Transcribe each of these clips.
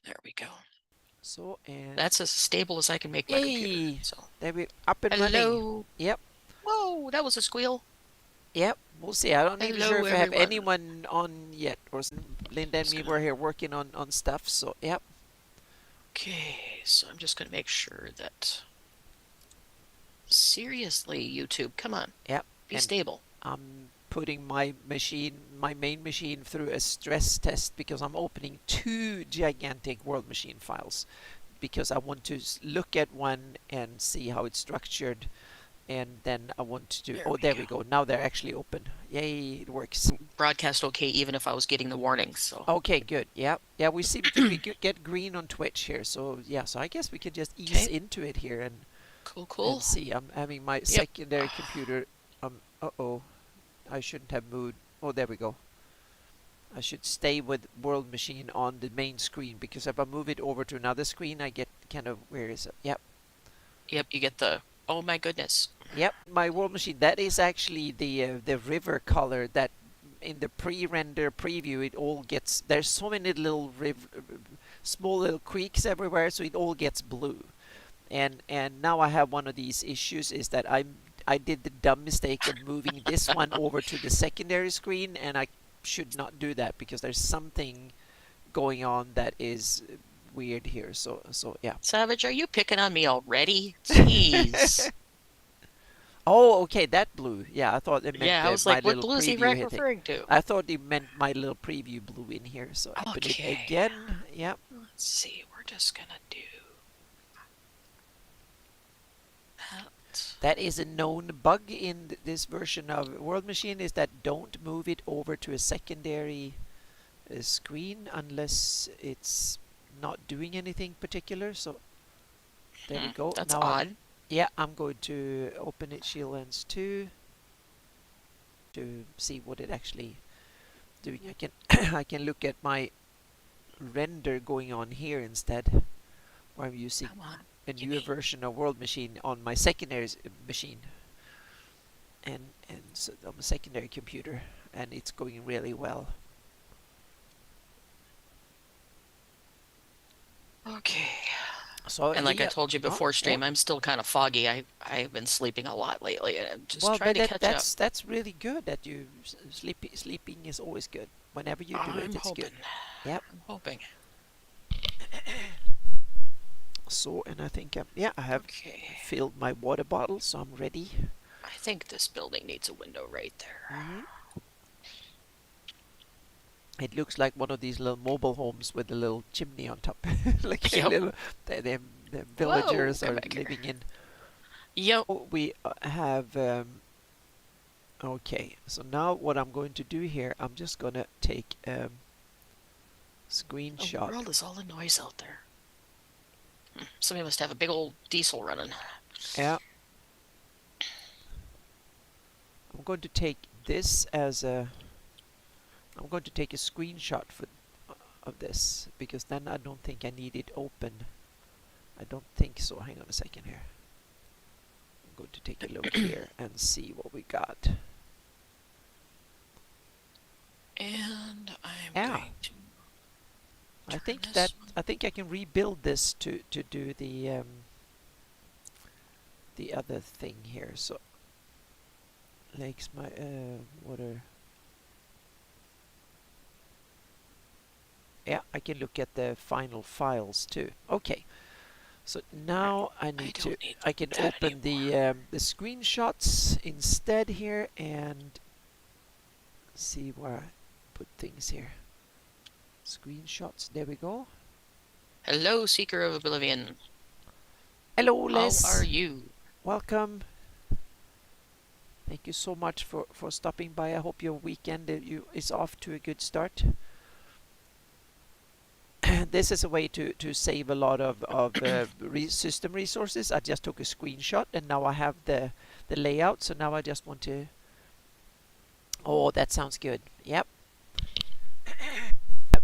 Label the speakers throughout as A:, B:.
A: There we go.
B: So, and
A: That's as stable as I can make my computer.
B: yay!
A: So,
B: There we up and running.
A: hello.
B: Yep,
A: Whoa, that was a squeal.
B: yep. We'll see. I'm not even sure
A: Hello,
B: if I have
A: everyone.
B: anyone on yet, or Linda and
A: Just
B: me
A: gonna.
B: were here working on stuff. So, yep,
A: Okay, so I'm just gonna make sure that. Seriously, YouTube, come on,
B: yep.
A: be
B: And
A: stable.
B: I'm putting my machine, my main machine, through a stress test because I'm opening two gigantic world machine files because I want to look at one and see how it's structured, and then I want to.
A: There
B: Oh,
A: we
B: there
A: go.
B: we go. Now they're actually open. Yay! It works.
A: Broadcast okay, even if I was getting the warnings. So,
B: Okay, good. Yeah, yeah. We seem to be get green on Twitch here, so yeah. So I guess we could just ease
A: okay,
B: into it here
A: cool,
B: and
A: cool.
B: see. I'm having my
A: Yep.
B: secondary computer. Uh-oh. I shouldn't have moved. Oh, there we go. I should stay with World Machine on the main screen because if I move it over to another screen, I get kind of, where is it? Yep,
A: Yep, you get the. Oh my goodness.
B: yep. My World Machine. That is actually the river color that in the pre-render preview it all gets. There's so many little small little creeks everywhere, so it all gets blue. And now I have one of these issues is that I did the dumb mistake of moving this one over to the secondary screen, and I should not do that because there's something going on that is weird here. So yeah.
A: Savage, are you picking on me already? Jeez.
B: Oh, okay, that blue. Yeah, I thought it meant
A: Yeah, I was
B: my
A: like, what
B: little
A: blue is he
B: preview hitting.
A: referring to?
B: I thought it meant my little preview blue in here. So open it
A: Okay.
B: again. Yep.
A: Let's see. We're just gonna do that.
B: That is a known bug in this version of World Machine is that don't move it over to a secondary screen unless it's not doing anything particular. So there we go.
A: That's
B: Now
A: odd.
B: I'm going to open it Shield Lens 2 to see what it actually doing. I can I can look at my render going on here instead, where I'm using
A: Come on.
B: a
A: Give
B: newer
A: me.
B: version of World Machine on my secondary machine, and so on my secondary computer, and it's going really well.
A: Okay.
B: So
A: And like I
B: the
A: told you
B: oh
A: before
B: yeah.
A: stream, I'm still kind of foggy. I've been sleeping a lot lately, and I'm just
B: Well,
A: trying to catch up.
B: that's really good that you sleeping is always good. Whenever you do it,
A: I'm
B: it's good.
A: hoping.
B: Yep.
A: I'm hoping.
B: So, and I think yeah, I have
A: Okay.
B: filled my water bottle, so I'm ready.
A: I think this building needs a window right there.
B: Mhm. It looks like one of these little mobile homes with a little chimney on top, like a
A: Yep.
B: little the
A: Whoa!
B: villagers
A: Come
B: are
A: back here.
B: living in.
A: Yep.
B: Oh, we have okay. So now what I'm going to do here, I'm just gonna take
A: The
B: screenshot.
A: world is all the noise out there. Somebody must have a big old diesel running.
B: Yeah, I'm going to take this as a. I'm going to take a screenshot of this because then I don't think I need it open. I don't think so. Hang on a second here. I'm going to take a look here and see what we got.
A: And I'm
B: Yeah,
A: going to
B: I
A: turn
B: think
A: this one.
B: I think I can rebuild this to do the other thing here. So lakes my water. Yeah, I can look at the final files too. Okay, so now I
A: I
B: need to.
A: don't need
B: I can
A: that
B: open
A: anymore.
B: the screenshots instead here and see where I put things here. Screenshots. There we go.
A: Hello, Seeker of Oblivion.
B: Hello,
A: How are
B: Les.
A: you?
B: Welcome. Thank you so much for stopping by. I hope your weekend is off to a good start. This is a way to save a lot of system resources. I just took a screenshot and now I have the layout. So now I just want to. Oh, that sounds good. Yep.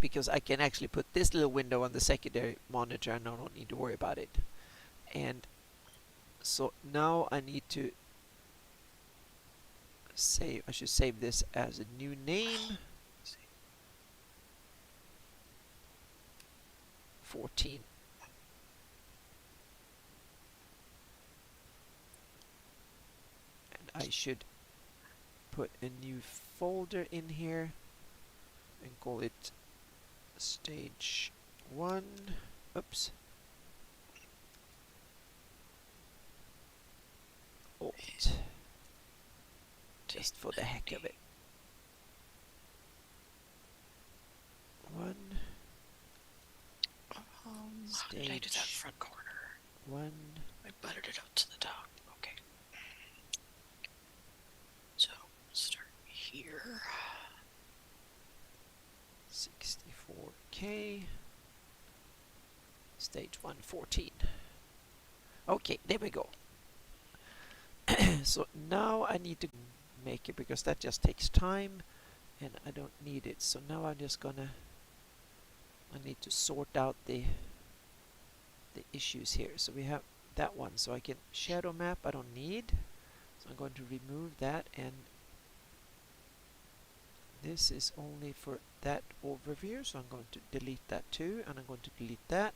B: Because I can actually put this little window on the secondary monitor and I don't need to worry about it. And so now I need to save. I should save this as a new name. 14. And I should put a new folder in here and call it stage 1. Oops. Alt. Just for the heck of it. 1.
A: How did I do that front corner?
B: 1.
A: I butted it up to the top. Okay. So start here.
B: 64K. Stage 1, 14. Okay, there we go. So now I need to make it because that just takes time and I don't need it. So now I'm just gonna, I need to sort out the issues here. So we have that one, so I can shadow map I don't need. So I'm going to remove that, and this is only for that overview, so I'm going to delete that too, and I'm going to delete that.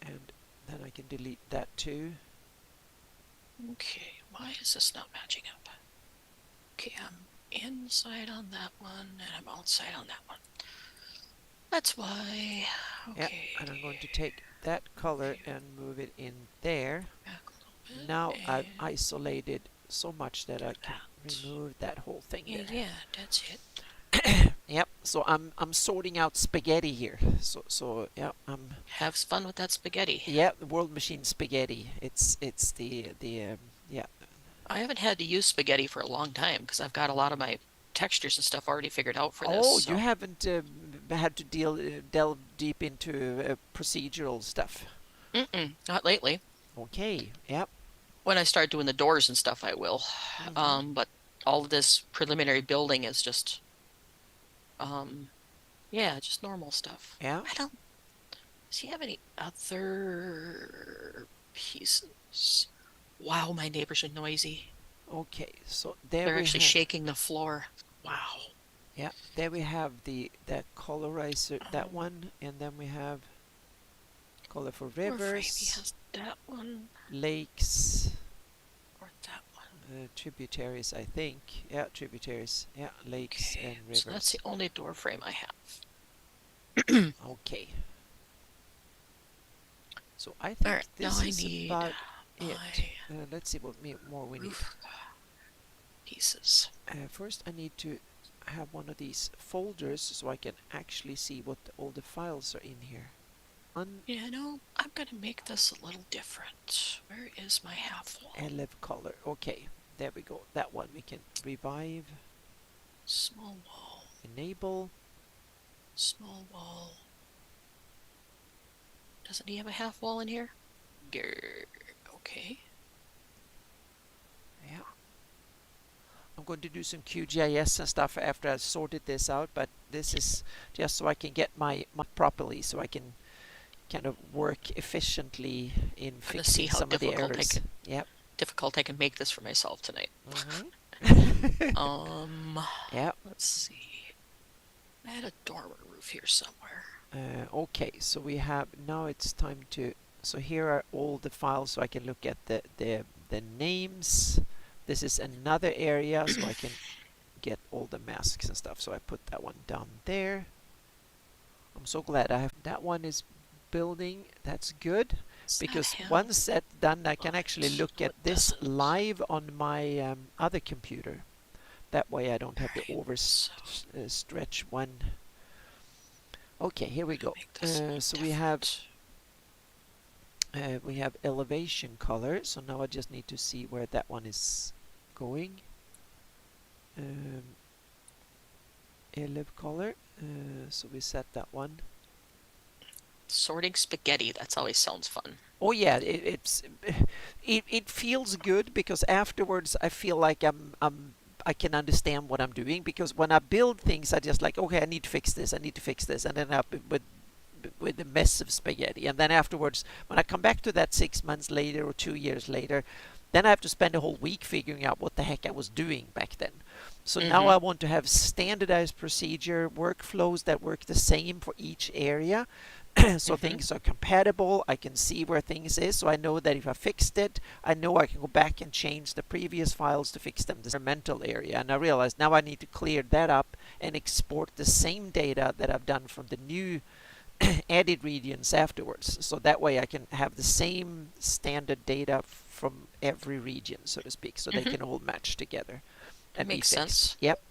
B: And then I can delete that too.
A: Okay, why is this not matching up? Okay, I'm inside on that one, and I'm outside on that one. That's why. Okay.
B: Yeah, and I'm going to take that color and move it in there.
A: Back a little bit.
B: Now I've isolated so much that I can remove that whole thing there.
A: Yeah, that's it.
B: Yep. So I'm sorting out spaghetti here. So yeah,
A: have fun with that spaghetti.
B: Yeah, the World Machine spaghetti. It's the yeah.
A: I haven't had to use spaghetti for a long time because I've got a lot of my textures and stuff already figured out for this.
B: Oh, so. You haven't had to delve deep into procedural stuff?
A: Not lately.
B: Okay, yep.
A: When I start doing the doors and stuff, I will. But all of this preliminary building is just, yeah, just normal stuff.
B: Yeah.
A: Does he have any other pieces? Wow, my neighbors are noisy.
B: Okay, so there
A: they're actually shaking the floor. Wow.
B: Yeah, there we have that colorizer, that one, and then we have color for rivers.
A: He has that one.
B: Lakes.
A: Or that one.
B: Tributaries, I think. Yeah, tributaries. Yeah, lakes and rivers.
A: So that's the only door frame I have.
B: Okay. So I think
A: right,
B: this is about it. Let's see what more we need.
A: Pieces.
B: First, I need to have one of these folders so I can actually see what all the files are in here.
A: Yeah, no, I'm gonna make this a little different. Where is my half wall?
B: Elef color. Okay, there we go. That one we can revive.
A: Small wall.
B: Enable.
A: Small wall. Doesn't he have a half wall in here? Grr. Okay.
B: Yeah. I'm going to do some QGIS and stuff after I've sorted this out, but this is just so I can get my properly, so I can kind of work efficiently in fixing some of the errors. Yep.
A: Difficult I can make this for myself tonight.
B: Yeah.
A: Let's see. I had a dormer roof here somewhere.
B: Okay, so we have now. It's time to. So here are all the files, so I can look at the names. This is another area, so I can get all the masks and stuff. So I put that one down there. I'm so glad I have that one is building. That's good, because once that's done, I can actually look at this live on my other computer. That way I don't have to overstretch one. Okay, here we go. So we have elevation color. So now I just need to see where that one is going. Elev color. So we set that one.
A: Sorting spaghetti. That always sounds fun.
B: Oh yeah, it feels good because afterwards I feel like I can understand what I'm doing, because when I build things I just like, okay, I need to fix this, and then up with a mess of spaghetti, and then afterwards when I come back to that 6 months later or 2 years later, then I have to spend a whole week figuring out what the heck I was doing back then. So now I want to have standardized procedure workflows that work the same for each area. So things are compatible. I can see where things is. So I know that if I fixed it, I know I can go back and change the previous files to fix them. The experimental area. And I realize now I need to clear that up and export the same data that I've done from the new added regions afterwards. So that way I can have the same standard data from every region, so to speak, so they can all match together and be
A: Makes
B: fixed.
A: sense.
B: Yep.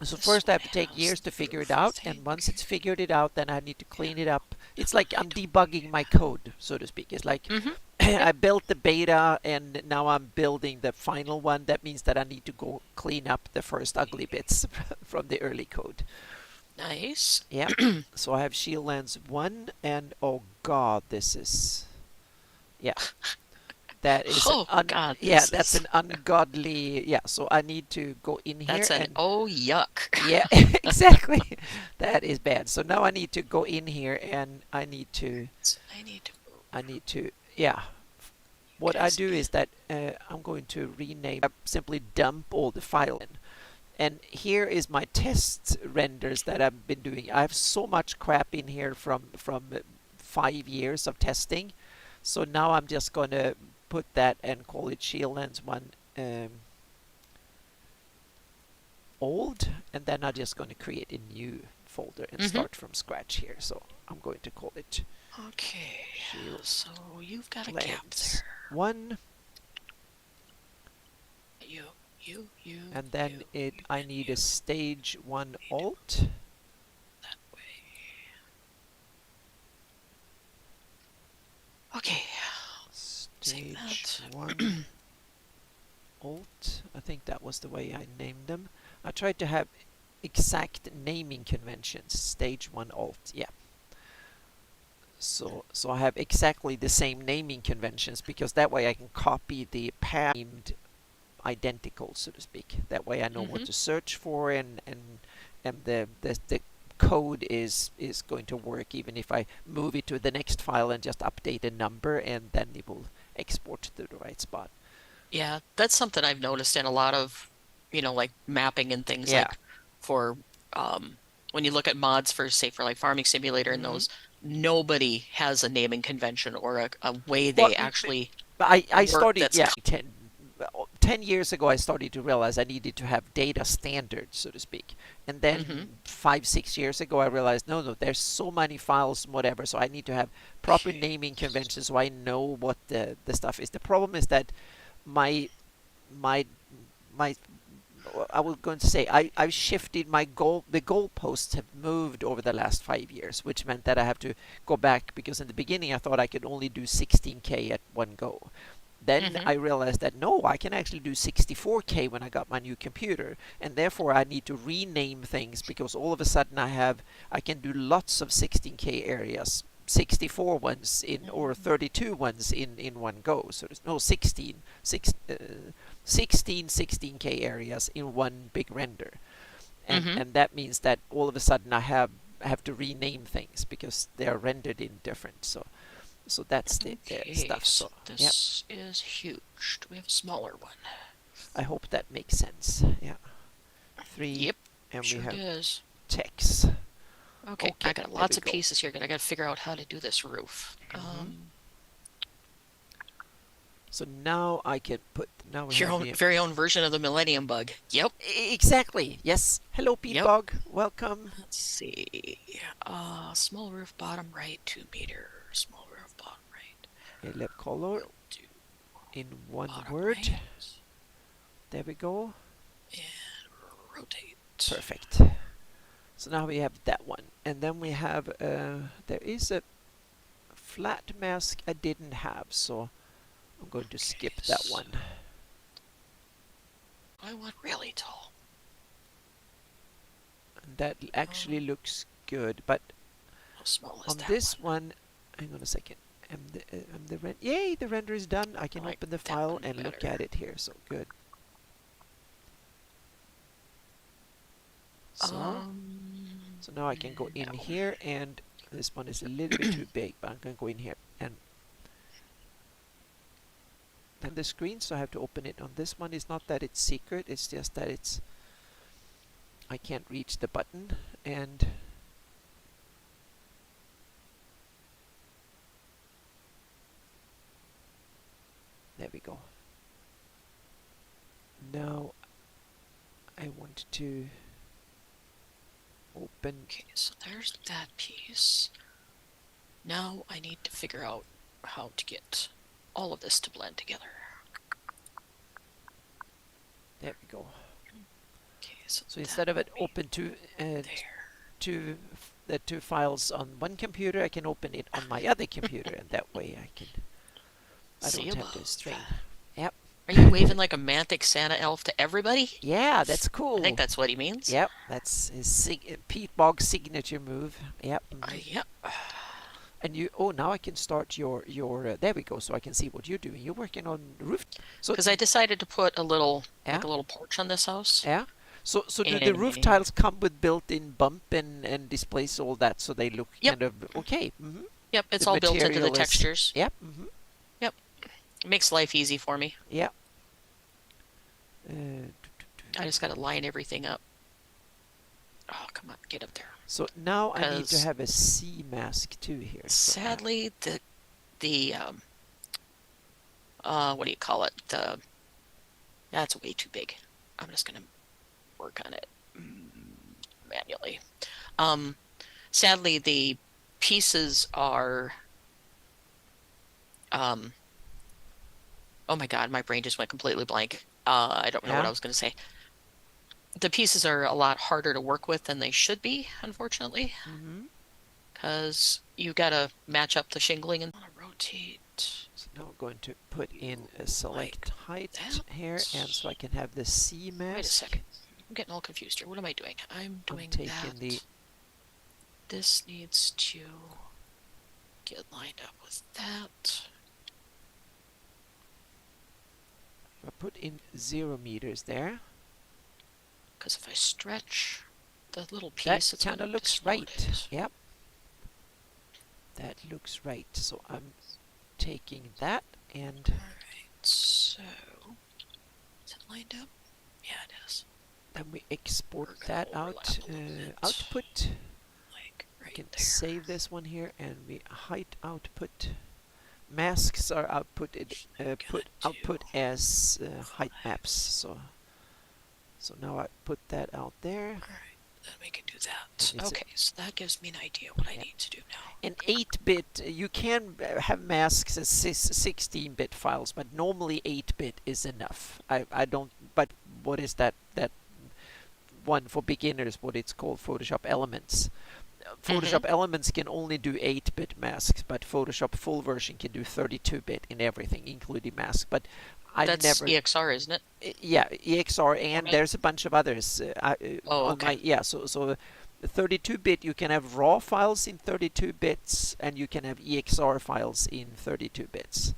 B: So first I have to take years to figure it out, and once it's figured it out, then I need to clean it up. It's like I'm debugging my code, so to speak. It's like I built the beta and now I'm building the final one. That means that I need to go clean up the first ugly bits from the early code.
A: Nice.
B: Yep. So I have shield lens 1, and oh god, this is... Yeah. That is
A: Oh God,
B: yeah, that's an ungodly... Yeah, so I need to go in here
A: that's an
B: and...
A: oh yuck.
B: Yeah, exactly. That is bad. So now I need to go in here and I need to... Yeah. What I do is that I'm going to rename... simply dump all the file in. And here is my test renders that I've been doing. I have so much crap in here from 5 years of testing. So now I'm just going to put that and call it shield lens 1 old. And then I'm just going to create a new folder and start from scratch here. So I'm going to call it...
A: Okay,
B: shield
A: so you've got a gap there.
B: 1.
A: You.
B: And then I need a stage 1 alt.
A: That way. Okay.
B: Stage 1 alt. I think that was the way I named them. I tried to have exact naming conventions. Stage 1 alt. Yeah. So I have exactly the same naming conventions because that way I can copy the named identical, so to speak. That way I know what to search for, and the code is going to work even if I move it to the next file and just update a number, and then it will export to the right spot.
A: Yeah, that's something I've noticed in a lot of, like mapping and things, like for when you look at mods for, say, for like Farming Simulator and those, nobody has a naming convention or a way they actually
B: I started,
A: that's
B: 10 years ago I started to realize I needed to have data standards, so to speak. And then 5-6 years ago I realized no, there's so many files, whatever, so I need to have proper naming conventions so I know what the stuff is. The problem is that my I was going to say I've shifted my the goalposts have moved over the last 5 years, which meant that I have to go back, because in the beginning I thought I could only do 16K at one go. Then I realized that no, I can actually do 64K when I got my new computer, and therefore I need to rename things, because all of a sudden I can do lots of 16K areas, 64 ones in or 32 ones in one go. So there's no 16 16K areas in one big render, and that means that all of a sudden I have to rename things because they are rendered in different. So that's the stuff. So
A: this is huge. Do we have a smaller one?
B: I hope that makes sense. Yeah. 3.
A: Yep.
B: And
A: sure
B: we have
A: does.
B: text.
A: Okay, I got lots of pieces here. I got to figure out how to do this roof.
B: So now I can put... Now we
A: your very own version of the Millennium Bug. Yep.
B: Exactly. Yes. Hello, Pete Bug. Welcome.
A: Let's see. Small roof, bottom right, 2 meter. Small roof, bottom right.
B: A left color in one word.
A: Right.
B: There we go.
A: And rotate.
B: Perfect. So now we have that one. And then we have... there is a flat mask I didn't have, so... I'm going to skip that one.
A: I want really tall.
B: And that actually looks good, but
A: how small is
B: on
A: that
B: this one, hang on a second. Yay, the render is done. I can open the file and look at it here. So good. So now I can go in here, and this one is a little bit too big, but I'm going to go in here and and the screen, so I have to open it on this one. It's not that it's secret, it's just that it's I can't reach the button, and there we go. Now I want to open.
A: Okay, so there's that piece. Now I need to figure out how to get all of this to blend together.
B: There we go.
A: Okay,
B: so instead of it open the two files on one computer, I can open it on my other computer, and that way I don't have to strain. Yep.
A: Are you waving like a mantic Santa elf to everybody?
B: Yeah, that's cool.
A: I think that's what he means.
B: Yep, that's his Pete Boggs' signature move. Yep.
A: Yep.
B: And you, oh, now I can start your there we go, so I can see what you're doing. You're working on roof. So
A: because I decided to put a little like a little porch on this house.
B: Yeah. So do the roof tiles come with built-in bump and displace all that, so they look kind of okay?
A: Yep, it's all built into the textures.
B: Yep.
A: Yep. It makes life easy for me.
B: Yep.
A: I just got to line everything up. Oh, come on, get up there.
B: So now I need to have a sea mask too here.
A: Sadly, the what do you call it? That's way too big. I'm just gonna work on it manually. Sadly, the pieces are. Oh my God, my brain just went completely blank. I don't know what I was gonna say. The pieces are a lot harder to work with than they should be, unfortunately. Because you gotta match up the shingling and rotate.
B: So now I'm going to put in a select height here, and so I can have the sea mask.
A: Wait a second. I'm getting all confused here. What am I doing? I'm doing that. This needs to get lined up with that.
B: I put in 0 meters there.
A: Because if I stretch the little piece,
B: that kind of looks right. Yep. That looks right. So I'm taking that and.
A: Alright, so. Is it lined up? Yeah, it is.
B: Then we export that out. Output.
A: Like right
B: we can
A: there.
B: save this one here, and we height output. Masks are outputted output as height maps. So now I put that out there.
A: Alright, then we can do that. Okay, so that gives me an idea what I need to do now.
B: In 8-bit, you can have masks as 16-bit files, but normally 8-bit is enough. I don't, but what is that one for beginners, what it's called, Photoshop Elements. Photoshop Elements can only do 8-bit masks, but Photoshop full version can do 32-bit in everything, including masks. But
A: That's EXR, isn't it?
B: Yeah, EXR, and there's a bunch of others. So 32-bit, you can have RAW files in 32 bits, and you can have EXR files in 32 bits.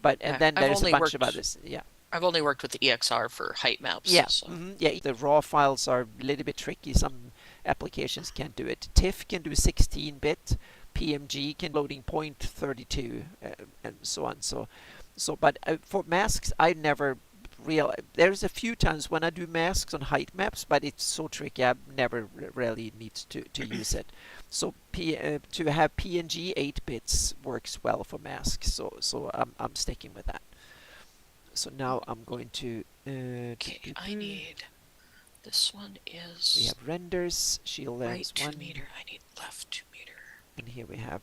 B: But then there's a bunch of others. Yeah.
A: I've only worked with the EXR for height maps.
B: Yeah,
A: so.
B: Yeah. The RAW files are a little bit tricky. Some applications can't do it. TIFF can do 16-bit. PMG can loading point 32, and so on. But for masks, I never realized. There's a few times when I do masks on height maps, but it's so tricky. I never really need to use it. So to have PNG 8 bits works well for masks. So I'm sticking with that. So now I'm going to.
A: Okay, I need. This one is.
B: We have renders. Shield lens
A: right
B: 1
A: meter. I need left 2 meter.
B: And here we have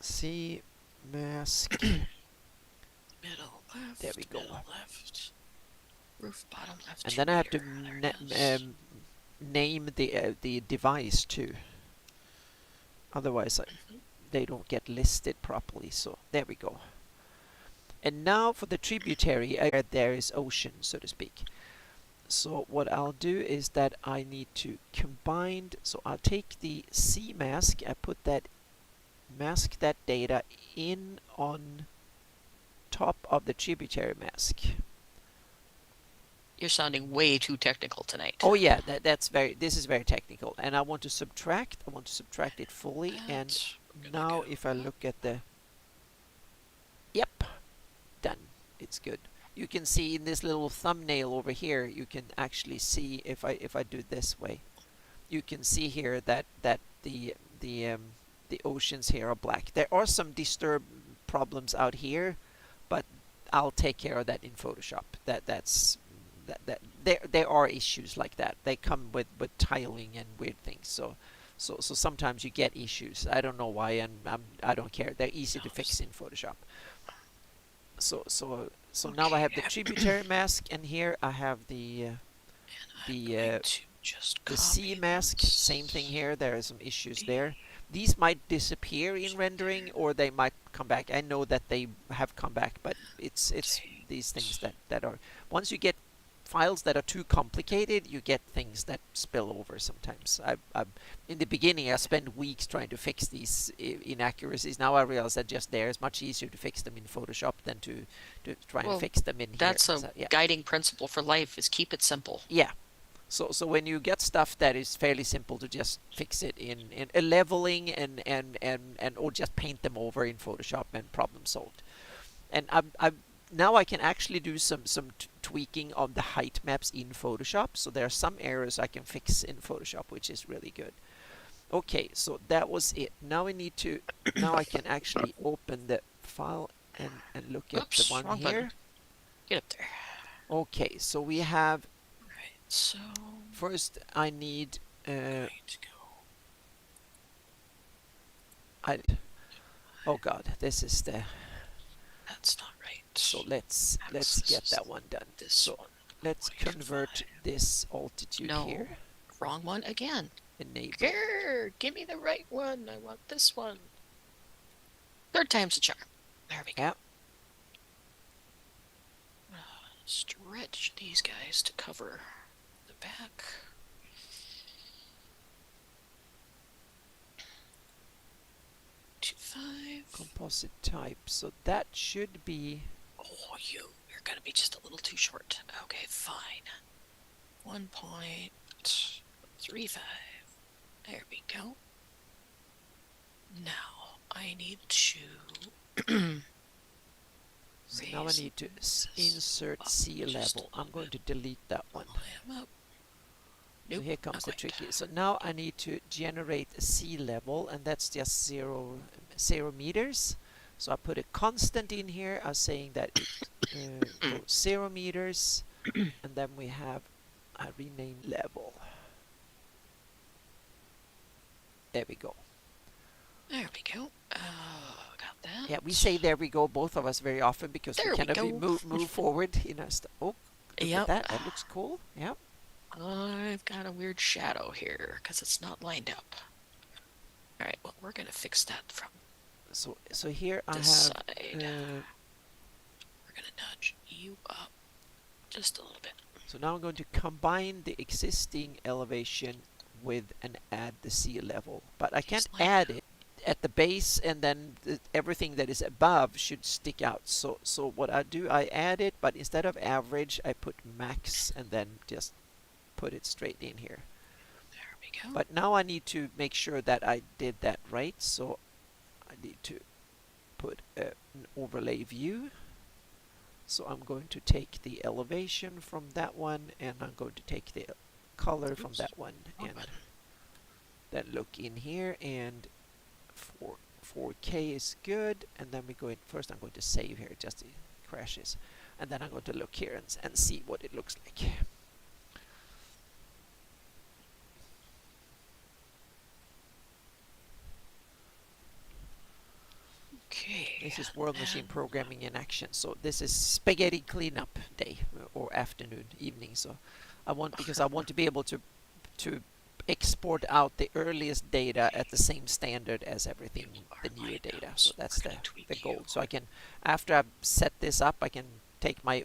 B: C mask.
A: Middle left.
B: There we go.
A: Middle left. Roof bottom left.
B: And then I have to name the device too. Otherwise, they don't get listed properly. So there we go. And now for the tributary, there is ocean, so to speak. So what I'll do is that I need to combine. So I'll take the C mask. I put that mask that data in on top of the tributary mask.
A: You're sounding way too technical tonight.
B: Oh yeah, this is very technical, and I want to subtract. I want to subtract it fully. And now if I look at the, yep, done. it's good. You can see in this little thumbnail over here, you can actually see if I do it this way, you can see here that the oceans here are black. There are some disturb problems out here, but I'll take care of that in Photoshop. That there are issues like that. They come with tiling and weird things. So sometimes you get issues. I don't know why, and I don't care. They're easy to fix in Photoshop. So now I have the
A: Okay.
B: tributary mask, and here I have the
A: I'm
B: the
A: going to just
B: the sea
A: copy
B: mask. Same thing
A: this.
B: here. There are some issues there. These might disappear in rendering, or they might come back. I know that they have come back, but it's these things that are, once you get files that are too complicated, you get things that spill over sometimes. I in the beginning I spent weeks trying to fix these inaccuracies. Now I realize that just there is much easier to fix them in Photoshop than to try and
A: Well,
B: fix them in here.
A: that's a
B: So, yeah.
A: guiding principle for life, is keep it simple.
B: Yeah. So when you get stuff that is fairly simple, to just fix it in a leveling and or just paint them over in Photoshop and problem solved. And I now I can actually do some tweaking of the height maps in Photoshop. So there are some errors I can fix in Photoshop, which is really good. Okay, so that was it. Now I need to now I can actually open the file and look at the
A: Oops,
B: one
A: wrong
B: here.
A: button. Get up there.
B: Okay, so we have,
A: Right, so
B: first I need
A: going to go.
B: I oh god, this is the,
A: That's not right.
B: so let's get that one done.
A: This
B: So
A: one.
B: let's convert this altitude
A: No,
B: here.
A: wrong one again.
B: Enable.
A: Grr, give me the right one. I want this one. Third time's a charm. There we go.
B: Yeah.
A: Stretch these guys to cover the back. Two, 5.
B: Composite type. So that should be,
A: Oh, you're gonna be just a little too short. Okay, fine. 1.35. There we go. Now I need to.
B: so now I need to insert sea level. I'm going to delete that one.
A: Up.
B: So
A: Nope,
B: here comes the
A: not
B: tricky.
A: quite.
B: So now I need to generate a sea level, and that's just 0 meters. So I put a constant in here. I'm saying that it goes 0 meters, and then we have a rename level. There we go.
A: There we go. Got that.
B: Yeah, we say "there we go" both of us very often because
A: There
B: we
A: we
B: kind of
A: go.
B: move forward in our stuff. Oh, look
A: Yep.
B: at that. That looks cool. Yeah.
A: I've got a weird shadow here because it's not lined up. All right. Well, we're gonna fix that from
B: So here I have.
A: this side. We're gonna nudge you up just a little bit.
B: So now I'm going to combine the existing elevation with and add the sea level, but I can't add it at the base, and then everything that is above should stick out. So what I do, I add it, but instead of average, I put max and then just put it straight in here.
A: There we go.
B: But now I need to make sure that I did that right, so I need to put an overlay view. So I'm going to take the elevation from that one, and I'm going to take the color from that one, and then look in here, and 4K is good. And then we go in, first I'm going to save here, just it crashes, and then I'm going to look here and see what it looks like.
A: Okay.
B: This is World Machine Programming in action. So this is spaghetti cleanup day, or afternoon, evening. So I want, because I want to be able to export out the earliest data at the same standard as everything, the newer data. So that's the goal. So I can, after I've set this up, I can take my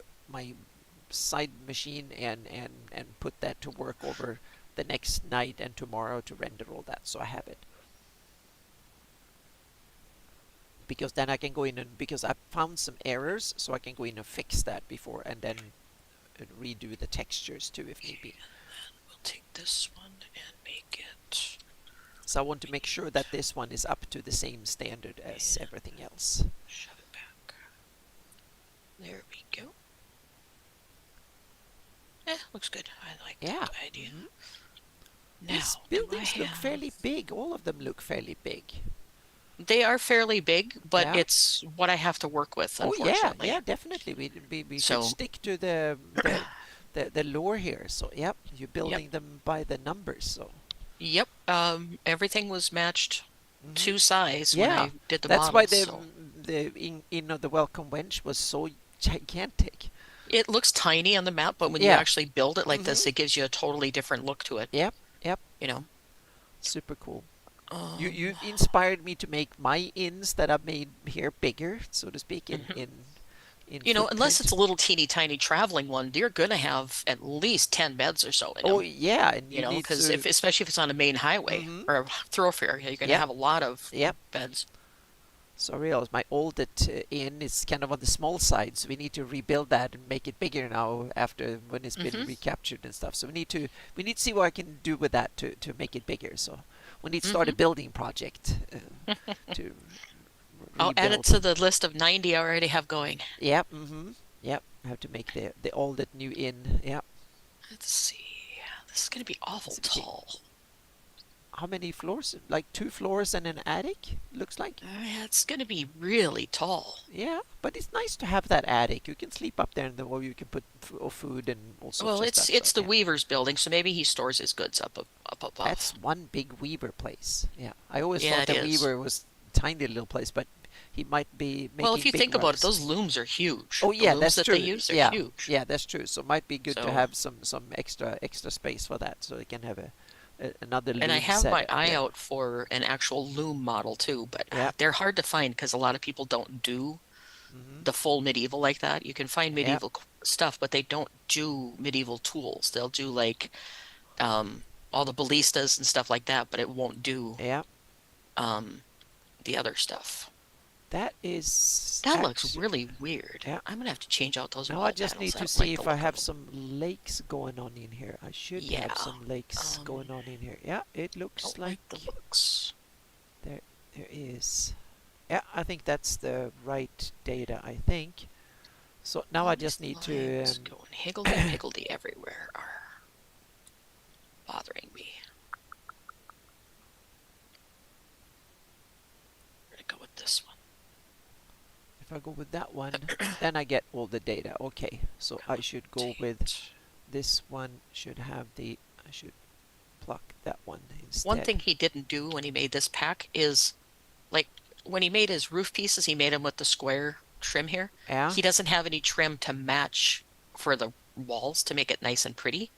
B: side machine and put that to work over the next night and tomorrow to render all that. So I have it. Because then I can go in and, because I found some errors, so I can go in and fix that before, and then redo the textures too if need be.
A: We'll take this one and make it.
B: So I want to make sure that this one is up to the same standard as everything else.
A: Shove it back. There we go. Looks good. I like
B: Yeah.
A: that idea.
B: Mm-hmm. These
A: Now, do I
B: buildings look
A: have...
B: fairly big. All of them look fairly big.
A: They are fairly big, but
B: Yeah.
A: it's what I have to work with,
B: Oh yeah,
A: unfortunately.
B: yeah, definitely. We should
A: So,
B: stick to the lore here. So yep, you're
A: yep,
B: building them by the numbers. So
A: yep. Everything was matched
B: hmm
A: to size when
B: yeah,
A: I did the
B: that's why
A: models, so
B: the in of the Welcome Wench was so gigantic.
A: it looks tiny on the map, but when you
B: Yeah.
A: actually build it like
B: hmm
A: this, it gives you a totally different look to it,
B: Yep. Yep.
A: you know.
B: Super cool.
A: Um,
B: You inspired me to make my inns that I've made here bigger, so to speak,
A: mhm.
B: in
A: Unless
B: footprint.
A: it's a little teeny tiny traveling one, you're gonna have at least 10 beds or so in
B: Oh
A: them,
B: yeah, and you need
A: because
B: to.
A: if especially if it's on a main highway
B: hmm
A: or a thoroughfare, you're gonna
B: Yep.
A: have a lot of
B: Yep.
A: beds.
B: Sorry, my oldest inn is kind of on the small side, so we need to rebuild that and make it bigger now after when it's been
A: Hmm.
B: recaptured and stuff. So we need to see what I can do with that to make it bigger. So we need to start a
A: Hmm.
B: building project to
A: I'll add it
B: rebuild.
A: to the list of 90 I already have going.
B: Yep. Yep. I have to make the oldest new inn. Yep.
A: Let's see. This is gonna be awful
B: So we can,
A: tall.
B: how many floors? Like 2 floors and an attic? Looks like.
A: It's gonna be really tall.
B: Yeah, but it's nice to have that attic. You can sleep up there, and the you can put food and all sorts
A: Well,
B: of
A: it's
B: stuff. So
A: it's the
B: yeah.
A: Weaver's building, so maybe he stores his goods up
B: That's
A: above.
B: one big Weaver place. Yeah, I always
A: Yeah,
B: thought
A: it
B: that
A: is.
B: Weaver was a tiny little place, but he might be
A: Well, if
B: making
A: you
B: big
A: think about it,
B: runs.
A: those looms are huge.
B: Oh
A: The
B: yeah,
A: looms
B: that's
A: that they
B: true.
A: use, they're
B: Yeah,
A: huge.
B: yeah, that's true. So it might be good to
A: So,
B: have some extra space for that, so they can have another
A: and I
B: loom
A: have my
B: set.
A: eye
B: Yeah,
A: out for an actual loom model too, but
B: yeah,
A: they're hard to find because a lot of people don't do
B: hmm
A: the full medieval like that. You can find
B: yeah,
A: medieval stuff, but they don't do medieval tools. They'll do like um all the ballistas and stuff like that, but it won't do
B: yeah.
A: um the other stuff.
B: That is
A: That looks
B: actually
A: really weird.
B: yeah.
A: I'm gonna have to change out those
B: Now I
A: wall
B: just need
A: panels. I
B: to
A: don't
B: see
A: like the
B: if I
A: look of
B: have
A: them.
B: some lakes going on in here. I should have
A: Yeah.
B: some lakes
A: Um,
B: going on in here. Yeah, it looks
A: don't
B: like
A: like the looks.
B: there there is. Yeah, I think that's the right data, I think. So now I
A: All
B: just
A: these
B: need to
A: lines going higgledy-piggledy everywhere are bothering me. I'm gonna go with this one.
B: if I go with that one, then I get all the data. Okay, so I should go with
A: Rotate.
B: this one, should have the, I should pluck that one
A: One
B: instead.
A: thing he didn't do when he made this pack is, like, when he made his roof pieces, he made them with the square trim here.
B: Yeah,
A: He doesn't have any trim to match for the walls to make it nice and pretty.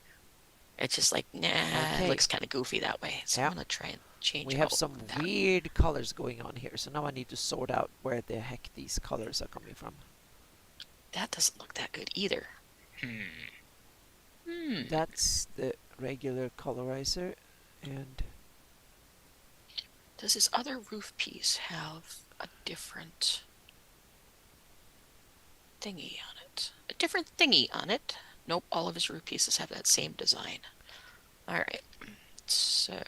A: It's just like, nah, it
B: okay.
A: looks kind of goofy that way. So I'm
B: Yeah,
A: gonna try and change
B: we have
A: out
B: some
A: that.
B: weird colors going on here. So now I need to sort out where the heck these colors are coming from.
A: That doesn't look that good either. Hmm. Hmm.
B: That's the regular colorizer, and
A: Does his other roof piece have a different thingy on it? A different thingy on it? Nope, all of his roof pieces have that same design. All right, so I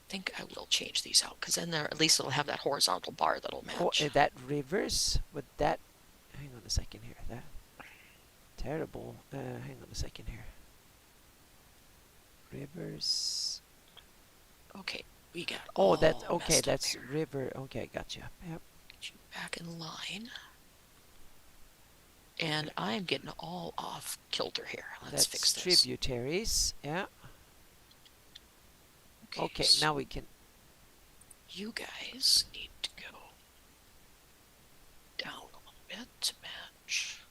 A: think I will change these out because then there, at least it'll have that horizontal bar that'll
B: oh,
A: match.
B: that rivers with that. Hang on a second here. That terrible. Hang on a second here. Rivers.
A: Okay, we got
B: Oh,
A: all
B: that okay.
A: messed up
B: That's
A: here.
B: river. Okay, gotcha. Yep.
A: Get you back in line. And I'm getting all off kilter here. Let's fix
B: That's
A: this.
B: tributaries. Yeah. Okay,
A: so
B: now we can.
A: you guys need to go down a little bit to match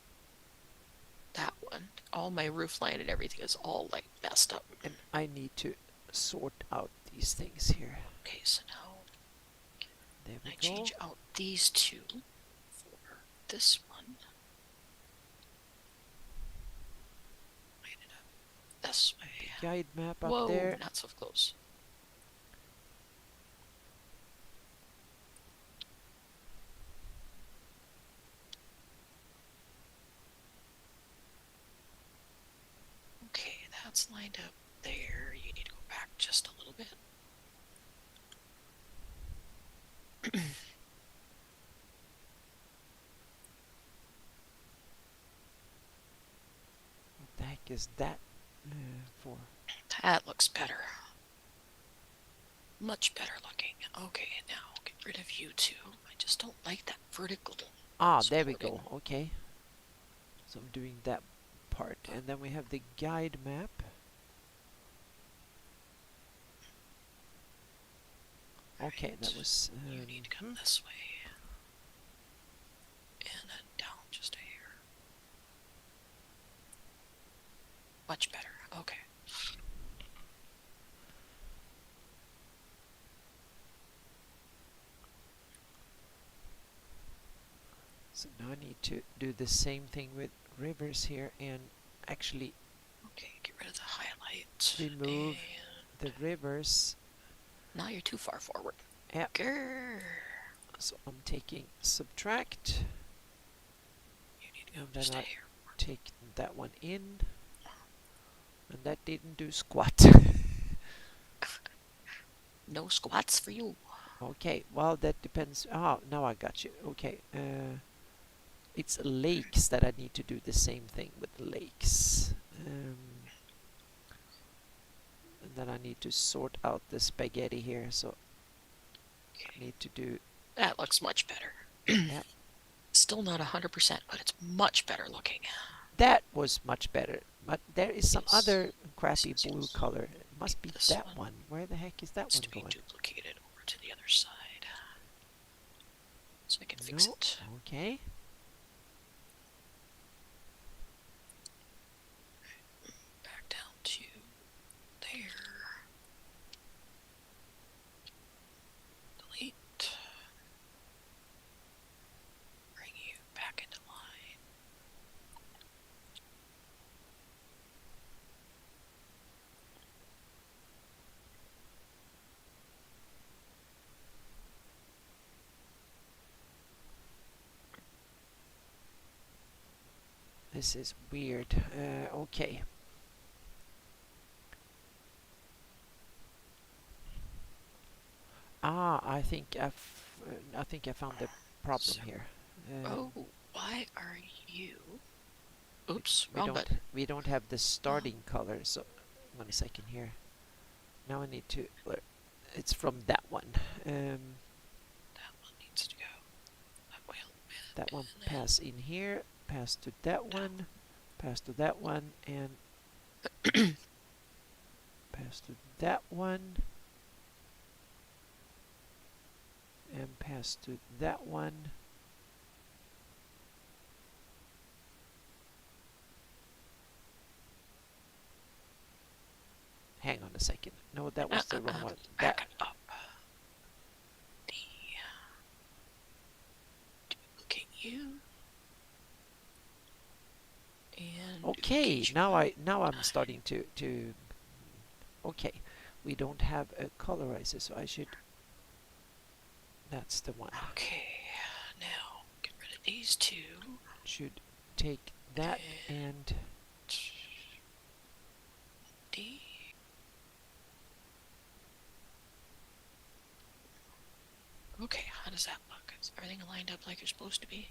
A: that one. All my roof line and everything is all like messed up.
B: And I need to sort out these things here.
A: Okay, so now
B: There we
A: I
B: go.
A: change out these two for this one. Line it up this way.
B: Guide map up
A: Whoa,
B: there.
A: not so close. Okay, that's lined up there. You need to go back just a little bit.
B: is that for?
A: That looks better. Much better looking. Okay, now get rid of you two. I just don't like that vertical.
B: Ah, there we go. Okay. So I'm doing that part. And then we have the guide map. Okay,
A: right.
B: That was...
A: you need to come this way. And then down just a hair. Much better. Okay.
B: So now I need to do the same thing with rivers here and actually
A: Okay, get rid of the highlight.
B: remove the rivers.
A: Now you're too far forward.
B: Yeah.
A: Grrr.
B: So I'm taking subtract.
A: You need to go
B: And
A: just
B: then
A: a
B: I
A: hair.
B: take that one in. And that didn't do squat.
A: No squats for you.
B: Okay, well that depends. Ah, now I got you. Okay, it's lakes that I need to do the same thing with lakes. And then I need to sort out the spaghetti here, so I need to do...
A: That looks much better.
B: Yeah.
A: Still not 100%, but it's much better looking.
B: That was much better, but there is some
A: Yes.
B: other crappy
A: Yes,
B: blue
A: yes.
B: color. It must be
A: This
B: that
A: one
B: one. Where the heck is that
A: needs
B: one
A: to be
B: going?
A: duplicated over to the other side, so I can fix it.
B: Okay.
A: Back down to there. Delete. Bring you back into line.
B: This is weird. Okay. Ah, I think I found the problem here.
A: Oh, why are you? Oops, wrong button.
B: We don't have the starting color, so 1 second here. Now I need to... It's from that one.
A: That one needs to go.
B: That one pass in here, pass to that one, pass to that one, and pass to that one, and pass to that one. Hang on a second. No, that was the wrong one.
A: Back up. Duplicate you. And
B: okay, now I'm starting to okay. We don't have a colorizer, so I should... That's the one.
A: Okay, now get rid of these two.
B: Should take that and
A: D. Okay, how does that look? Is everything lined up like you're supposed to be?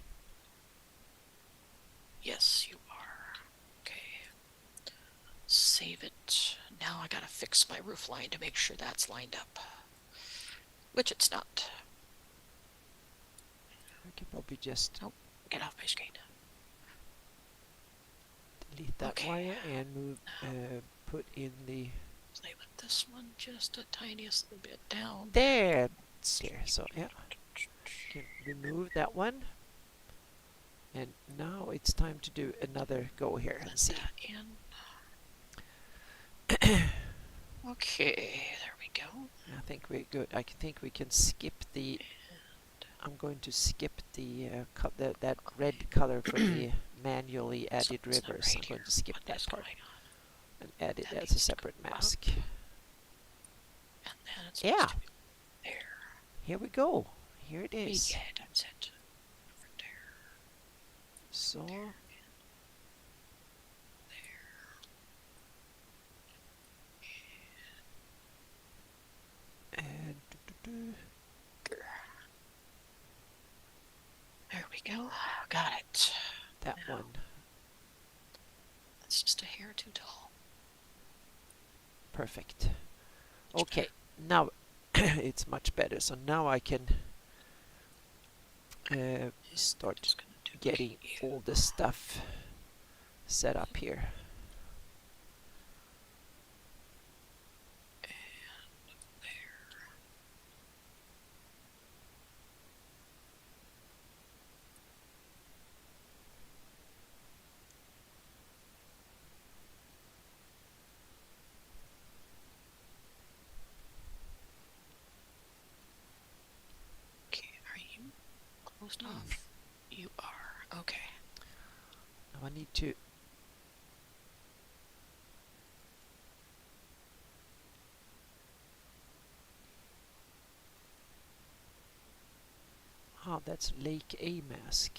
A: Yes, you are. Okay. Save it. Now I gotta fix my roof line to make sure that's lined up. Which it's not.
B: I can probably just...
A: Nope, get off my screen.
B: Delete that wire and move, put in the...
A: Play with this one just a tiniest little bit down.
B: There! It's there, so yeah. Can remove that one. And now it's time to do another go here and see.
A: Okay, there we go.
B: I think we're good. I think we can skip the... I'm going to skip the that red color for the manually added rivers. I'm going to skip that part and add it as a separate mask.
A: And then it's
B: yeah.
A: There.
B: Here we go. Here it is.
A: Yeah, that's it. Over there.
B: So.
A: There.
B: And
A: there we go. Got it.
B: That one.
A: That's just a hair too
B: perfect. Okay, now it's much better. So now I can start getting all the stuff set up here.
A: Okay, are you closed off? You are. Okay.
B: Now I need to that's Lake A mask.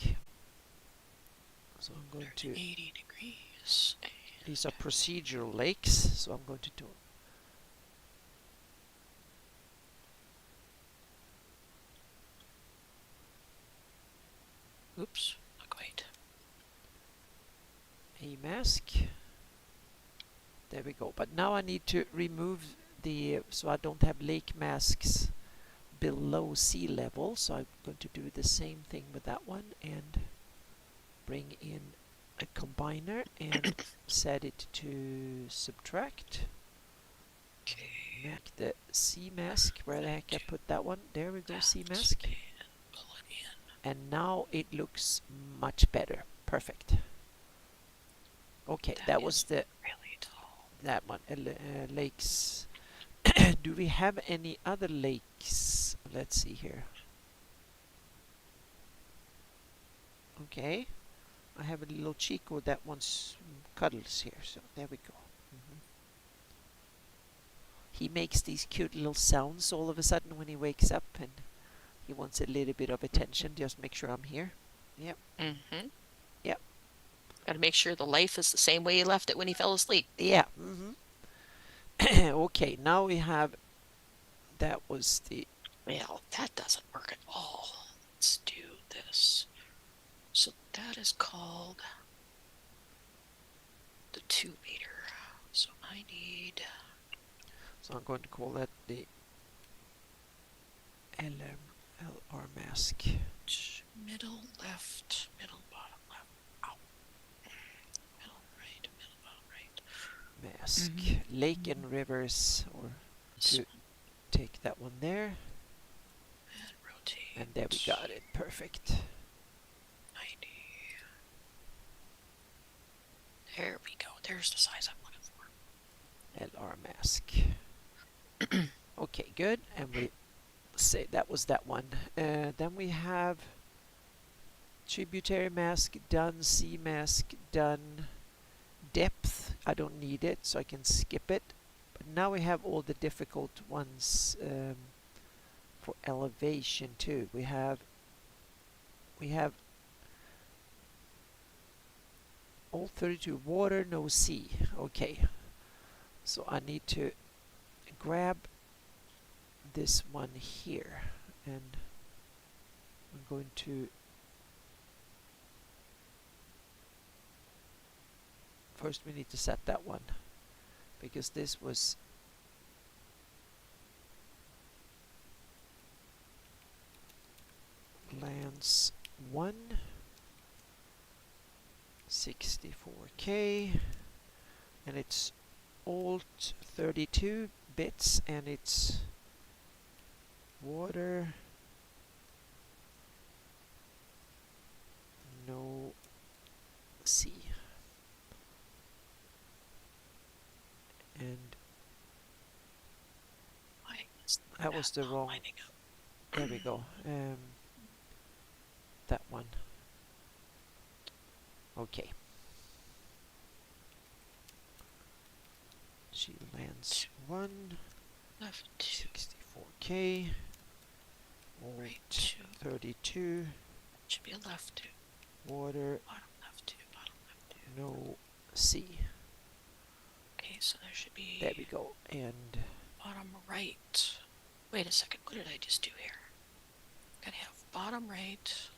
B: So I'm going to
A: 80 degrees.
B: these are procedural lakes, so I'm going to do
A: Oops, not quite.
B: A mask. There we go. But now I need to remove the so I don't have lake masks below sea level. So I'm going to do the same thing with that one and bring in a combiner and set it to subtract.
A: Okay.
B: Make the sea mask. Where the heck I put that one? There we go, sea mask.
A: And pull it in.
B: And now it looks much better. Perfect. Okay, that was the
A: really tall.
B: That one. Lakes. Do we have any other lakes? Let's see here. Okay. I have a little Chico that wants cuddles here, so there we go. He makes these cute little sounds all of a sudden when he wakes up, and he wants a little bit of attention. Just make sure I'm here. Yep.
A: Mm-hmm.
B: Yep.
A: Got to make sure the life is the same way he left it when he fell asleep.
B: Yeah. Okay, now we have. That was the.
A: Well, that doesn't work at all. Let's do this. So that is called the 2 meter. So I need.
B: So I'm going to call that the LR mask.
A: Middle left, middle bottom left. Ow. Middle right, middle bottom right.
B: Mask. Lake and rivers, or to take that one there.
A: And rotate.
B: And there we got it. Perfect.
A: 90. There we go. There's the size I'm looking for.
B: LR mask. Okay, good. And we say that was that one. Then we have tributary mask done, sea mask done, depth. I don't need it, so I can skip it. But now we have all the difficult ones for elevation too. We have all 32 water, no sea. Okay, so I need to grab this one here, and I'm going to first we need to set that one, because this was lands 1 64k, and it's alt 32 bits, and it's water, no sea. And that was the wrong. There we go. That one. Okay. She lands 1
A: left
B: 64k. Alt
A: right
B: 32.
A: Should be a left 2.
B: Water.
A: Bottom left 2. Bottom left 2.
B: No sea.
A: Okay, so there should be.
B: There we go. And
A: bottom right. Wait a second. What did I just do here? Gotta have bottom right.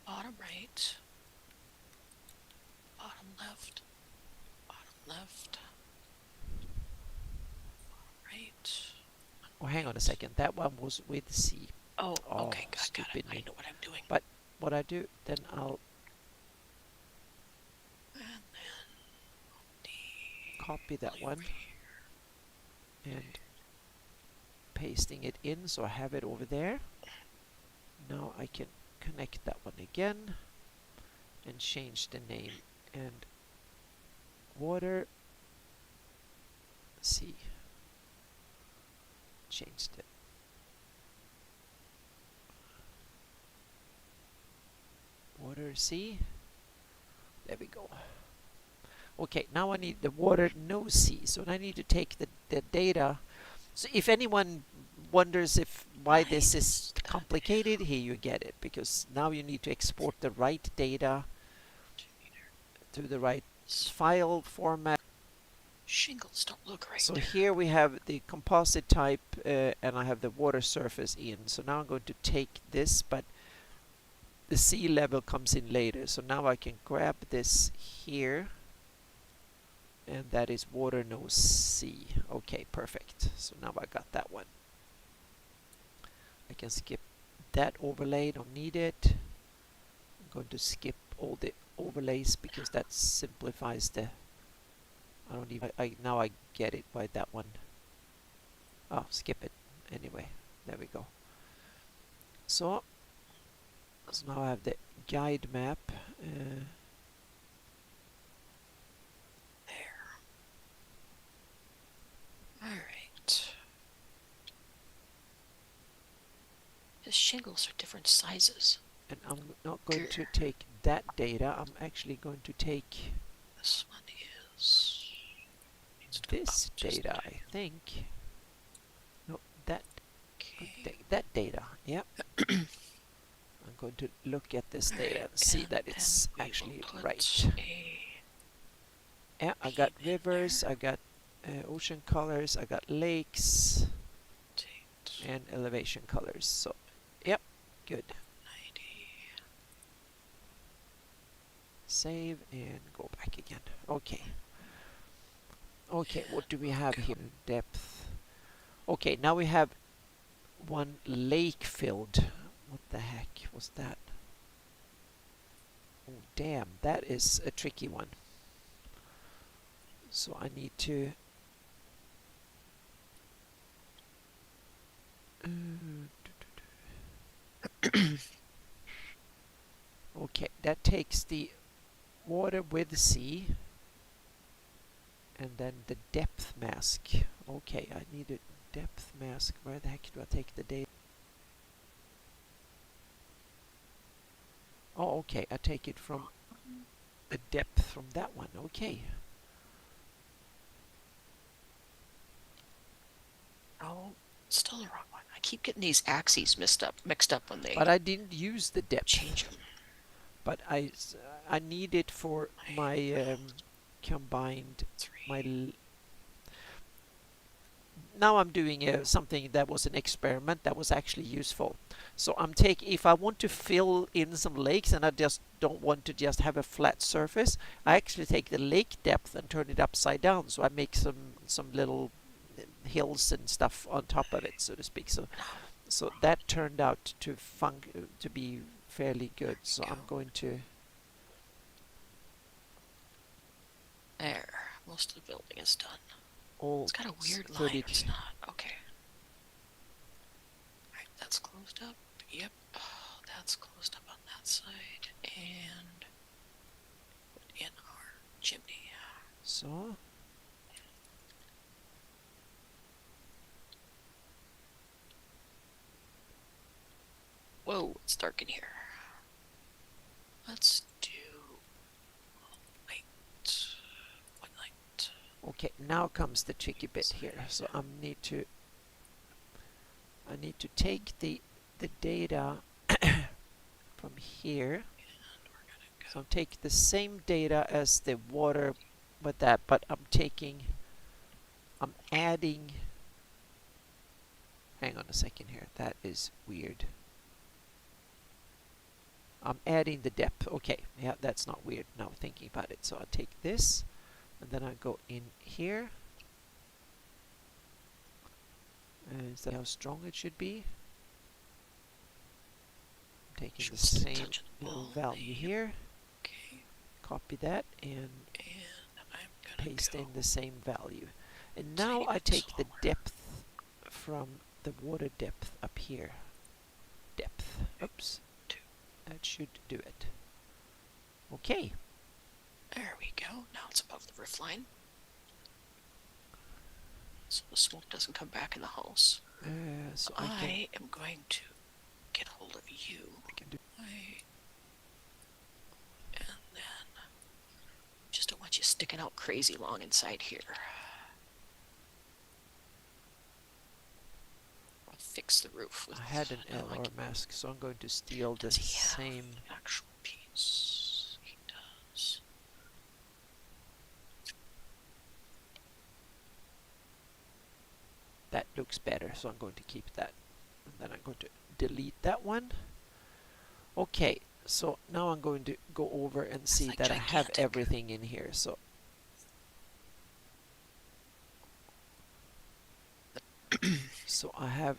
A: Bottom right. Bottom left. Bottom left.
B: Oh, hang on a second. That one was with C.
A: Oh,
B: Oh,
A: okay, got it.
B: stupid
A: I
B: me.
A: know what I'm doing.
B: But what I do, then I'll
A: And then the
B: copy that
A: value over
B: one
A: here.
B: and pasting it in so I have it over there. Now I can connect that one again and change the name and water C. Changed it. Water C. There we go. Okay, now I need the water no C. So I need to take the data. So if anyone wonders why this is complicated, here you get it. Because now you need to export the right data to the right file format.
A: Shingles don't look right.
B: So here we have the composite type and I have the water surface in. So now I'm going to take this, but the sea level comes in later. So now I can grab this here and that is water no sea. Okay, perfect. So now I got that one. I can skip that overlay, don't need it. I'm going to skip all the overlays because that simplifies the I don't even now I get it why that one. Oh, skip it anyway. There we go. So now I have the guide map.
A: There. Alright. His shingles are different sizes.
B: And I'm not going to take that data. I'm actually going to take
A: this one is
B: this data, I think. No, that that data. Yep. I'm going to look at this data and see that it's actually right. Yeah, I got rivers, I got ocean colors, I got lakes, and elevation colors. So, yep, good.
A: 90.
B: Save and go back again. Okay. Okay, what do we have here? Depth. Okay, now we have one lake filled. What the heck was that? Oh, damn, that is a tricky one. So I need to okay, that takes the water with sea and then the depth mask. Okay, I need a depth mask. Where the heck do I take the data? Oh, okay, I take it from the depth from that one. Okay.
A: Oh, still the wrong one. I keep getting these axes mixed up when they.
B: But I didn't use the depth.
A: Change them.
B: But I need it for my combined my. Now I'm doing something that was an experiment that was actually useful. So I'm if I want to fill in some lakes and I just don't want to just have a flat surface, I actually take the lake depth and turn it upside down. So I make some little hills and stuff on top of it, so to speak. So that turned out to be fairly good. So I'm going to.
A: There. Most of the building is done.
B: All
A: it's got a weird line. It's not. Okay. Alright, that's closed up. Yep. Oh, that's closed up on that side. And put in our chimney.
B: So.
A: Whoa, it's dark in here. Let's do one light.
B: Okay, now comes the tricky bit here. So I need to take the data from here. So I'm taking the same data as the water with that, but I'm adding. Hang on a second here. That is weird. I'm adding the depth. Okay, yeah, that's not weird now thinking about it. So I take this and then I go in here Is that how strong it should be? I'm taking the
A: Just a
B: same
A: touch of the
B: little
A: ball.
B: value here.
A: Okay.
B: Copy that and
A: And I'm gonna
B: paste
A: go
B: in the same value. And now
A: tiny
B: I
A: bit
B: take the
A: smaller.
B: depth from the water depth up here. Depth. Oops.
A: Two.
B: That should do it. Okay.
A: There we go. Now it's above the roof line. So the smoke doesn't come back in the house.
B: So
A: I am going to get hold of you.
B: can do.
A: And then just don't want you sticking out crazy long inside here. I'll fix the roof with.
B: I had an LR mask, so I'm going to steal the
A: Does he have
B: same.
A: an actual piece? He does.
B: That looks better, so I'm going to keep that. And then I'm going to delete that one. Okay, so now I'm going to go over and see
A: like
B: that I have
A: gigantic.
B: everything in here. So so I have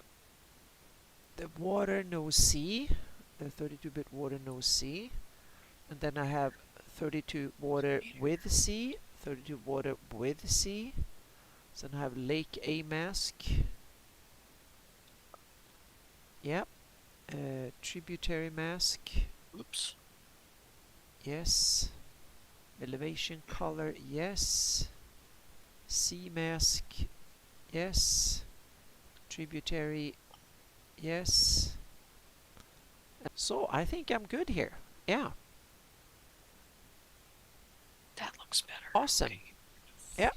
B: the water no C, the 32-bit water no C, and then I have 32 water with C, 32 water with C. So then I have lake A mask. Yep. Tributary mask.
A: Oops.
B: Yes. Elevation color. Yes. Sea mask. Yes. Tributary. Yes. So I think I'm good here. Yeah.
A: That looks better.
B: Awesome.
A: Okay.
B: Yeah.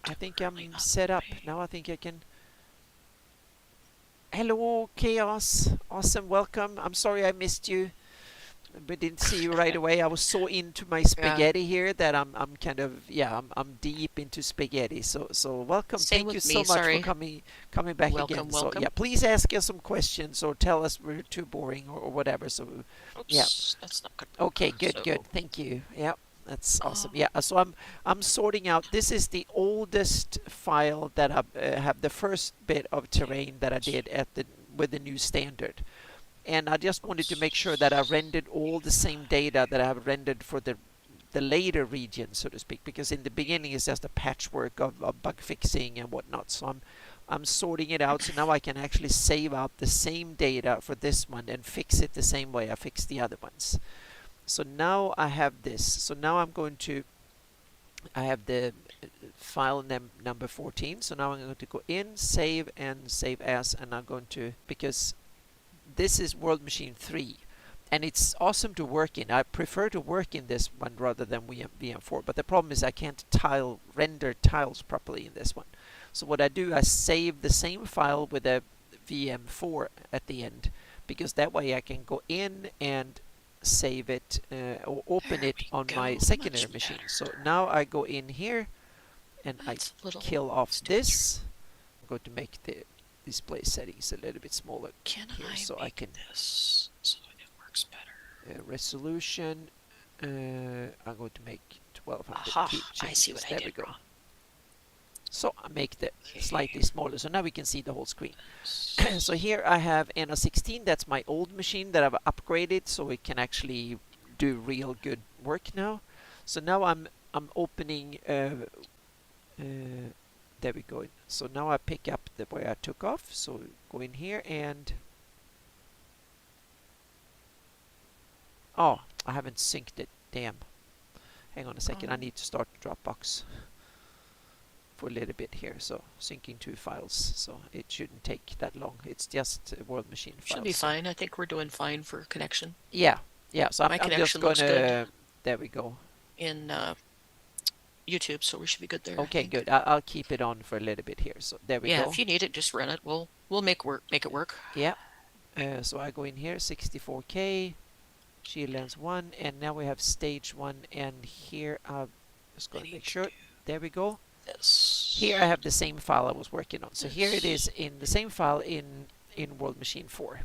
B: I think I'm set up. Now I think I can. Hello, Chaos. Awesome. Welcome. I'm sorry I missed you. We didn't see you right away. I was so into my spaghetti here that I'm kind of I'm deep into spaghetti. So welcome.
A: Same
B: Thank you
A: with
B: so
A: me,
B: much
A: sorry.
B: for coming back
A: Welcome,
B: again.
A: welcome.
B: So yeah, please ask us some questions or tell us we're too boring or whatever. So
A: Oops,
B: yeah.
A: that's not good.
B: Okay, good,
A: So,
B: good. Thank you. Yeah, that's awesome. Yeah, so I'm sorting out. This is the oldest file that I have the first bit of terrain that I did at the with the new standard. And I just wanted to make sure that I rendered all the same data that I have rendered for the later region, so to speak, because in the beginning it's just a patchwork of bug fixing and whatnot. So I'm sorting it out, so now I can actually save out the same data for this one and fix it the same way I fixed the other ones. So now I have this. So now I have the file number 14. So now I'm going to go in, save, and save as, and I'm going to, because this is World Machine 3 and it's awesome to work in. I prefer to work in this one rather than VM4, but the problem is I can't render tiles properly in this one. So what I do, I save the same file with a VM4 at the end, because that way I can go in and save it or open it on my secondary machine. So now I go in here and I kill off this. I'm going to make the display settings a little bit smaller
A: here
B: so I can
A: this so it works better.
B: Resolution I'm going to make 1200.
A: Aha, I see what I did wrong.
B: So I make the slightly smaller, so now we can see the whole screen. So here I have NO16, that's my old machine that I've upgraded so it can actually do real good work now. So now I'm opening there we go. So now I pick up the where I took off. So go in here and oh, I haven't synced it. Damn. Hang on a second. I need to start Dropbox for a little bit here. So syncing two files. So it shouldn't take that long. It's just World Machine files.
A: Should be fine. I think we're doing fine for connection.
B: Yeah. Yeah. So I'm just gonna. There we go.
A: In YouTube, so we should be good there.
B: Okay, good. I'll keep it on for a little bit here. So there we go.
A: Yeah, if you need it, just run it. We'll make it work.
B: Yeah. So I go in here, 64K, shield lens 1, and now we have stage 1. And here I'm just going to make sure. There we go.
A: This.
B: Here I have the same file I was working on. So here it is in the same file in World Machine 4.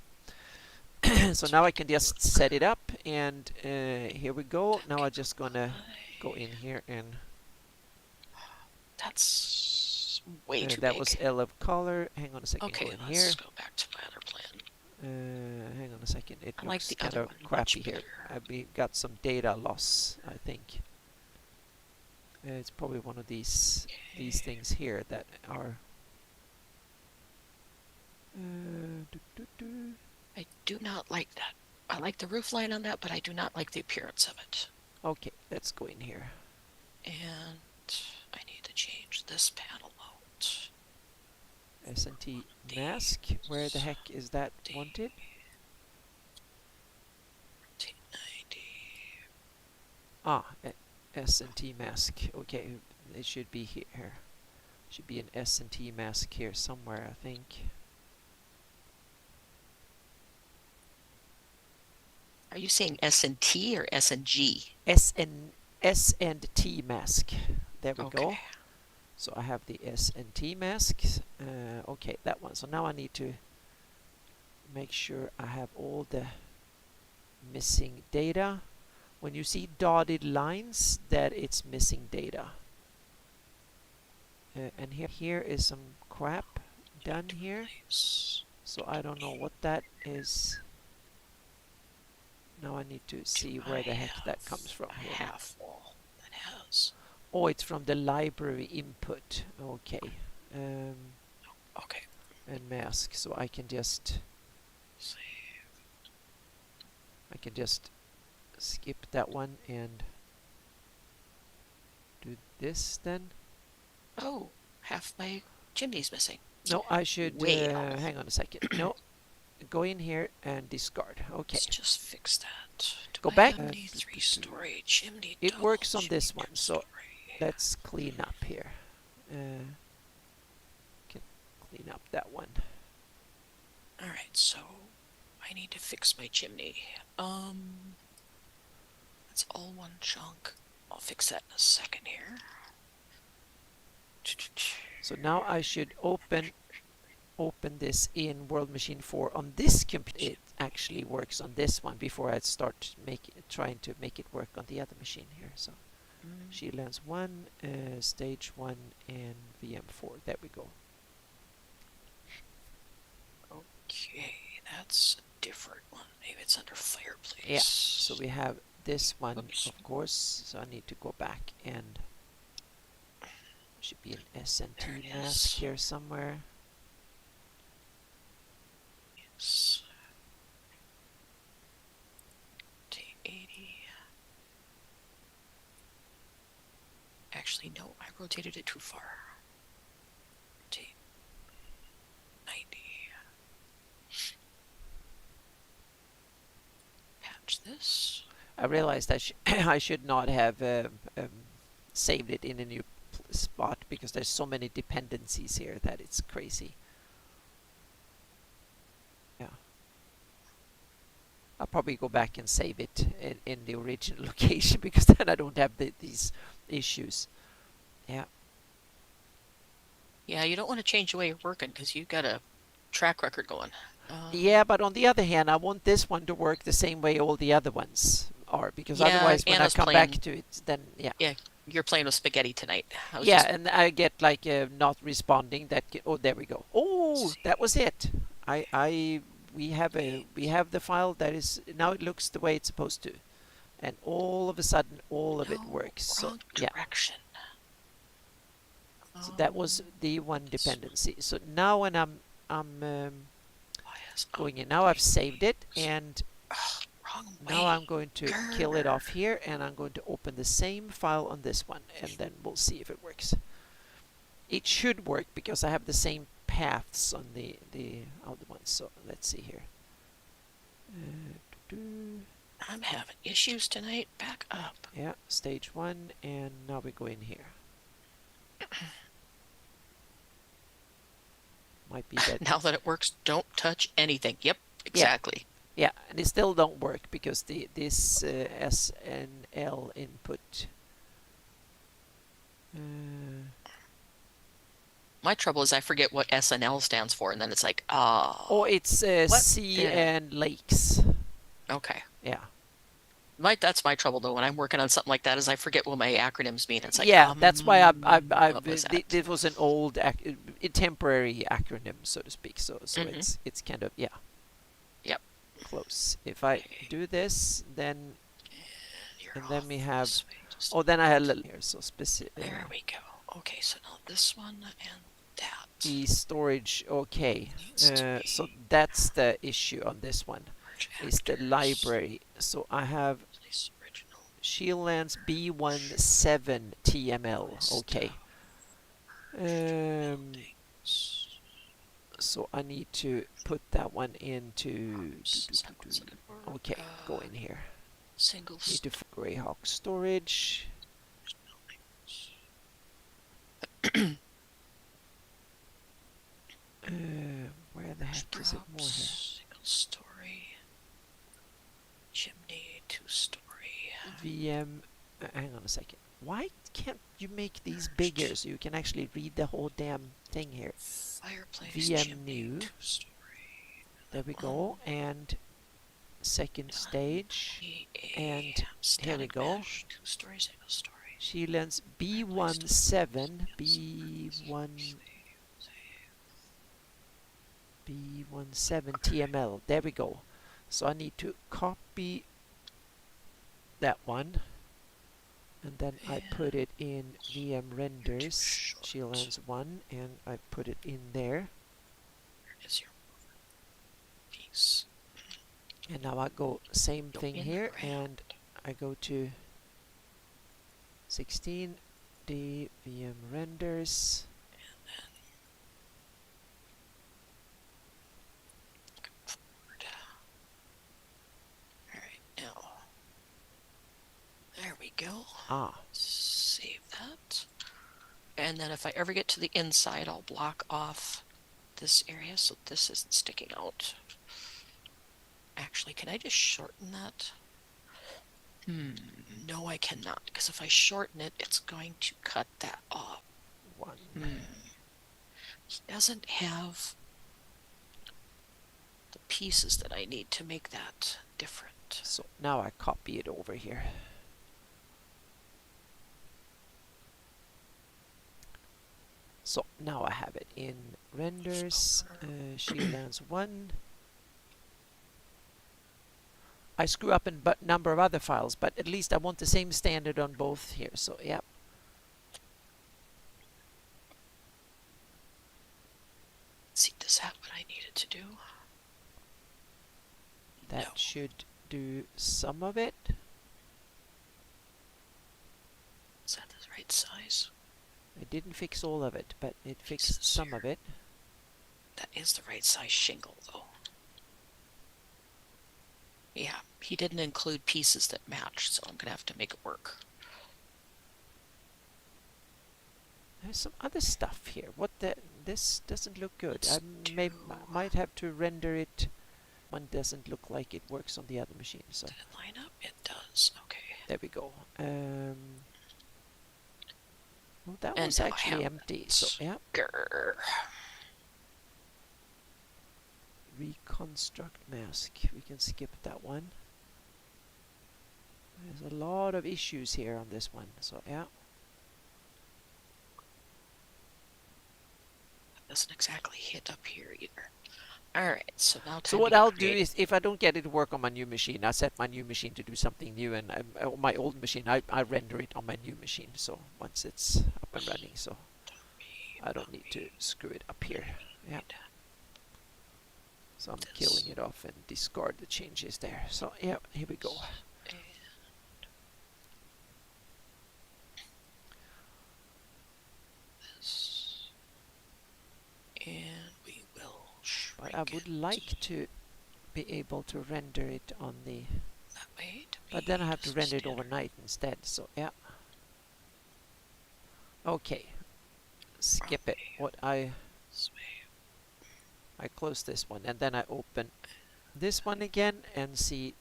B: So now I can just set it up, and here we go. Now I'm just gonna go in here and
A: that's way too
B: That
A: big.
B: was L of color. Hang on a second.
A: Okay,
B: Go in
A: let's
B: here.
A: go back to my other plan.
B: Hang on a second. It
A: I like
B: looks
A: the
B: kind
A: other
B: of
A: one
B: crappy
A: much
B: here.
A: better.
B: We got some data loss, I think. It's probably one of these things here that are.
A: I do not like that. I like the roof line on that, but I do not like the appearance of it.
B: Okay, let's go in here.
A: And I need to change this panel out.
B: S&T mask. Where the heck is that wanted?
A: 1990.
B: Ah, S&T mask. Okay, it should be here. Should be an S&T mask here somewhere, I think.
A: Are you saying S&T or S&G?
B: S&T mask. There we
A: Okay.
B: go. So I have the S&T masks. Okay, that one. So now I need to make sure I have all the missing data. When you see dotted lines, that it's missing data. And here is some crap done here. So I don't know what that is. Now I need to see where the heck that comes from here.
A: Half wall that has.
B: Oh, it's from the library input. Okay.
A: Okay.
B: And mask. So I can just
A: Save.
B: I can just skip that one and do this then.
A: Oh, half my chimney's missing.
B: No, I should hang on a second. No, go in here and discard. Okay.
A: Let's just fix that.
B: Go back.
A: Chimney 3-story chimney.
B: It works on this one, so let's clean up here. Can clean up that one.
A: All right, so I need to fix my chimney. That's all one chunk. I'll fix that in a second here.
B: So now I should open this in World Machine 4 on this computer. It actually works on this one before I start trying to make it work on the other machine here. So Shieldlands 1, Stage 1, and VM4. There we go.
A: Okay, that's a different one. Maybe it's under fireplace.
B: Yeah, so we have this one,
A: Oops.
B: of course. So I need to go back and should be an S&T mask here somewhere.
A: Yes. T80. Actually, no, I rotated it too far. T90. Patch this.
B: I realized that I should not have saved it in a new spot because there's so many dependencies here that it's crazy. Yeah. I'll probably go back and save it in the original location because then I don't have these issues. Yeah.
A: Yeah, you don't want to change the way you're working because you've got a track record going.
B: Yeah, but on the other hand, I want this one to work the same way all the other ones are because otherwise when I come back to it, then
A: Yeah, you're playing with spaghetti tonight.
B: Yeah, and I get like not responding. Oh, there we go. Oh, that was it. We have the file that is now it looks the way it's supposed to, and all of a sudden all of it works.
A: Wrong direction.
B: So that was the one dependency. So now when I'm going in, now I've saved it, and now I'm going to kill it off here, and I'm going to open the same file on this one, and then we'll see if it works. It should work because I have the same paths on the other ones. So let's see here.
A: I'm having issues tonight. Back up.
B: Yeah, stage 1, and now we go in here. Might be that.
A: Now that it works, don't touch anything. Yep, exactly.
B: Yeah, and it still don't work because this SNL input.
A: My trouble is I forget what SNL stands for, and then it's like, oh.
B: Oh, it's sea and lakes.
A: Okay.
B: Yeah.
A: That's my trouble though when I'm working on something like that is I forget what my acronyms mean. It's like,
B: Yeah, that's why
A: what was that?
B: it was an old temporary acronym, so to speak. So it's kind of, yeah,
A: Yep.
B: close. If I
A: Okay.
B: do this, then
A: And
B: then we have.
A: this way, just
B: Oh, then I had a little here. So specific.
A: there we go. Okay, so now this one and that.
B: The storage. Okay.
A: Needs to
B: So
A: be
B: that's the issue on this one.
A: merge
B: Is the
A: actors.
B: library. So I have
A: Place original.
B: Shieldlands B17 TML. Okay.
A: Holdings.
B: So I need to put that one into. Okay, go in here.
A: Single
B: Need to Greyhawk storage. Where the heck is it more here?
A: Single story. Chimney, 2-story.
B: VM. Hang on a second. Why can't you make these bigger so you can actually read the whole damn thing here?
A: Fireplace.
B: VM
A: Chimney,
B: new.
A: 2-story.
B: There we go. And second stage. And here we go.
A: 2-story, single story.
B: Shieldlands B17. B17 TML. There we go. So I need to copy that one, and then I put it in VM renders Shieldlands 1, and I put it in there.
A: Where is your piece?
B: And now I go same thing here, and I go to 16 D VM renders.
A: There we go.
B: Ah.
A: Save that. And then if I ever get to the inside, I'll block off this area so this isn't sticking out. Actually, can I just shorten that? No, I cannot, because if I shorten it, it's going to cut that off. He doesn't have the pieces that I need to make that different.
B: So now I copy it over here. So now I have it in renders, Shieldlands 1. I screw up in a number of other files, but at least I want the same standard on both here. So yeah.
A: Let's see, does that what I needed to do?
B: That should do some of it.
A: Is that the right size?
B: It didn't fix all of it, but it fixed some of it.
A: That is the right size shingle, though. Yeah, he didn't include pieces that matched, so I'm going to have to make it work.
B: There's some other stuff here. This doesn't look good. I might have to render it. One doesn't look like it works on the other machine. So
A: did it line up? It does. Okay.
B: There we go. Well, that was actually empty. So yeah.
A: Grr.
B: Reconstruct mask. We can skip that one. There's a lot of issues here on this one. So yeah.
A: Doesn't exactly hit up here either. Alright, so now
B: so what I'll do is, if I don't get it to work on my new machine, I set my new machine to do something new, and on my old machine, I render it on my new machine. So once it's up and running, so I don't need to screw it up here. Yeah. So I'm killing it off and discard the changes there. So yeah, here we go.
A: And we will shrink.
B: But I would like to be able to render it on the
A: that way.
B: But then I have to render it overnight instead. So yeah. Okay. Skip it. What I close this one, and then I open this one again and see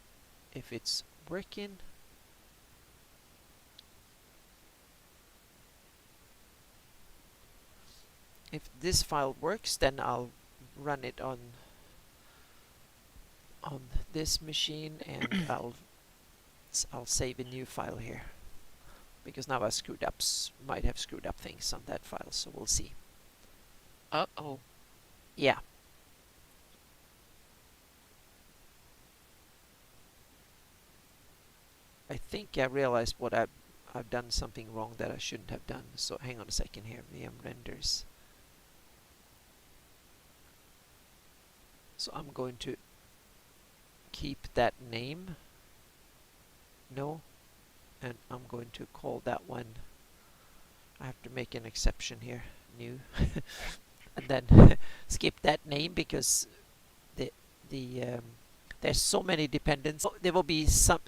B: if it's working. If this file works, then I'll run it on this machine, and I'll I'll save a new file here because now I might have screwed up things on that file, so we'll see.
A: Uh-oh.
B: Yeah. I think I realized what I've done something wrong that I shouldn't have done. So hang on a second here. VM renders. So I'm going to keep that name. No. And I'm going to call that one. I have to make an exception here. New. And then skip that name because the there's so many dependents. There will be some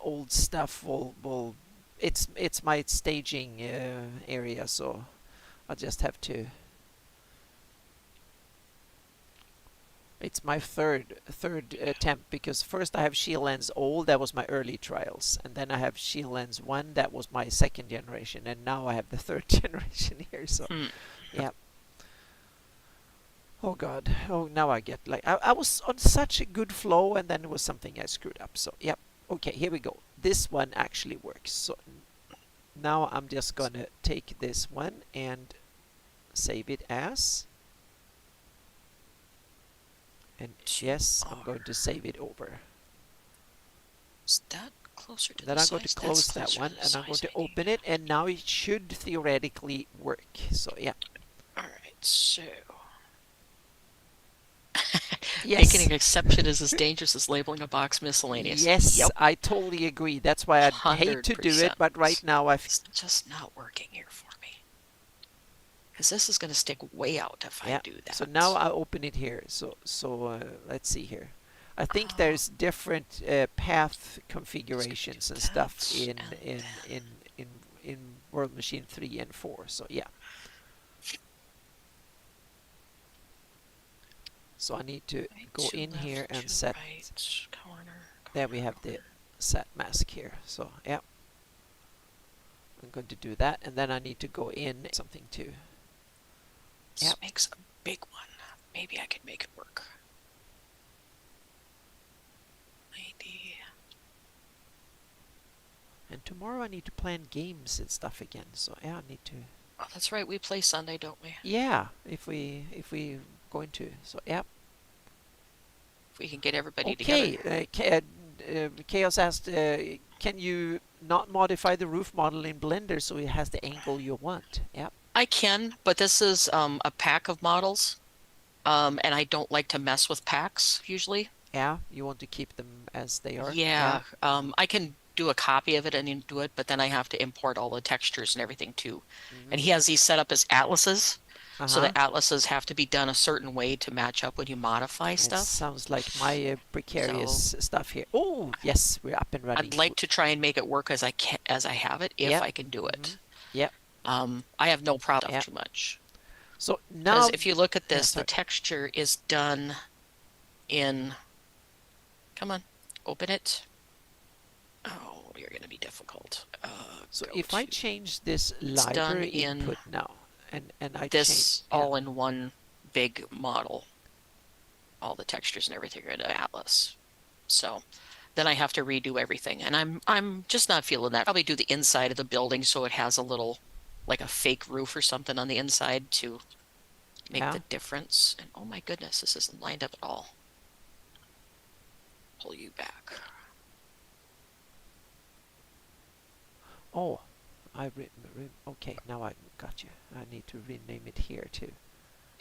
B: old stuff will it's my staging area, so I'll just have to. It's my third attempt because first I have Shield Lens old, that was my early trials, and then I have Shield Lens 1, that was my second generation, and now I have the third generation here. So yeah. Oh god. Oh, now I get like I was on such a good flow, and then it was something I screwed up. So yep. Okay, here we go. This one actually works. So now I'm just gonna take this one and save it as. And yes, I'm going to save it over.
A: Is that closer to
B: then
A: the
B: I'm going to
A: size?
B: close that one, and I'm going to open it, and now it should theoretically work. So yeah.
A: Alright, so
B: Yes.
A: making an exception is as dangerous as labeling a box miscellaneous.
B: Yes,
A: Yep.
B: I totally agree. That's why I'd hate to do it, but right now
A: it's just not working here for me. Because this is going to stick way out if I do that.
B: So now I open it here. So let's see here. I think there's different path configurations and stuff in World Machine 3 and 4. So yeah. So I need to go in here and set. There we have the set mask here. So yeah. I'm going to do that, and then I need to go in something too.
A: This makes a big one. Maybe I can make it work. Maybe.
B: And tomorrow I need to plan games and stuff again. So yeah, I need to.
A: Oh, that's right. We play Sunday, don't we?
B: Yeah, if we going to. So yeah.
A: If we can get everybody together.
B: Okay. Chaos asked, can you not modify the roof model in Blender so it has the angle you want? Yeah.
A: I can, but this is a pack of models, and I don't like to mess with packs usually.
B: Yeah, you want to keep them as they are?
A: Yeah, I can do a copy of it and do it, but then I have to import all the textures and everything too. And he has these set up as atlases, so the atlases have to be done a certain way to match up when you modify stuff.
B: It sounds like my precarious stuff here. Oh, yes, we're up and running.
A: I'd like to try and make it work as I have it, if I can do it.
B: Yep.
A: I have no problem too much.
B: So now,
A: if you look at this, the texture is done in. Come on, open it. Oh, you're going to be difficult.
B: So if I change this library input now, and I
A: this all in one big model, all the textures and everything are in Atlas. So then I have to redo everything, and I'm just not feeling that. Probably do the inside of the building so it has a little, like a fake roof or something on the inside to make the difference. And oh my goodness, this isn't lined up at all. Pull you back.
B: Oh, okay, now I got you. I need to rename it here too.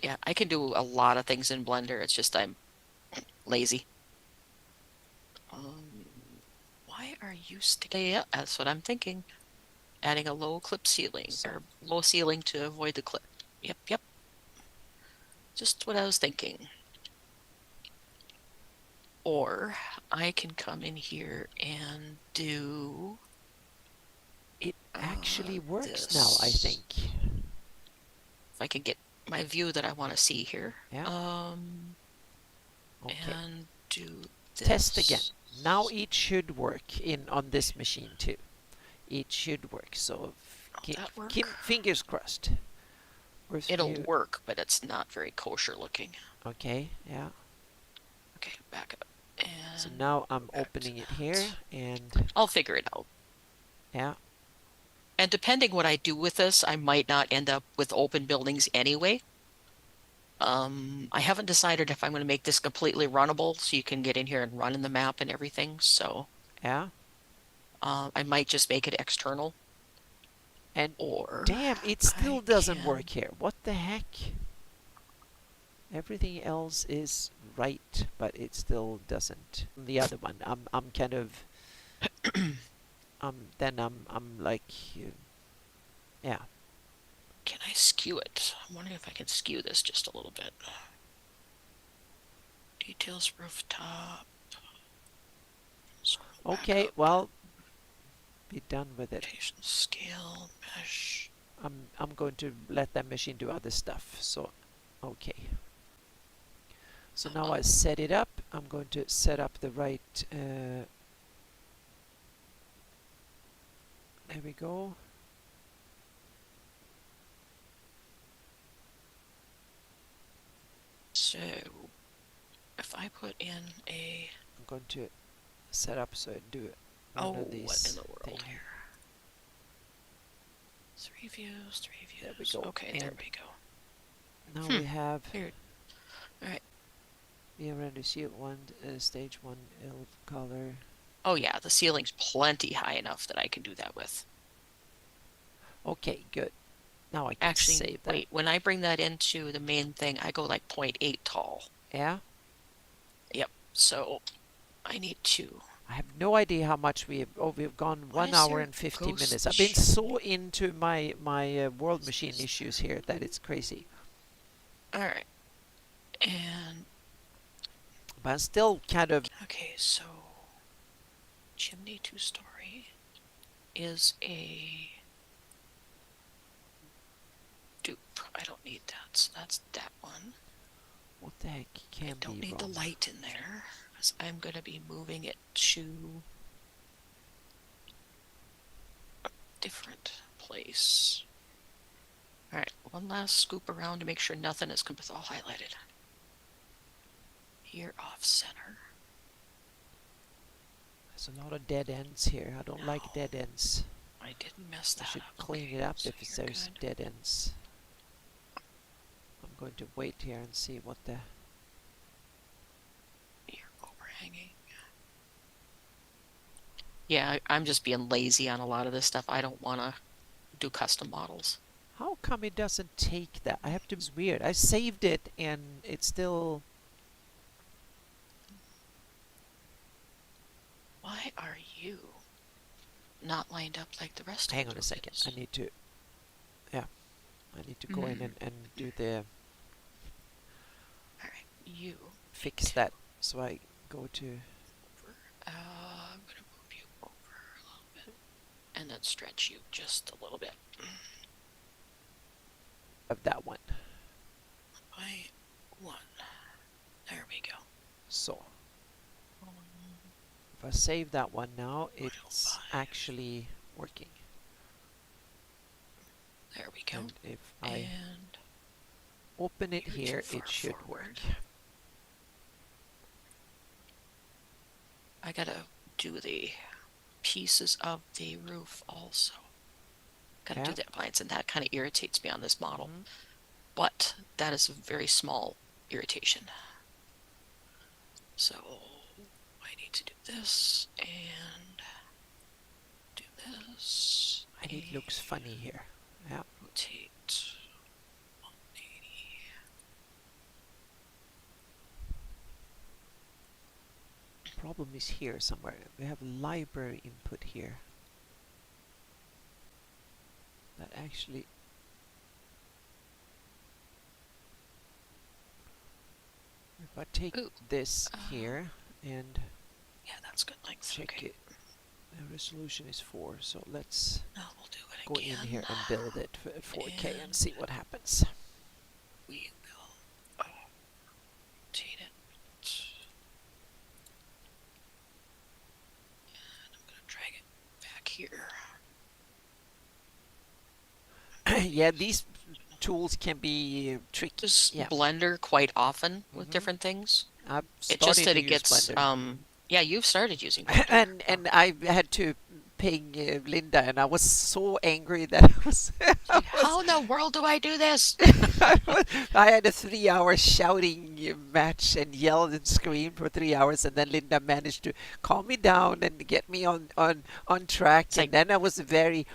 A: Yeah, I can do a lot of things in Blender. It's just I'm lazy. Why are you sticking? Yeah, that's what I'm thinking. Adding a low clip ceiling, or low ceiling to avoid the clip. Yep. Just what I was thinking. Or I can come in here and do.
B: It actually works now, I think.
A: If I can get my view that I want to see here.
B: Yeah.
A: Okay. And do this.
B: Test again. Now it should work on this machine too. It should work. So keep fingers crossed.
A: It'll work, but it's not very kosher looking.
B: Okay. Yeah.
A: Okay, back up. And
B: So now I'm opening it here, and
A: I'll figure it out.
B: yeah.
A: And depending what I do with this, I might not end up with open buildings anyway. I haven't decided if I'm going to make this completely runnable so you can get in here and run in the map and everything. So
B: Yeah.
A: I might just make it external.
B: And
A: Or
B: damn, it
A: I
B: still doesn't
A: can.
B: work here. What the heck? Everything else is right, but it still doesn't. The other one, I'm kind of, then I'm like, yeah.
A: Can I skew it? I'm wondering if I can skew this just a little bit. Details rooftop. Scroll
B: Okay,
A: back up.
B: well, be done with it.
A: Rotation scale, mesh.
B: I'm going to let that machine do other stuff. So, okay. So now I set it up. I'm going to set up the right. There we go.
A: So if I put in a
B: I'm going to set up so I do one of these.
A: what in the world
B: thing.
A: here? 3 views, 3 views.
B: There we go.
A: Okay,
B: and
A: there we go.
B: now we have.
A: Weird. All right.
B: We have render shield 1, stage 1, elf color.
A: Oh yeah, the ceiling's plenty high enough that I can do that with.
B: Okay, good. Now I can
A: Actually,
B: save that.
A: wait, when I bring that into the main thing, I go like 0.8 tall.
B: Yeah?
A: Yep, so I need to.
B: I have no idea how much we have. Oh, we've gone 1 hour and 15 minutes. I've been so into my world machine issues here that it's crazy.
A: All right. And
B: but I'm still kind of.
A: okay, so chimney 2-story is a dupe. I don't need that, so that's that one.
B: What the heck can be wrong?
A: I don't need the light in there because I'm going to be moving it to a different place. All right, one last scoop around to make sure nothing is all highlighted. Here off center.
B: There's a lot of dead ends here. I don't like dead ends.
A: I didn't mess that
B: I should
A: up.
B: clean
A: Okay,
B: it up
A: so
B: if there's
A: good.
B: dead ends. I'm going to wait here and see what the.
A: You're overhanging. Yeah, I'm just being lazy on a lot of this stuff. I don't want to do custom models.
B: How come it doesn't take that? I have to. It's weird. I saved it and it's still.
A: Why are you not lined up like the rest of
B: Hang on a second. I need to. Yeah. I need to go in and do the.
A: Alright, you.
B: Fix that. So I go to.
A: I'm going to move you over a little bit. And then stretch you just a little bit.
B: Of that one.
A: By 1. There we go.
B: So. If I save that one now, it's actually working.
A: There we go.
B: And if I open it here, it should work.
A: I gotta do the pieces of the roof also. Gotta do the appliance, and that kind of irritates me on this model. But that is a very small irritation. So I need to do this and do this.
B: And it looks funny here. Yeah.
A: Rotate 180.
B: Problem is here somewhere. We have library input here. That actually. If I take this here and.
A: Yeah, that's good length.
B: Check
A: okay.
B: it. The resolution is 4, so let's
A: we'll do it
B: go
A: again.
B: in here and build it for 4K and see what happens.
A: We will rotate it. And I'm going to drag it back here.
B: Yeah, these tools can be tricky.
A: Use Blender quite often with different things.
B: I've
A: It just
B: started
A: that
B: to
A: it
B: use
A: gets,
B: Blender.
A: yeah, you've started using Blender.
B: And I had to ping Linda, and I was so angry that
A: It's
B: I
A: like,
B: was
A: how in the world do I do this?
B: I had a 3 hour shouting match and yelled and screamed for 3 hours, and then Linda managed to calm me down and get me on track,
A: It's
B: and
A: like,
B: then I was a very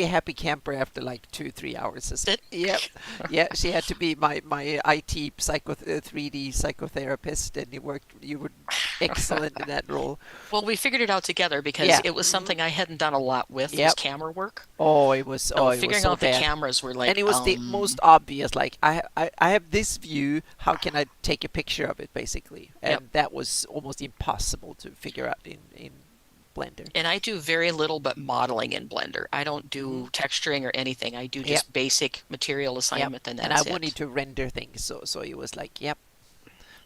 B: happy camper after like 2 3 hours.
A: that,
B: Yep, yeah. She had to be my IT 3D psychotherapist, and you were excellent in that role.
A: well, we figured it out together because
B: Yeah.
A: it was something I hadn't done a lot with was
B: Yep.
A: camera work.
B: Oh,
A: So
B: it was
A: figuring
B: so
A: out the
B: bad.
A: cameras were
B: And
A: like,
B: it was the most obvious. Like I have this view. How can I take a picture of it, basically?
A: yep.
B: And that was almost impossible to figure out in Blender.
A: And I do very little but modeling in Blender. I don't
B: Hmm.
A: do texturing or anything. I do
B: Yep,
A: just basic material
B: yep.
A: assignment, and
B: And I
A: that's
B: wanted
A: it.
B: to render things, so it was like, yep,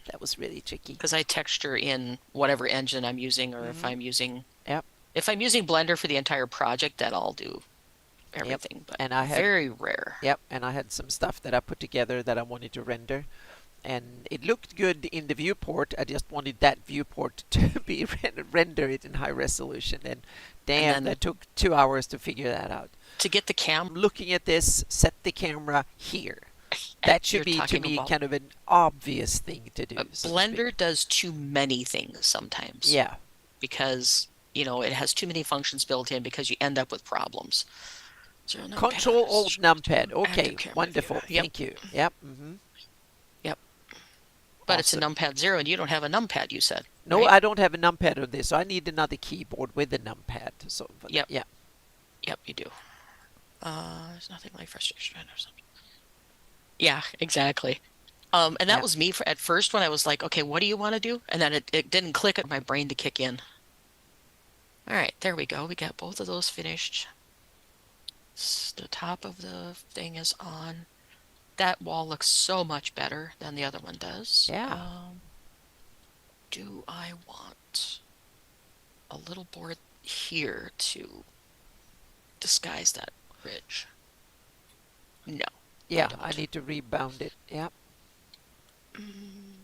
B: that was really tricky.
A: Because I texture in whatever engine I'm using, or
B: Hmm. Yep,
A: if I'm using Blender for the entire project, then I'll do
B: yep.
A: everything, but
B: And I had
A: very rare.
B: yep, and I had some stuff that I put together that I wanted to render, and it looked good in the viewport. I just wanted that viewport to be rendered in high resolution, and
A: And
B: damn,
A: then
B: that took 2 hours to figure that out.
A: to get the cam
B: Looking at this, set the camera here. That should
A: you're
B: be to
A: talking
B: me
A: about,
B: kind of an obvious thing to do, so to speak.
A: Blender does too many things sometimes
B: Yeah.
A: because, it has too many functions built in because you end up with problems. Zero
B: Control
A: numpad,
B: Alt Numpad.
A: active
B: Okay,
A: camera view.
B: wonderful.
A: Yep,
B: Thank you. Yep. Hmm.
A: yep. But it's a
B: Awesome.
A: numpad 0 and you don't have a numpad, you said,
B: No,
A: right?
B: I don't have a numpad on this, so I need another keyboard with a numpad. So,
A: Yep,
B: yeah.
A: yep, you do. There's nothing like frustration or something. Yeah, exactly. And that
B: Yeah.
A: was me at first when I was like, okay, what do you want to do? And then it didn't click at my brain to kick in. All right, there we go. We got both of those finished. The top of the thing is on. That wall looks so much better than the other one does.
B: Yeah.
A: Do I want a little board here to disguise that ridge? No,
B: Yeah, I
A: don't.
B: need to rebound it. Yeah.
A: Mm,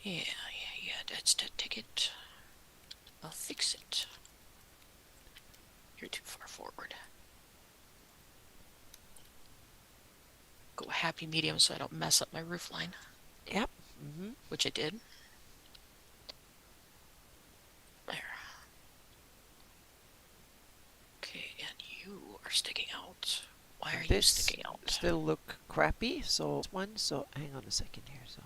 A: yeah. That's the ticket. I'll fix it. You're too far forward. Go a happy medium so I don't mess up my roof line.
B: Yep. Hmm.
A: Which I did. There. Okay, and you are sticking out. Why are you
B: This
A: sticking out?
B: still look crappy. So one. So hang on a second here. So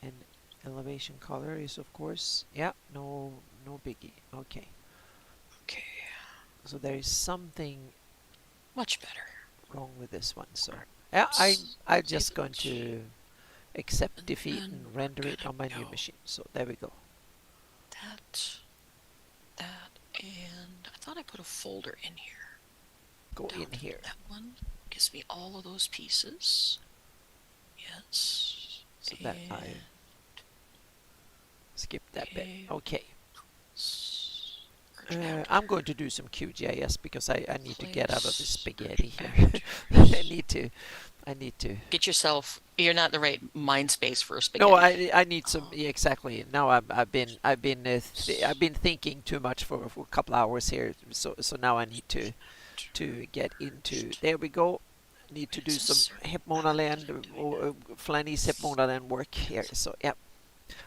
B: and elevation color is of course. Yeah. No biggie. Okay.
A: Okay,
B: So there is something
A: much better.
B: wrong with this one. So yeah, I'm just going to accept defeat
A: And
B: and render
A: we're
B: it
A: gonna
B: on my new
A: go
B: machine. So there we go.
A: that, and I thought I put a folder in here.
B: Go in here.
A: That one gives me all of those pieces. Yes.
B: So that I skip that bit. Okay. I'm going to do some QGIS because I need to get out of this spaghetti here. I need to.
A: Get yourself. You're not in the right mind space for a
B: No,
A: spaghetti.
B: I need some. Yeah, exactly. Now I've been thinking too much for a couple hours here. So now I need to get into. There we go. Need to do some Hepmonaland or Flanny's Hepmonaland work here. So yeah.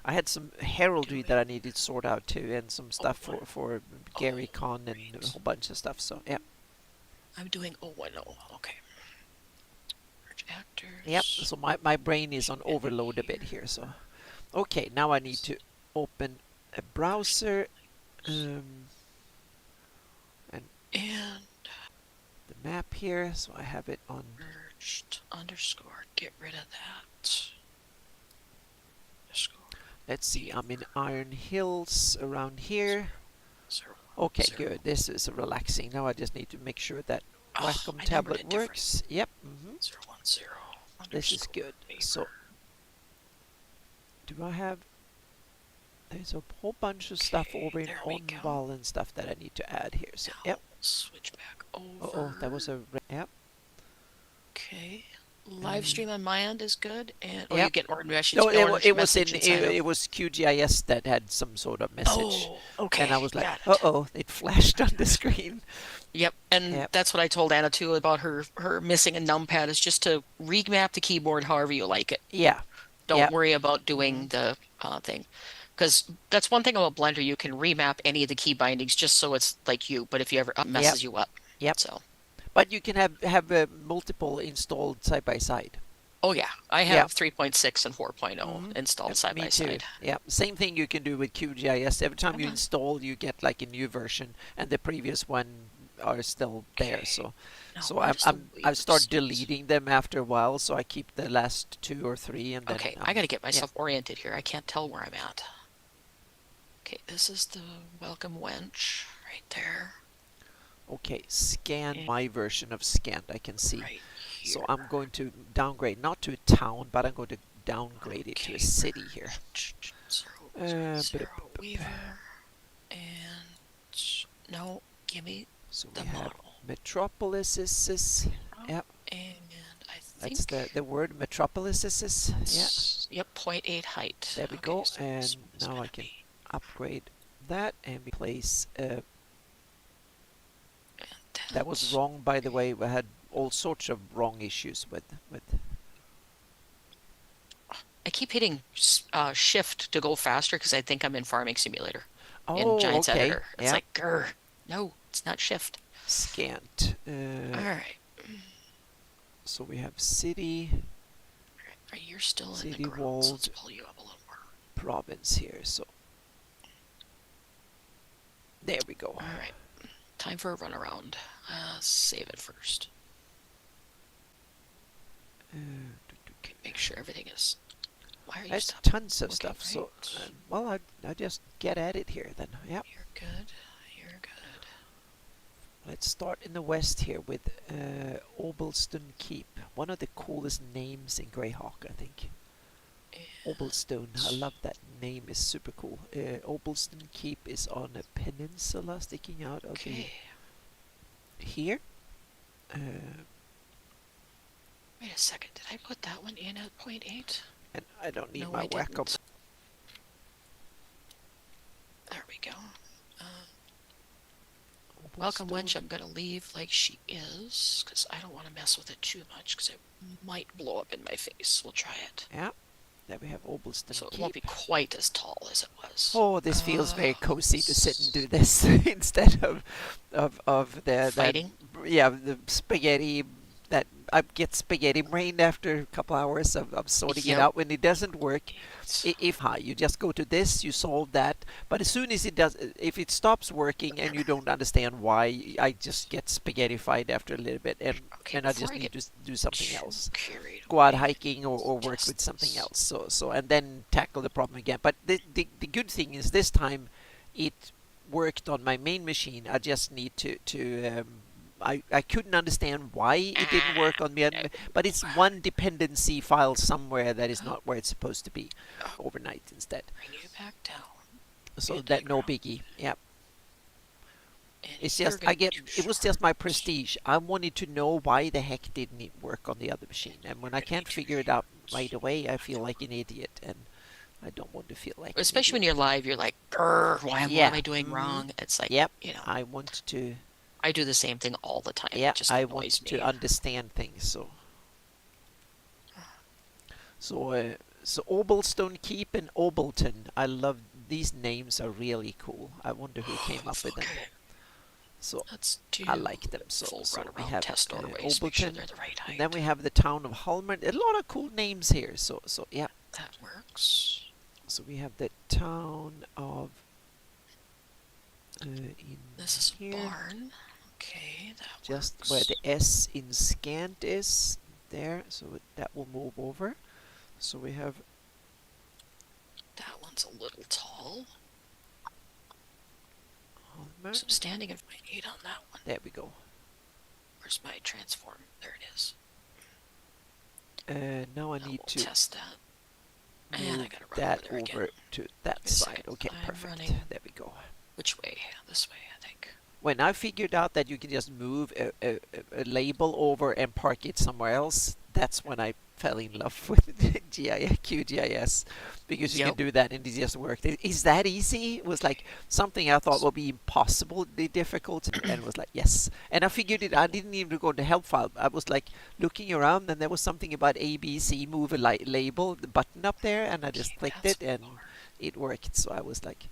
B: I had some heraldry that I needed to sort out too, and some stuff for Gary Con and a whole bunch of stuff. So yeah.
A: I'm doing 010. Okay. Merge actors.
B: Yep. So my brain is on overload a bit here. So okay, now I need to open a browser, and the map here. So I have it on
A: merged underscore. Get rid of that. Underscore.
B: Let's see, I'm in Iron Hills around here. Okay, good. This is relaxing. Now I just need to make sure that Wacom tablet works. Yep.
A: 010.
B: This is good. So, do I have... There's a whole bunch of stuff over in Onval and stuff that I need to add here. So, yep.
A: Switch back over.
B: Uh-oh, that was a... Yep.
A: Okay. Live stream on my end is good, and you
B: Yep.
A: get or message
B: No,
A: or
B: it was
A: message
B: in
A: inside of.
B: it was QGIS that had some sort of message,
A: Oh,
B: and I
A: okay,
B: was like,
A: got
B: uh
A: it.
B: oh, it flashed on the screen.
A: Yep, and
B: Yep.
A: that's what I told Anna too about her missing a numpad is just to remap the keyboard however you like it.
B: Yeah.
A: Don't
B: Yep.
A: worry about
B: Mm-hmm.
A: doing the thing. Because that's one thing about Blender, you can remap any of the key bindings just so it's like you, but if you ever
B: Yep.
A: messes you up.
B: Yep.
A: So,
B: But you can have multiple installed side by side.
A: oh yeah, I
B: Yeah.
A: have 3.6 and 4.0
B: Mm-hmm.
A: installed
B: Yep,
A: side
B: me
A: by
B: too.
A: side.
B: Yeah. Same thing you can do with QGIS. Every time
A: Come
B: you
A: on.
B: install, you get like a new version, and the previous one are still there.
A: Okay.
B: So,
A: Now
B: so
A: where's the
B: I start
A: waves?
B: deleting them after a while. So I keep the last two or three, and then
A: Okay, I gotta get
B: yeah.
A: myself oriented here. I can't tell where I'm at. Okay, this is the welcome wench right there.
B: Okay, scan
A: And
B: my version of scanned. I can see.
A: right
B: So
A: here.
B: I'm going to downgrade not to a town, but I'm going to downgrade it to a
A: Okay,
B: city here.
A: zero,
B: But
A: zero Weaver. And no, give me
B: so we
A: the
B: have
A: model.
B: metropolises. Yep,
A: And I
B: that's
A: think
B: the word metropolises. Yeah,
A: it's, yep, zero 0.8 height.
B: there we
A: Okay,
B: go.
A: so this
B: And
A: one is
B: now I
A: gonna
B: can
A: be
B: upgrade that and replace.
A: and
B: That was
A: that.
B: wrong, by the way. We had all sorts of wrong issues with.
A: I keep hitting shift to go faster because I think I'm in Farming Simulator in
B: Oh,
A: Giants
B: okay.
A: Editor. It's
B: Yeah,
A: like, grr. No, it's not shift.
B: scanned.
A: All right.
B: So we have city.
A: Right, you're still in the
B: City
A: ground, so let's
B: walled
A: pull you up a little more.
B: province here. So there we go.
A: All right. Time for a run around. Save it first. Okay, make sure everything is. Why are you
B: There's
A: stopping?
B: tons of
A: Okay,
B: stuff. So
A: right.
B: well, I just get at it here then. Yep.
A: You're good. You're good.
B: Let's start in the west here with Obelston Keep. One of the coolest names in Greyhawk, I think.
A: And
B: Obelstone. I love that name. Is super cool. Obelston Keep is on a peninsula sticking out of the
A: okay.
B: here.
A: Wait a second. Did I put that one in at 0.8?
B: And I don't need
A: No,
B: my
A: I
B: wacom.
A: didn't. There we go. Welcome wench, I'm gonna leave like she is, because I don't want to mess with it too much, because it might blow up in my face. We'll try it.
B: Yeah. There we have Obelston
A: So it
B: Keep.
A: won't be quite as tall as it was.
B: Oh, this feels very cozy to sit and do this instead of the
A: Fighting?
B: the spaghetti that I get spaghetti brain after a couple hours of sorting it
A: Yep.
B: out when it doesn't work. If you just go to this, you solve that. But as soon as it does, if it stops working and you don't understand why, I just get spaghettified after a little bit,
A: Okay,
B: and I just
A: before I
B: need
A: get
B: to do something else.
A: carried
B: Go out
A: away,
B: hiking or work
A: test
B: with something
A: this.
B: else. So and then tackle the problem again. But the good thing is this time it worked on my main machine. I just need to I couldn't understand why it didn't work on me,
A: No.
B: but it's one dependency file somewhere that is
A: Oh,
B: not where it's supposed to be
A: oh,
B: overnight instead.
A: bring you back down.
B: So
A: Get
B: that
A: that
B: no
A: ground.
B: biggie. Yep.
A: And
B: It's
A: you're
B: just
A: gonna
B: it was just my prestige. I wanted to know why the heck didn't it work on the other machine, and when I can't figure it out right away, I feel like an idiot, and I don't want to feel like an
A: especially when
B: idiot.
A: you're live, you're like, grr, what am
B: Yeah.
A: I doing wrong? It's like,
B: Yep.
A: you know,
B: I want to.
A: I do the same thing all the time.
B: Yeah.
A: It just
B: I want
A: annoys
B: to
A: me.
B: understand things. So Obelstone Keep and Obleton. I love these names. Are really cool. I wonder who came up with them.
A: Okay,
B: So
A: let's do
B: I like them.
A: full
B: So
A: run
B: we
A: around
B: have
A: test doorways. Make sure
B: Obleton,
A: they're the right
B: and then
A: height.
B: we have the town of Halmern. A lot of cool names here. So yeah.
A: That works.
B: So we have the town of in
A: This is a
B: here,
A: barn. Okay, that
B: just
A: works.
B: where the S in scant is there. So that will move over. So we have
A: That one's a little tall.
B: Halmern.
A: So I'm standing at 0.8 on that one.
B: There we go.
A: Where's my transform? There it is.
B: Now I
A: Now
B: need
A: we'll
B: to
A: test that. And
B: move
A: I gotta run
B: that
A: over there again.
B: over to that
A: Wait a
B: side.
A: second.
B: Okay,
A: I'm
B: perfect.
A: running.
B: There we go.
A: Which way? This way, I think.
B: when I figured out that you can just move a label over and park it somewhere else, that's when I fell in love with QGIS, because you can
A: Yep.
B: do that and it just worked. Is that easy? It was like something I thought would be impossibly difficult, and it was like, yes. And I figured it, I didn't even go to help file. I was like looking around, and there was something about ABC, move a label, the button up there, and I just
A: Okay,
B: clicked
A: that's
B: it and
A: lower.
B: it worked. So I was like,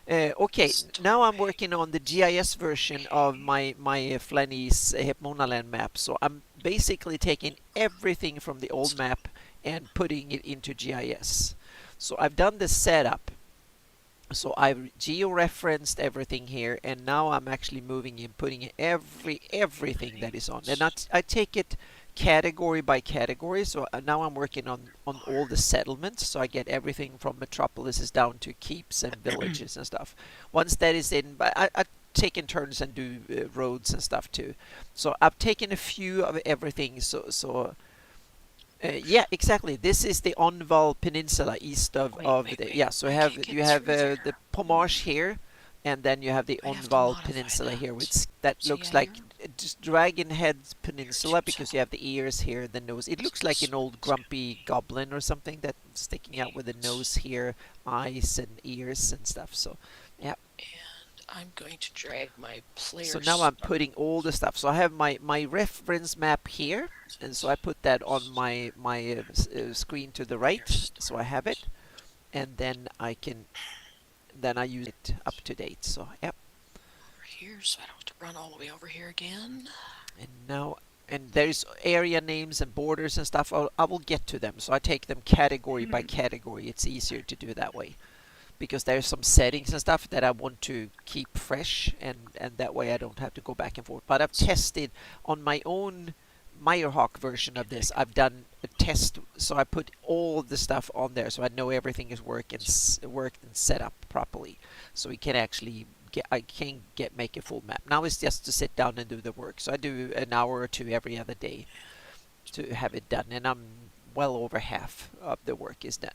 B: okay, now I'm
A: Story.
B: working on the GIS version of
A: Okay.
B: my Flanny's Hepmonaland map. So I'm basically taking everything from the old map and putting it into GIS. So I've done the setup. So I've geo-referenced everything here, and now I'm actually moving in, putting in everything that is on. And I take it category by category. So now I'm working on all the settlements. So I get everything from metropolises down to keeps and villages and stuff. Once that is in, but I take in turns and do roads and stuff too. So I've taken a few of everything. Yeah, exactly. This is the Onval Peninsula east
A: Wait,
B: of
A: wait,
B: the,
A: wait.
B: yeah. So
A: I can't get
B: you have
A: through there.
B: the Pomarsh here, and then you have the
A: I have to
B: Onval
A: modify
B: Peninsula here,
A: that.
B: which that
A: See
B: looks
A: how
B: like
A: you're
B: just Dragon Head
A: here too,
B: Peninsula,
A: so
B: because you have the ears here, the nose. It looks like an old
A: it's gonna
B: grumpy goblin or something that's sticking out with the
A: eight.
B: nose here, eyes and ears and stuff. So yeah.
A: And I'm going to drag my
B: So now
A: players.
B: I'm putting all the stuff. So I have my reference map here, and so I put that on my screen to the
A: Here
B: right. So I have
A: start.
B: it, and then I use it up to date. So yep.
A: Over here, so I don't have to run all the way over here again.
B: And now, and there's area names and borders and stuff. I will get to them. So I take them category by category. It's easier to do that way, because there's some settings and stuff that I want to keep fresh, and that way I don't have to go back and forth. But I've tested on my own Meyerhawk version of this. I've done a test, so I put all the stuff on there, so I know everything is worked and set up properly, so we can actually I can make a full map. Now it's just to sit down and do the work. So I do an hour or two every other day to have it done, and I'm well over half of the work is done.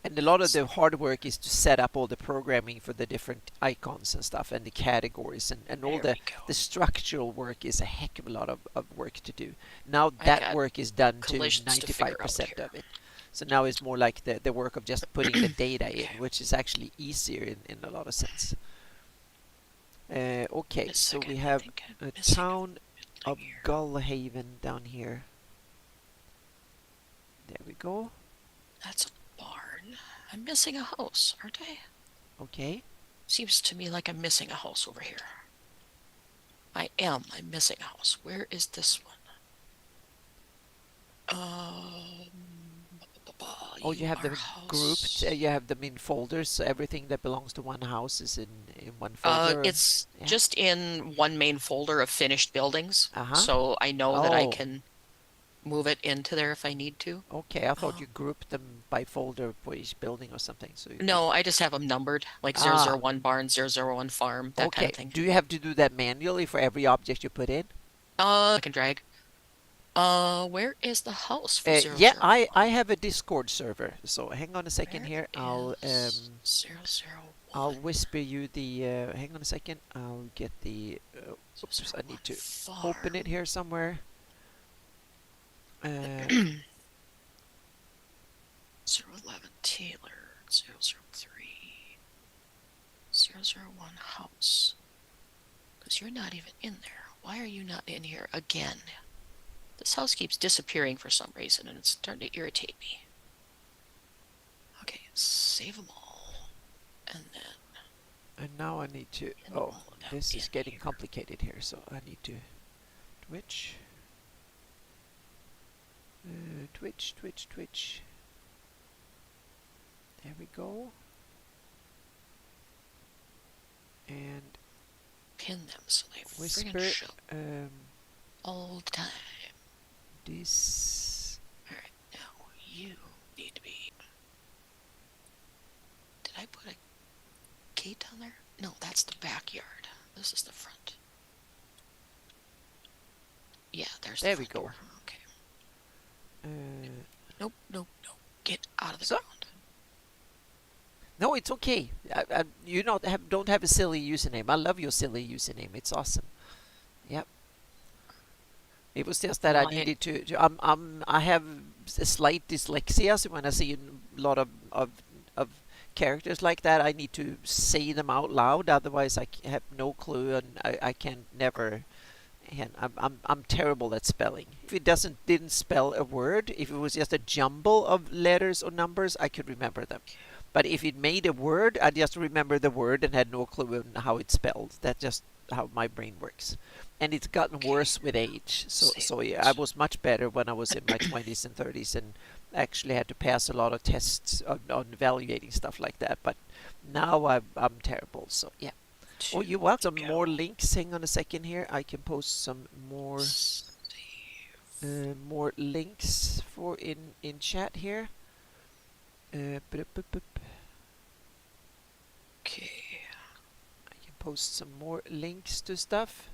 B: And a lot of the hard work is to set up all the programming for the different icons and stuff, and the categories, and all
A: There we go.
B: the structural work is a heck of a lot of work to do. Now
A: I
B: that
A: got
B: work is done to
A: collisions to figure out
B: 95%
A: here.
B: of it. So now it's more like the work of just putting the data
A: Okay.
B: in, which is actually easier in a lot of sense. Okay, so we
A: I
B: have
A: think I'm
B: a
A: missing
B: town
A: a
B: of
A: here.
B: Gullhaven down here. There we go.
A: That's a barn. I'm missing a house, aren't I?
B: Okay.
A: Seems to me like I'm missing a house over here. I am. I'm missing a house. Where is this one?
B: Oh, you have them grouped.
A: House.
B: You have them in folders. So everything that belongs to one house is in one folder.
A: It's
B: Yeah.
A: just in one main folder of finished buildings,
B: Uh huh.
A: so I know that I
B: Oh,
A: can move it into there if I need to.
B: okay. I thought you
A: Um,
B: grouped them by folder for each building or something, so you could.
A: no, I just have them numbered, like
B: Ah,
A: 001 barn, 001 farm, that kind
B: okay.
A: of thing.
B: Do you have to do that manually for every object you put in?
A: I can drag. Where is the house for
B: Yeah, I
A: 001?
B: have a Discord server. So hang on a second
A: Where
B: here.
A: is 001?
B: I'll whisper you the. Hang on a second. I'll get the. Oops, I
A: 001
B: need to open it
A: farm.
B: here somewhere.
A: 011 Taylor, 003, 001 house. Because you're not even in there. Why are you not in here again? This house keeps disappearing for some reason, and it's starting to irritate me. Okay, save them all. And then...
B: And now I need to. Oh, this is getting complicated here, so I need to. Twitch. Twitch. There we go. And
A: Pin them so they
B: whisper.
A: friggin' show
B: Um,
A: all the time.
B: this.
A: Alright, now you need to be... Did I put a gate on there? No, that's the backyard. This is the front. Yeah, there's the
B: There we
A: front
B: go.
A: door. Okay.
B: Uh,
A: Nope. Get out of the
B: So-
A: ground.
B: No, it's okay. You don't have a silly username. I love your silly username. It's awesome. Yep. It was just that I
A: Well,
B: needed I have a slight dyslexia, so when I see a lot of characters like that, I need to say them out loud. Otherwise, have no clue, and I can never. And I'm terrible at spelling. If it didn't spell a word, if it was just a jumble of letters or numbers, I could remember them. But if it made a word, I just remember the word and had no clue on how it's spelled. That's just how my brain works. And it's gotten
A: okay.
B: worse with age.
A: Save
B: So yeah, I
A: it.
B: was much better when I was in my 20s and 30s and actually had to pass a lot of tests on evaluating stuff like that. But now I'm terrible. So yeah. Oh,
A: To
B: you want some more
A: go.
B: links? Hang on a second here. I can post some
A: Save.
B: more links for in chat here.
A: Okay.
B: I can post some more links to stuff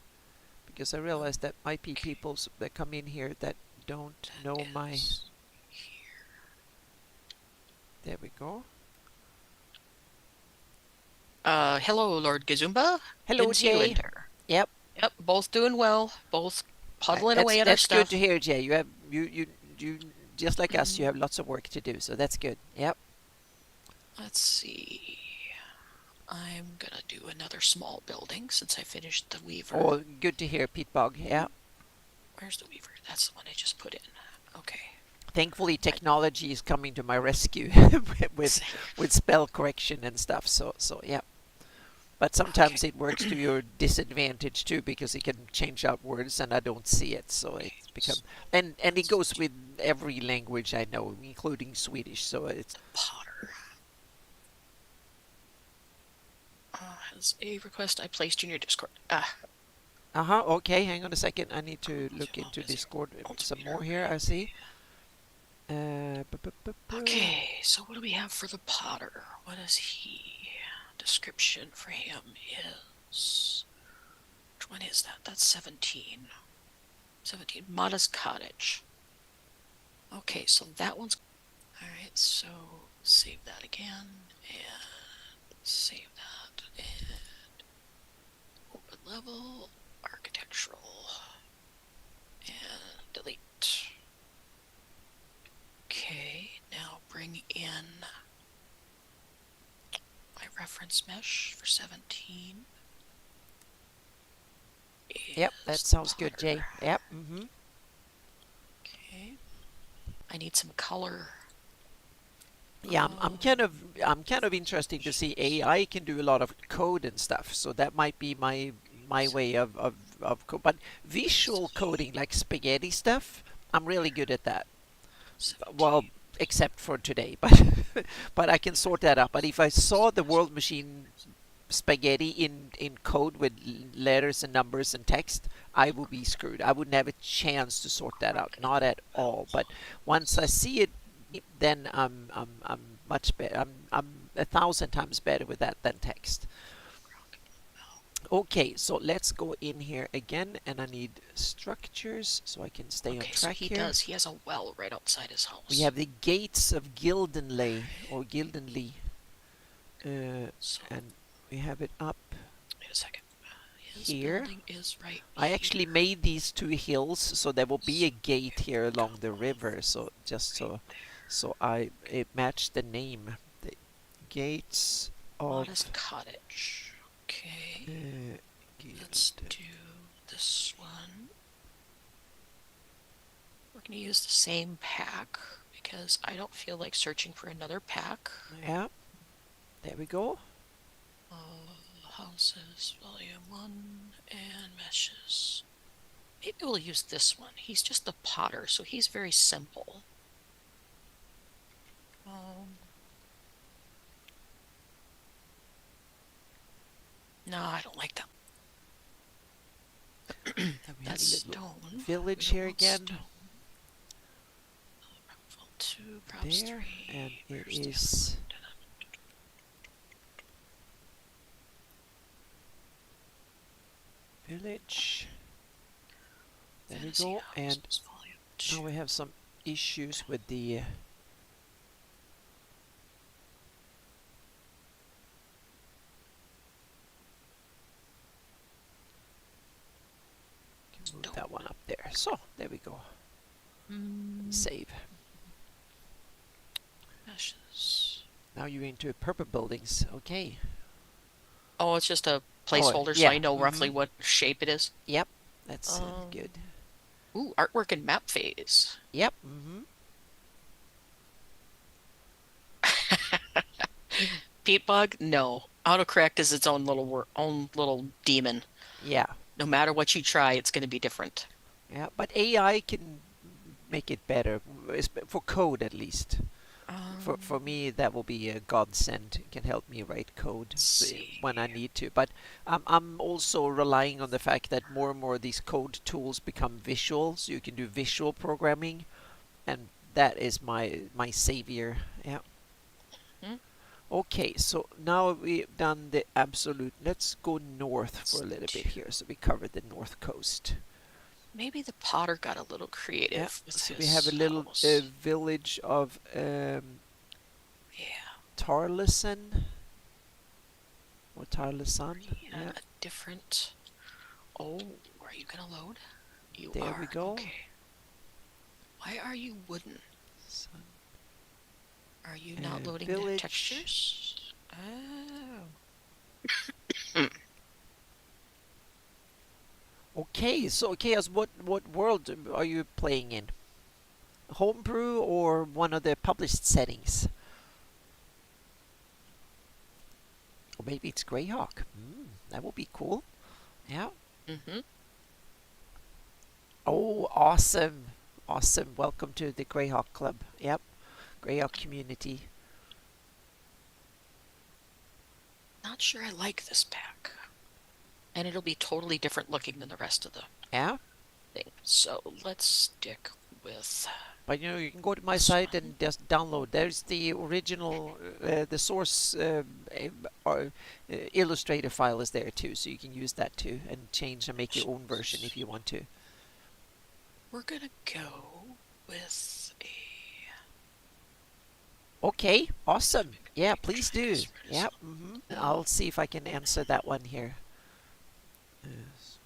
B: because I realize that might be
A: Okay.
B: people that come in here that don't know
A: That
B: my.
A: is here.
B: There we go.
A: Hello, Lord Gazumba
B: Hello,
A: and
B: Jay.
A: Zealander.
B: Yep,
A: Yep, both doing well. Both puddling away at our
B: that's good to
A: stuff.
B: hear, Jay. You just like us. You have
A: Mm,
B: lots of work to do, so that's good. Yep.
A: let's see. I'm gonna do another small building since I finished the Weaver.
B: Oh, good to hear, Pete Bog. Yeah.
A: Where's the Weaver? That's the one I just put in. Okay.
B: Thankfully,
A: I,
B: technology is coming to my rescue with with spell correction and stuff. So yeah. But
A: okay.
B: sometimes it works to your disadvantage too because it can change out words and I don't see it. So
A: Okay.
B: it's become
A: So
B: and it
A: let's
B: goes
A: do
B: with every language I know, including Swedish. So it's
A: Potter. Has a request I placed in your Discord.
B: okay. Hang on a second. I need to look
A: Well,
B: into
A: busy
B: Discord some
A: multimeter.
B: more here. I see.
A: Okay, so what do we have for the Potter? What is he? Description for him is. Which one is that? That's 17. 17. Modest Cottage. Okay, so that one's. Alright, so save that again. And save that. And open level. Architectural. And delete. Okay, now bring in my reference mesh for 17
B: Yep, that
A: is the
B: sounds good,
A: Potter.
B: Jay. Yep. Mm-hmm.
A: Okay, I need some color.
B: Yeah, I'm kind of interested to see
A: Options.
B: AI can do a lot of code and stuff. So that might be my way of code. But visual coding like spaghetti stuff, I'm really good at that. Well,
A: 17.
B: except for today, but but I can sort that out. But if I saw the world machine spaghetti in code with letters and numbers and text, I would be screwed. I wouldn't have a chance to sort that out, not at all. But once I see it, then I'm much better. I'm 1,000 times better with that than text. Okay, so let's go in here again, and I need structures so I can stay on
A: Okay, so
B: track
A: he
B: here.
A: does. He has a well right outside his
B: We
A: house.
B: have the gates of Gildenley
A: Alright,
B: or Gildenley,
A: so
B: and we have it up
A: wait a second. His
B: here.
A: building is right
B: I actually
A: here.
B: made these two hills so there will be a
A: So
B: gate
A: it
B: here
A: would
B: along the
A: go
B: river. So just
A: right
B: so
A: there.
B: so I it matched the name. The gates of
A: Modest Cottage. Okay,
B: uh,
A: let's
B: Gild.
A: do this one. We're going to use the same pack because I don't feel like searching for another pack.
B: Yeah, there we go.
A: Houses, volume 1, and meshes. Maybe we'll use this one. He's just the potter, so he's very simple. No, I don't like that.
B: And we have
A: That's
B: a little
A: stone. We
B: village
A: don't
B: here
A: want
B: again.
A: stone. Level 2, props
B: There, and
A: 3.
B: it
A: Where's the other
B: is village. There we
A: Fantasy
B: go. And
A: Houses, volume 2.
B: now we have some issues with the Move that one
A: Stone.
B: up there. So, there we go. Save.
A: Meshes.
B: Now you're into purple buildings. Okay.
A: Oh, it's just a
B: Oh,
A: placeholder, so
B: yeah.
A: I know roughly what shape it is.
B: Yep. That's
A: Um,
B: good.
A: ooh, artwork and map phase.
B: Yep.
A: Peat bug? No. Autocorrect is its own little demon.
B: Yeah.
A: No matter what you try, it's going to be different.
B: Yeah. But AI can make it better, for code at least. For
A: Um,
B: me, that will be a godsend. It can help me write code
A: let's
B: so
A: see.
B: when I need to. But I'm also relying on the fact that more and more of these code tools become visual, so you can do visual programming, and that is my savior. Yeah.
A: Hmm?
B: Okay, so now we've done the absolute. Let's go north for
A: That's
B: a little bit
A: two.
B: here. So we covered the north coast.
A: Maybe the potter got a little
B: Yeah.
A: creative with
B: So we have a
A: his
B: little
A: house.
B: village of
A: Yeah,
B: Tarleson or Tarleson.
A: and
B: Yeah.
A: a different. Oh, are you gonna load? You
B: There we
A: are.
B: go.
A: Okay. Why are you wooden?
B: Sun,
A: Are you not loading the
B: village.
A: textures? Oh. Hmm.
B: Okay, so Chaos, what world are you playing in? Homebrew or one of the published settings? Or maybe it's Greyhawk. That would be cool. Yeah.
A: Mm-hmm.
B: Oh, awesome. Awesome. Welcome to the Greyhawk Club. Yep. Greyhawk community.
A: Not sure I like this pack. And it'll be totally different looking than the rest of the
B: Yeah.
A: thing. So let's stick with
B: But you can go to my
A: this
B: site
A: one.
B: and just download. There's the original, the source Illustrator file is there too, so you can use that too and change and make your own version if you want to.
A: We're gonna go with a.
B: Okay, awesome. Yeah, please
A: Try
B: do.
A: this red as
B: Yeah,
A: well.
B: I'll see if I can answer that one here. Yes.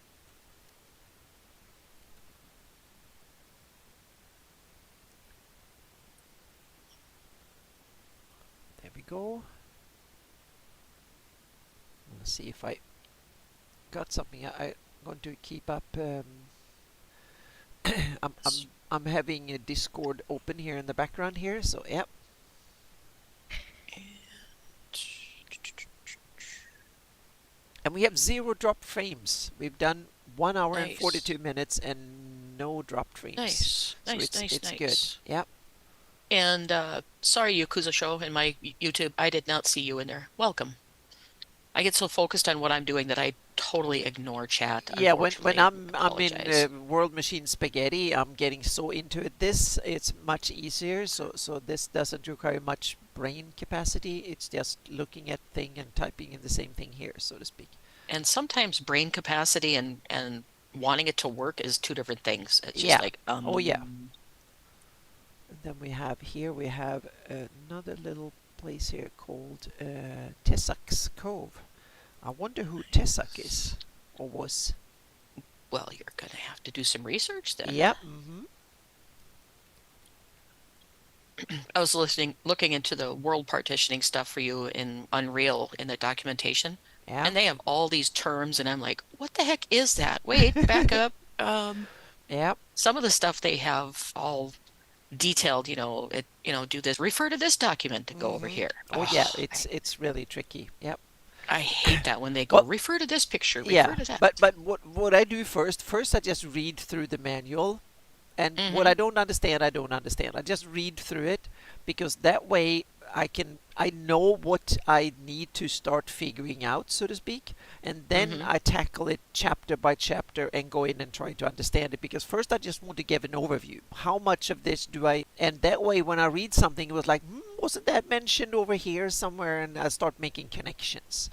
B: There we go. Let's see if I got something. I'm going to keep up. I'm having a Discord open here in the background here, so yeah. And we have 0 drop frames. We've done 1 hour and
A: Nice.
B: 42 minutes and no drop frames.
A: Nice.
B: So
A: Nice, nice,
B: it's good.
A: nice.
B: Yeah.
A: And sorry, Yakuza Show in my YouTube, I did not see you in there. Welcome. I get so focused on what I'm doing that I totally ignore chat,
B: Yeah, when
A: unfortunately.
B: I'm in
A: Apologize.
B: World Machine Spaghetti, I'm getting so into it. This it's much easier, so this doesn't require much brain capacity. It's just looking at thing and typing in the same thing here, so to speak.
A: And sometimes brain capacity and wanting it to work is two different things. It's just
B: Yeah.
A: like,
B: Oh yeah. And then we have another little place here called Tessak's Cove. I wonder who Tessak is or was.
A: well, you're gonna have to do some research then.
B: Yep.
A: I was looking into the world partitioning stuff for you in Unreal in the documentation,
B: Yeah.
A: and they have all these terms, and I'm like, what the heck is that? Wait, back up.
B: Yep.
A: Some of the stuff they have all detailed, do this, refer to this document to go over here.
B: Oh yeah,
A: Oh,
B: it's really tricky. Yep.
A: I hate that when they go,
B: Well,
A: refer to this picture, refer
B: yeah,
A: to that.
B: but what I do first I just read through the manual, and what
A: Mm-hmm.
B: I don't understand, I don't understand. I just read through it because that way I know what I need to start figuring out, so to speak, and then
A: Mm-hmm.
B: I tackle it chapter by chapter and go in and try to understand it. Because first I just want to give an overview. How much of this do I? And that way, when I read something, it was like, wasn't that mentioned over here somewhere? And I start making connections.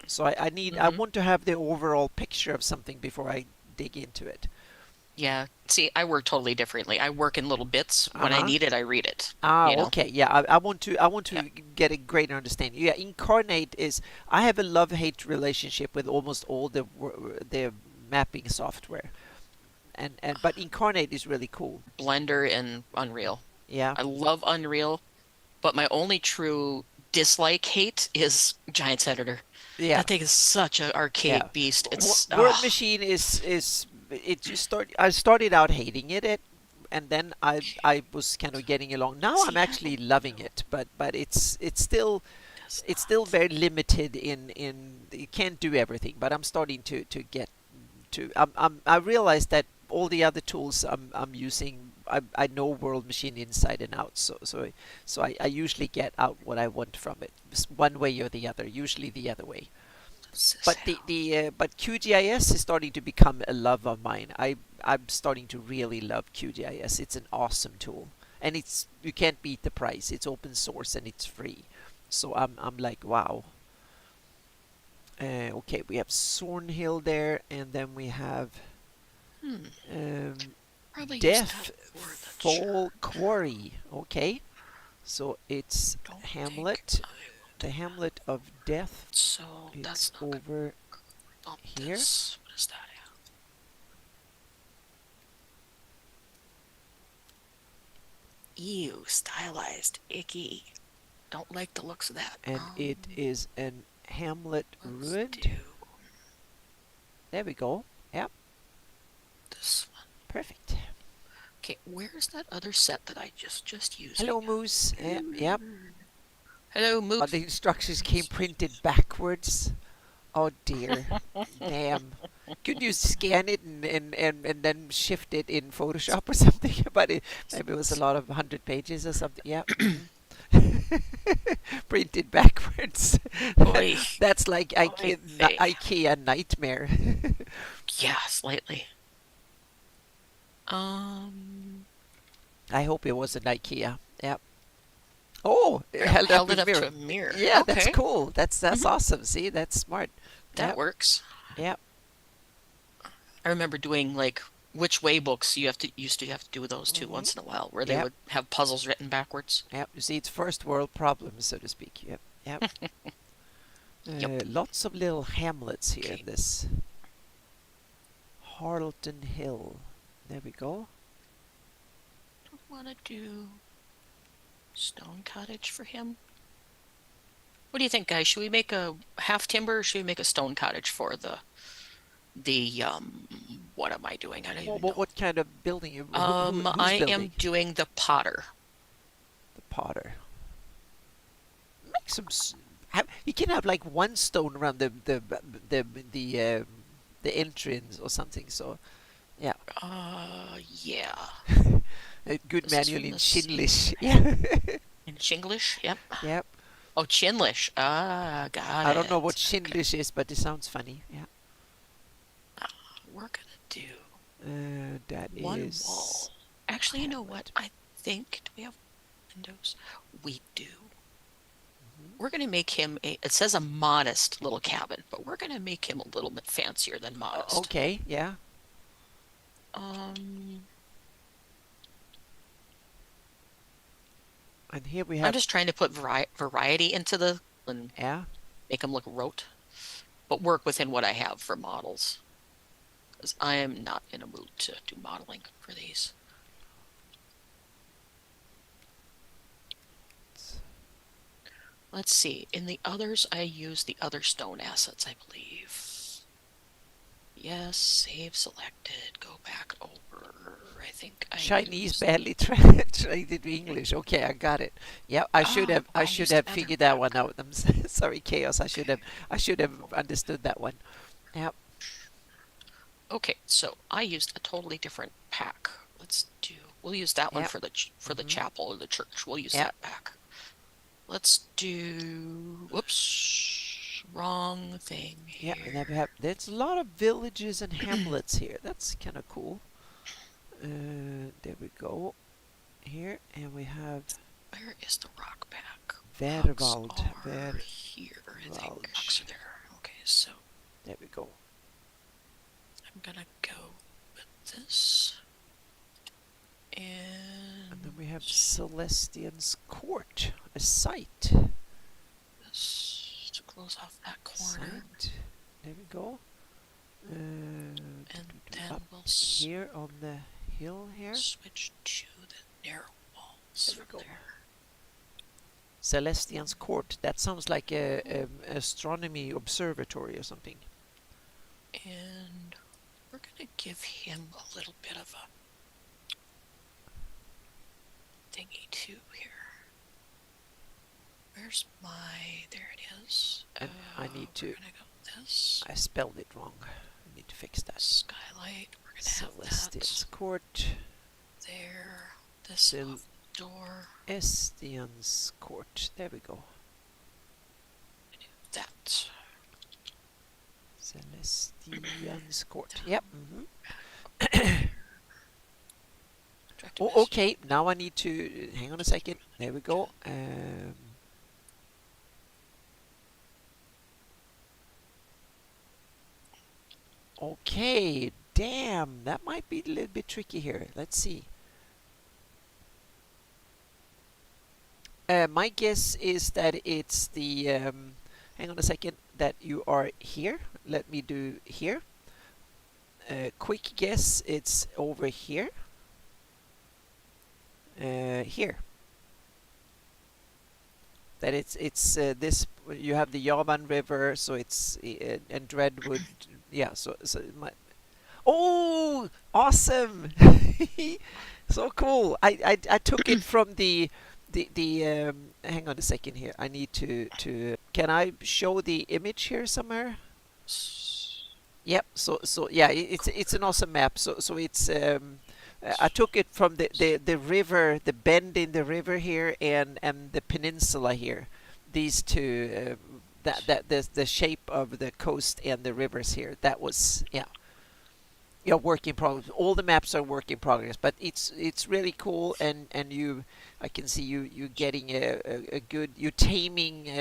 B: So I
A: Mm-hmm.
B: want to have the overall picture of something before I dig into it.
A: Yeah. See, I work totally differently. I work in little bits.
B: Uh
A: When I
B: huh.
A: need it, I read it,
B: Ah,
A: you know?
B: okay. Yeah, I want
A: Yeah.
B: to get a greater understanding. Yeah, Incarnate is. I have a love-hate relationship with almost all the mapping software. and but Incarnate is really cool.
A: Blender and Unreal.
B: Yeah,
A: I love Unreal, but my only true dislike hate is Giants Editor.
B: yeah,
A: That thing is such an
B: yeah.
A: archaic beast. It's
B: World Machine is it just start. I started out hating it, and then I was kind of getting along. Now I'm
A: see, I
B: actually
A: don't
B: loving
A: know.
B: it, but
A: Does
B: it's still
A: not.
B: very limited in you can't do everything. But I'm starting to get to I realize that all the other tools I'm using I know World Machine inside and out, so I usually get out what I want from it, one way or the other, usually the other way.
A: Does this
B: But
A: have?
B: but QGIS is starting to become a love of mine. I'm starting to really love QGIS. It's an awesome tool, and it's you can't beat the price. It's open source and it's free, so I'm like wow. Okay, we have Sornhill there, and then we have
A: Hmm.
B: um,
A: Probably use that
B: Death
A: for the
B: Fall
A: church.
B: Quarry. Okay, so it's
A: Don't think
B: Hamlet,
A: I will do
B: the Hamlet of Death.
A: that. So
B: It's
A: that's not good.
B: over
A: Bump
B: here,
A: this. What is that? Ew, stylized, icky. Don't like the looks of that.
B: and it is an Hamlet
A: Let's
B: ruined.
A: do
B: There we go. Yep,
A: this one.
B: perfect.
A: Okay, where's that other set that I just using?
B: Hello, Moose. Yep, yep.
A: Hello,
B: Oh,
A: Moose.
B: the instructions came printed backwards. Oh dear. Damn. Could you scan it and then shift it in Photoshop or something? But maybe it was a lot of 100 pages or something. Yeah. Printed backwards.
A: Oi,
B: That's like
A: oi, hey.
B: IKEA nightmare.
A: Yeah, slightly. Um,
B: I hope it was an IKEA. Yep. Oh, it held up
A: held
B: a
A: it up to
B: mirror.
A: a mirror.
B: Yeah, that's
A: Okay,
B: cool. That's
A: hmm
B: awesome. See, that's smart.
A: that
B: Yep.
A: works.
B: Yep.
A: I remember doing like which way books you have to used to have to do those too
B: Mhm.
A: once in a while, where they
B: Yep.
A: would have puzzles written backwards.
B: Yep. You see, it's first world problems, so to speak. Yep. Yep.
A: Yep.
B: Lots of little hamlets here
A: Okay.
B: in this Harleton Hill. There we go.
A: Don't want to do stone cottage for him. What do you think, guys? Should we make a half timber or should we make a stone cottage for the what am I doing? I don't even know.
B: What kind of building? Who's
A: I
B: building?
A: am doing the potter.
B: The potter. Make some. You can have like one stone around the the entrance or something. So yeah,
A: Yeah.
B: a good
A: This is
B: manual
A: from
B: in
A: the same
B: Chinglish. Yeah.
A: in Chinglish. Yep.
B: Yep.
A: Oh, Chinlish. Ah, got
B: I don't know what
A: it. Okay.
B: Chinglish is, but it sounds funny. Yeah.
A: We're gonna do
B: That
A: one
B: is
A: wall. Actually, you know what?
B: Hamlet.
A: I think, do we have windows? We do.
B: Mhm.
A: We're gonna make him it says a modest little cabin, but we're gonna make him a little bit fancier than modest.
B: Okay. Yeah.
A: Um,
B: And here we
A: I'm
B: have
A: just trying to put variety into the and
B: yeah.
A: make him look rote, but work within what I have for models. Because I am not in a mood to do modeling for these. Let's see. In the others, I use the other stone assets, I believe. Yes, save selected. Go back over. I think I
B: Chinese
A: used.
B: badly translated to English. Okay, I got it. Yeah,
A: Oh,
B: I
A: I
B: should
A: used
B: have
A: another
B: figured that one
A: pack.
B: out. Sorry, chaos.
A: Okay.
B: I should have understood that one. Yep.
A: Okay, so I used a totally different pack. We'll use that one
B: Yep.
A: for the
B: Mhm.
A: chapel or the church. We'll use
B: Yep.
A: that pack. Let's do, whoops, wrong thing
B: Yep. And then
A: here.
B: we have there's a lot of villages and hamlets here. That's kind of cool. There we go. Here, and we have
A: Where is the rock pack? Rocks
B: Verwald.
A: are here, I think. Rocks
B: Verwald.
A: are there. Okay, so
B: There we go.
A: I'm gonna go with this.
B: And then
A: And
B: we have Celestian's Court, a site.
A: this to close off that corner.
B: Site. There we go.
A: And then
B: Up
A: we'll
B: here on the hill here.
A: switch to the narrow walls
B: There we
A: from
B: go.
A: there.
B: Celestian's Court. That sounds like a astronomy observatory or something.
A: And we're going to give him a little bit of a thingy too here. Where's my... There it is.
B: And I need to...
A: We're going to go with this.
B: I spelled it wrong. I need to fix that.
A: Skylight. We're going to have
B: Celestian's
A: that
B: Court.
A: there. This door.
B: Celestian's Court. There we go.
A: That.
B: Celestian's Court. Yep.
A: Directed
B: Oh, okay. Now I need to... Hang on a second. There we go. Okay. Damn. That might be a little bit tricky here. Let's see. My guess is that it's the... hang on a second. That you are here. Let me do here. Quick guess. It's over here. Here. That it's this. You have the Yavan River, so it's and Dreadwood. Yeah. So it might. Oh, awesome! So cool. I took it from the hang on a second here. I need to can I show the image here somewhere? Yep. So yeah, it's an awesome map. So it's I took it from the river, the bend in the river here, and the peninsula here. These two, that the shape of the coast and the rivers here. That was work in progress. All the maps are work in progress, but it's really cool, and you, I can see you getting a good, you taming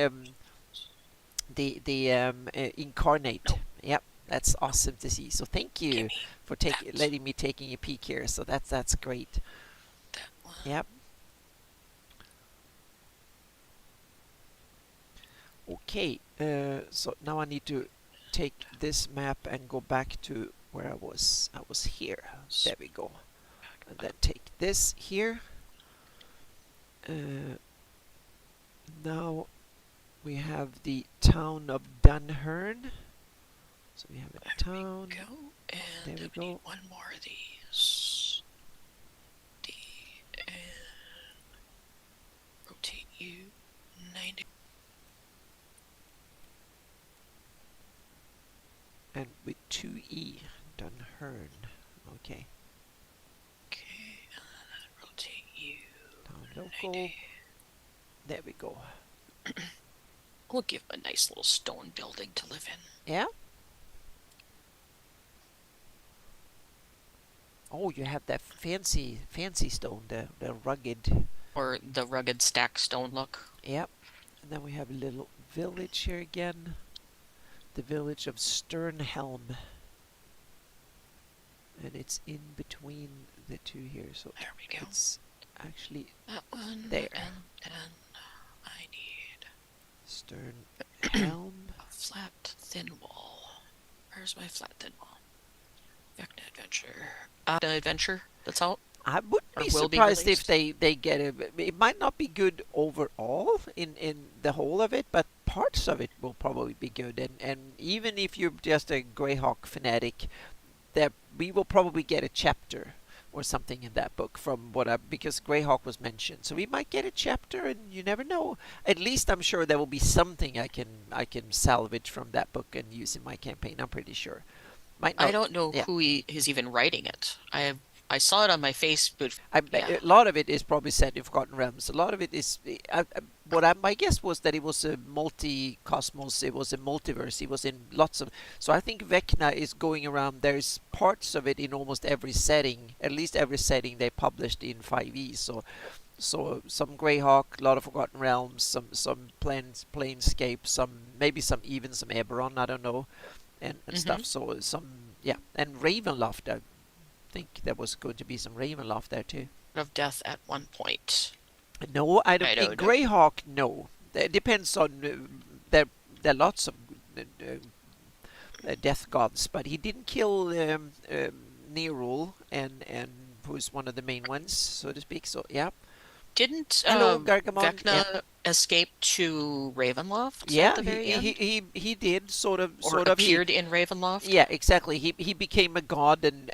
B: the incarnate.
A: Nope.
B: Yep, that's awesome to see. So thank you for letting me taking a peek here. So that's great.
A: That one.
B: Yep. Okay, so now I need to take this map and go back to where I was. I was here. There we go. And then take this here. Now we have the town of Dunhern. So we have a town.
A: There we go. And
B: there we go.
A: Need one more of these. And rotate you 90.
B: And with 2E, Dunhern. Okay.
A: Okay, and rotate you.
B: Town local.
A: 90.
B: There we go.
A: We'll give a nice little stone building to live in.
B: Yeah. Oh, you have that fancy stone, the rugged.
A: Or the rugged stack stone look.
B: Yep. And then we have a little village here again. The village of Sternhelm. And it's in between the two here. So
A: there we go.
B: It's actually
A: that one
B: there.
A: And then I need
B: Sternhelm.
A: a flat thin wall. Where's my flat thin wall? Vecna Adventure. That's out.
B: I would be surprised if they get it. It might not be good overall in the whole of it, but parts of it will probably be good. And even if you're just a Greyhawk fanatic, that we will probably get a chapter or something in that book from because Greyhawk was mentioned. So we might get a chapter, and you never know. At least I'm sure there will be something I can salvage from that book and use in my campaign. I'm pretty sure.
A: I don't know who is even writing it. I saw it on my Facebook.
B: A lot of it is probably set in Forgotten Realms. A lot of it is. My guess was that it was a multi-cosmos. It was a multiverse. It was in lots of. So I think Vecna is going around. There's parts of it in almost every setting. At least every setting they published in 5e. So some Greyhawk, a lot of Forgotten Realms, some Planescape, maybe some Eberron. I don't know, and stuff. So and Ravenloft. I think there was going to be some Ravenloft there too.
A: Of Death at one point.
B: No, I don't. In Greyhawk, no. It depends on there are lots of death gods, but he didn't kill Nerul, and who's one of the main ones, so to speak. So yeah.
A: Didn't
B: Hello, Gargamon. Yeah,
A: Vecna escape to Ravenloft at
B: yeah.
A: the very end?
B: He did sort of
A: Or
B: he.
A: appeared in Ravenloft?
B: Yeah, exactly. He became a god and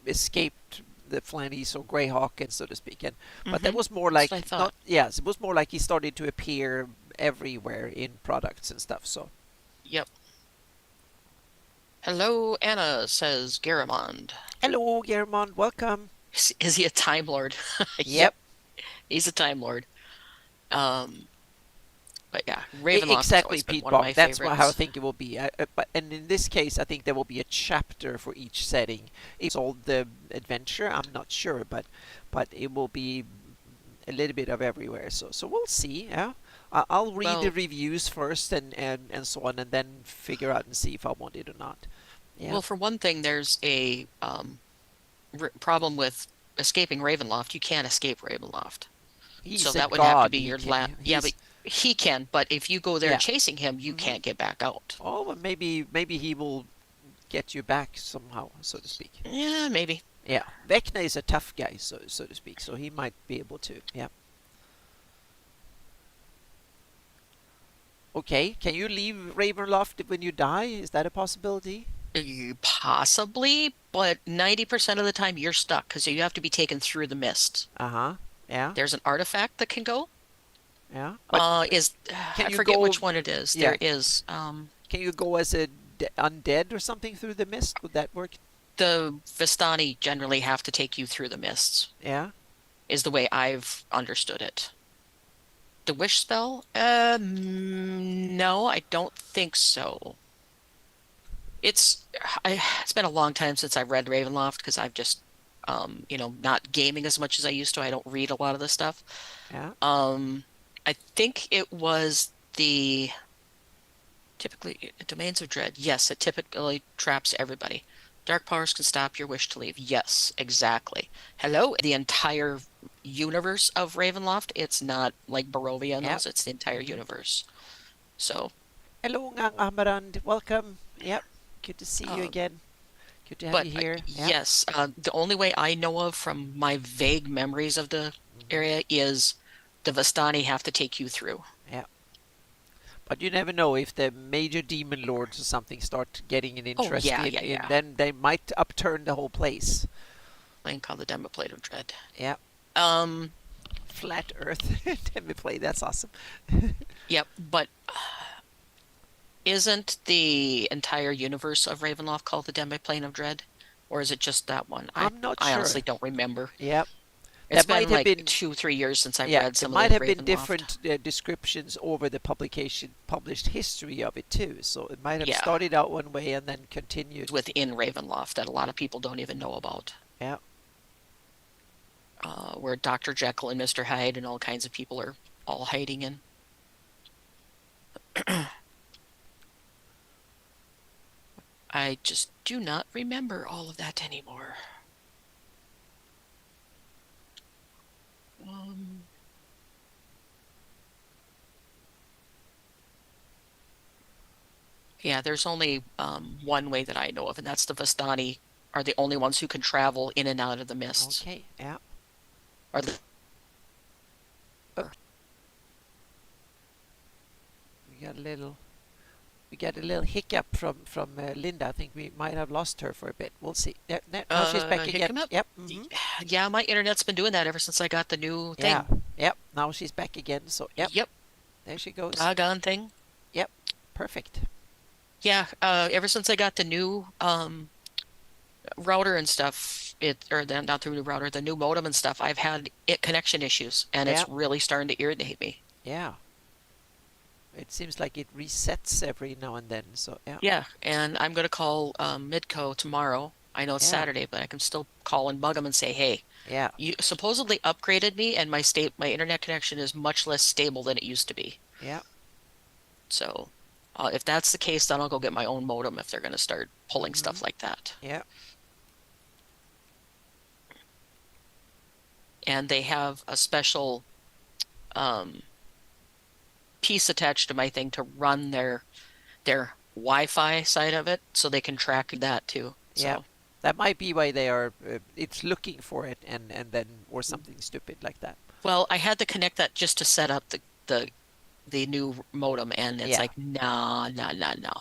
B: escaped the Flannies or Greyhawk, and so to speak. And but that
A: Mm-hmm.
B: was more
A: That's what I
B: like not.
A: thought.
B: Yes, it was more like he started to appear everywhere in products and stuff. So
A: Yep. Hello, Anna, says Garamond.
B: hello, Germond. Welcome.
A: Is he a Time Lord?
B: Yep.
A: Yep, he's a Time Lord. Um, but yeah, Ravenloft has
B: Exactly,
A: always been
B: Pete
A: one of
B: Bog.
A: my
B: That's how I
A: favorites.
B: think it will be. But and in this case, I think there will be a chapter for each setting. It's all the adventure. I'm not sure, but it will be a little bit of everywhere. So we'll see. Yeah, I'll read the
A: Well,
B: reviews first and so on, and then figure out and see if I want it or not. Yeah,
A: well, for one thing, there's a r problem with escaping Ravenloft. You can't escape Ravenloft. So
B: he's a
A: that would have to
B: god.
A: be
B: He
A: your
B: can.
A: last. Yeah, but
B: He's
A: he can. But if you go there
B: yeah.
A: chasing him, you
B: Hmm.
A: can't get back out.
B: Oh, well, maybe he will get you back somehow, so to speak.
A: Yeah, maybe.
B: Yeah, Vecna is a tough guy, so to speak. So he might be able to. Yeah. Okay. Can you leave Ravenloft when you die? Is that a possibility?
A: Possibly, but 90% of the time you're stuck because you have to be taken through the mist.
B: Uh huh. Yeah.
A: There's an artifact that can go.
B: Yeah. But can
A: I
B: you
A: forget
B: go?
A: which one it is.
B: Yeah.
A: There is.
B: Can you go as a undead or something through the mist? Would that work?
A: The Vistani generally have to take you through the mists,
B: Yeah.
A: is the way I've understood it. The wish spell? No, I don't think so. It's it's been a long time since I've read Ravenloft because I've just not gaming as much as I used to. I don't read a lot of this stuff.
B: Yeah.
A: Um, I think it was the typically domains of dread. Yes, it typically traps everybody. Dark powers can stop your wish to leave. Yes, exactly. Hello, the entire universe of Ravenloft. It's not like Barovia and
B: Yeah.
A: those, it's the entire
B: Hmm.
A: universe. So,
B: Hello, Ngang Amarand. Welcome. Yep. Good to see you
A: um,
B: again. Good to have
A: but
B: you here. Yep.
A: yes, the only way I know of from my vague memories of the
B: Hmm.
A: area is the Vistani have to take you through.
B: Yeah. But you never know if the major demon lords or something start getting an
A: Oh,
B: interest
A: yeah,
B: in,
A: yeah,
B: in
A: yeah.
B: then they might upturn the whole place.
A: Playing called the Demoplate of Dread.
B: Yeah.
A: Um,
B: Flat Earth play. That's awesome.
A: yep, but isn't the entire universe of Ravenloft called the Demiplane of Dread? Or is it just that one? I
B: I'm not
A: I
B: sure.
A: honestly don't remember.
B: Yeah.
A: It's
B: That might
A: been
B: have
A: like
B: been
A: 2, 3 years since I've
B: yeah,
A: read
B: there
A: some of the
B: might have been
A: Ravenloft.
B: different descriptions over the publication published history of it too. So it might have
A: Yeah,
B: started out one way and then continued.
A: within Ravenloft that a lot of people don't even know about.
B: Yeah.
A: Where Dr. Jekyll and Mr. Hyde and all kinds of people are all hiding in. I just do not remember all of that anymore. Um, yeah, there's only one way that I know of, and that's the Vistani are the only ones who can travel in and out of the mists.
B: Okay. Yeah.
A: Or the,
B: Oh, we got a little we got a little hiccup from Linda. I think we might have lost her for a bit. We'll see. Now she's back again.
A: Hiccup?
B: Yep. Hmm.
A: Yeah, my internet's been doing that ever since I got the new
B: Yeah.
A: thing.
B: Yep. Now she's back again. So yep.
A: Yep,
B: There she goes.
A: doggone thing.
B: Yep. Perfect.
A: Yeah, ever since I got the new router and stuff, or then not the new router, the new modem and stuff, I've had connection issues, and
B: Yeah.
A: it's really starting to irritate me.
B: Yeah. It seems like it resets every now and then. So yeah.
A: Yeah, and I'm gonna call Midco tomorrow. I know it's
B: Yeah.
A: Saturday, but I can still call and bug them and say, "Hey,
B: Yeah.
A: you supposedly upgraded me, and my internet connection is much less stable than it used to be."
B: Yeah.
A: So, if that's the case, then I'll go get my own modem if they're gonna start pulling
B: Hmm.
A: stuff like that.
B: Yeah.
A: And they have a special um, piece attached to my thing to run their Wi-Fi side of it, so they can track that too.
B: Yeah,
A: So,
B: that might be why they are. It's looking for it, and then or something stupid like that.
A: well, I had to connect that just to set up the new modem, and it's
B: Yeah,
A: like, nah, nah, nah, nah.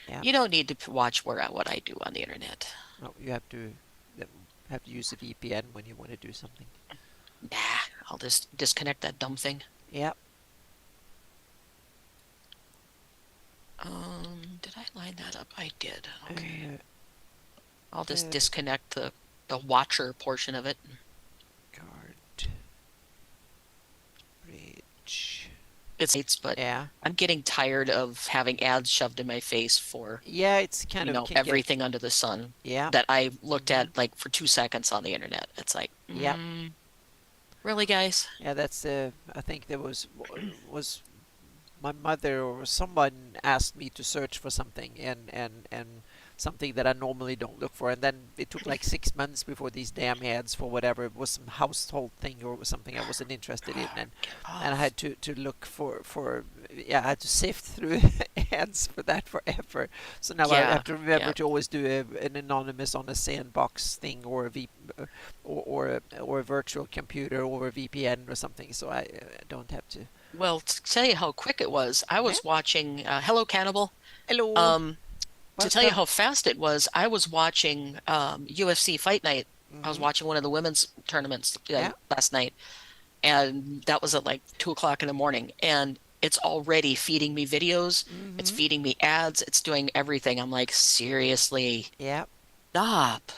B: yeah.
A: You don't need to watch what I do on the internet.
B: No, you have to use a VPN when you want to do something.
A: Nah, I'll just disconnect that dumb thing.
B: Yeah.
A: Did I line that up? I did. Okay.
B: Uh,
A: I'll just
B: the
A: disconnect the watcher portion of it.
B: card bridge.
A: It's but
B: Yeah.
A: I'm getting tired of having ads shoved in my face for,
B: Yeah, it's kind of can get.
A: everything under the sun
B: Yeah.
A: that I looked
B: Hmm.
A: at like for 2 seconds on the internet. It's like,
B: Yeah.
A: really, guys?
B: Yeah, that's I think there was my mother or someone asked me to search for something and something that I normally don't look for, and then it took like 6 months before these damn ads for whatever it was, some household thing or something I wasn't interested in,
A: Get
B: and I
A: off.
B: had to look for yeah, I had to sift through ads for that forever. So now I
A: Yeah,
B: have to remember
A: yeah.
B: to always do an anonymous on a sandbox thing or a or a virtual computer or a VPN or something, so I don't have to.
A: Well, to tell you how quick it was, I
B: Yeah.
A: was watching Hello Cannibal.
B: Hello.
A: Um, to tell you
B: Welcome.
A: how fast it was, I was watching UFC Fight Night. I was
B: Hmm.
A: watching one of the women's tournaments
B: Yeah.
A: last night, and that was at like 2 o'clock in the morning. And it's already feeding me videos, it's
B: Hmm.
A: feeding me ads, it's doing everything. I'm like, seriously,
B: Yeah.
A: stop.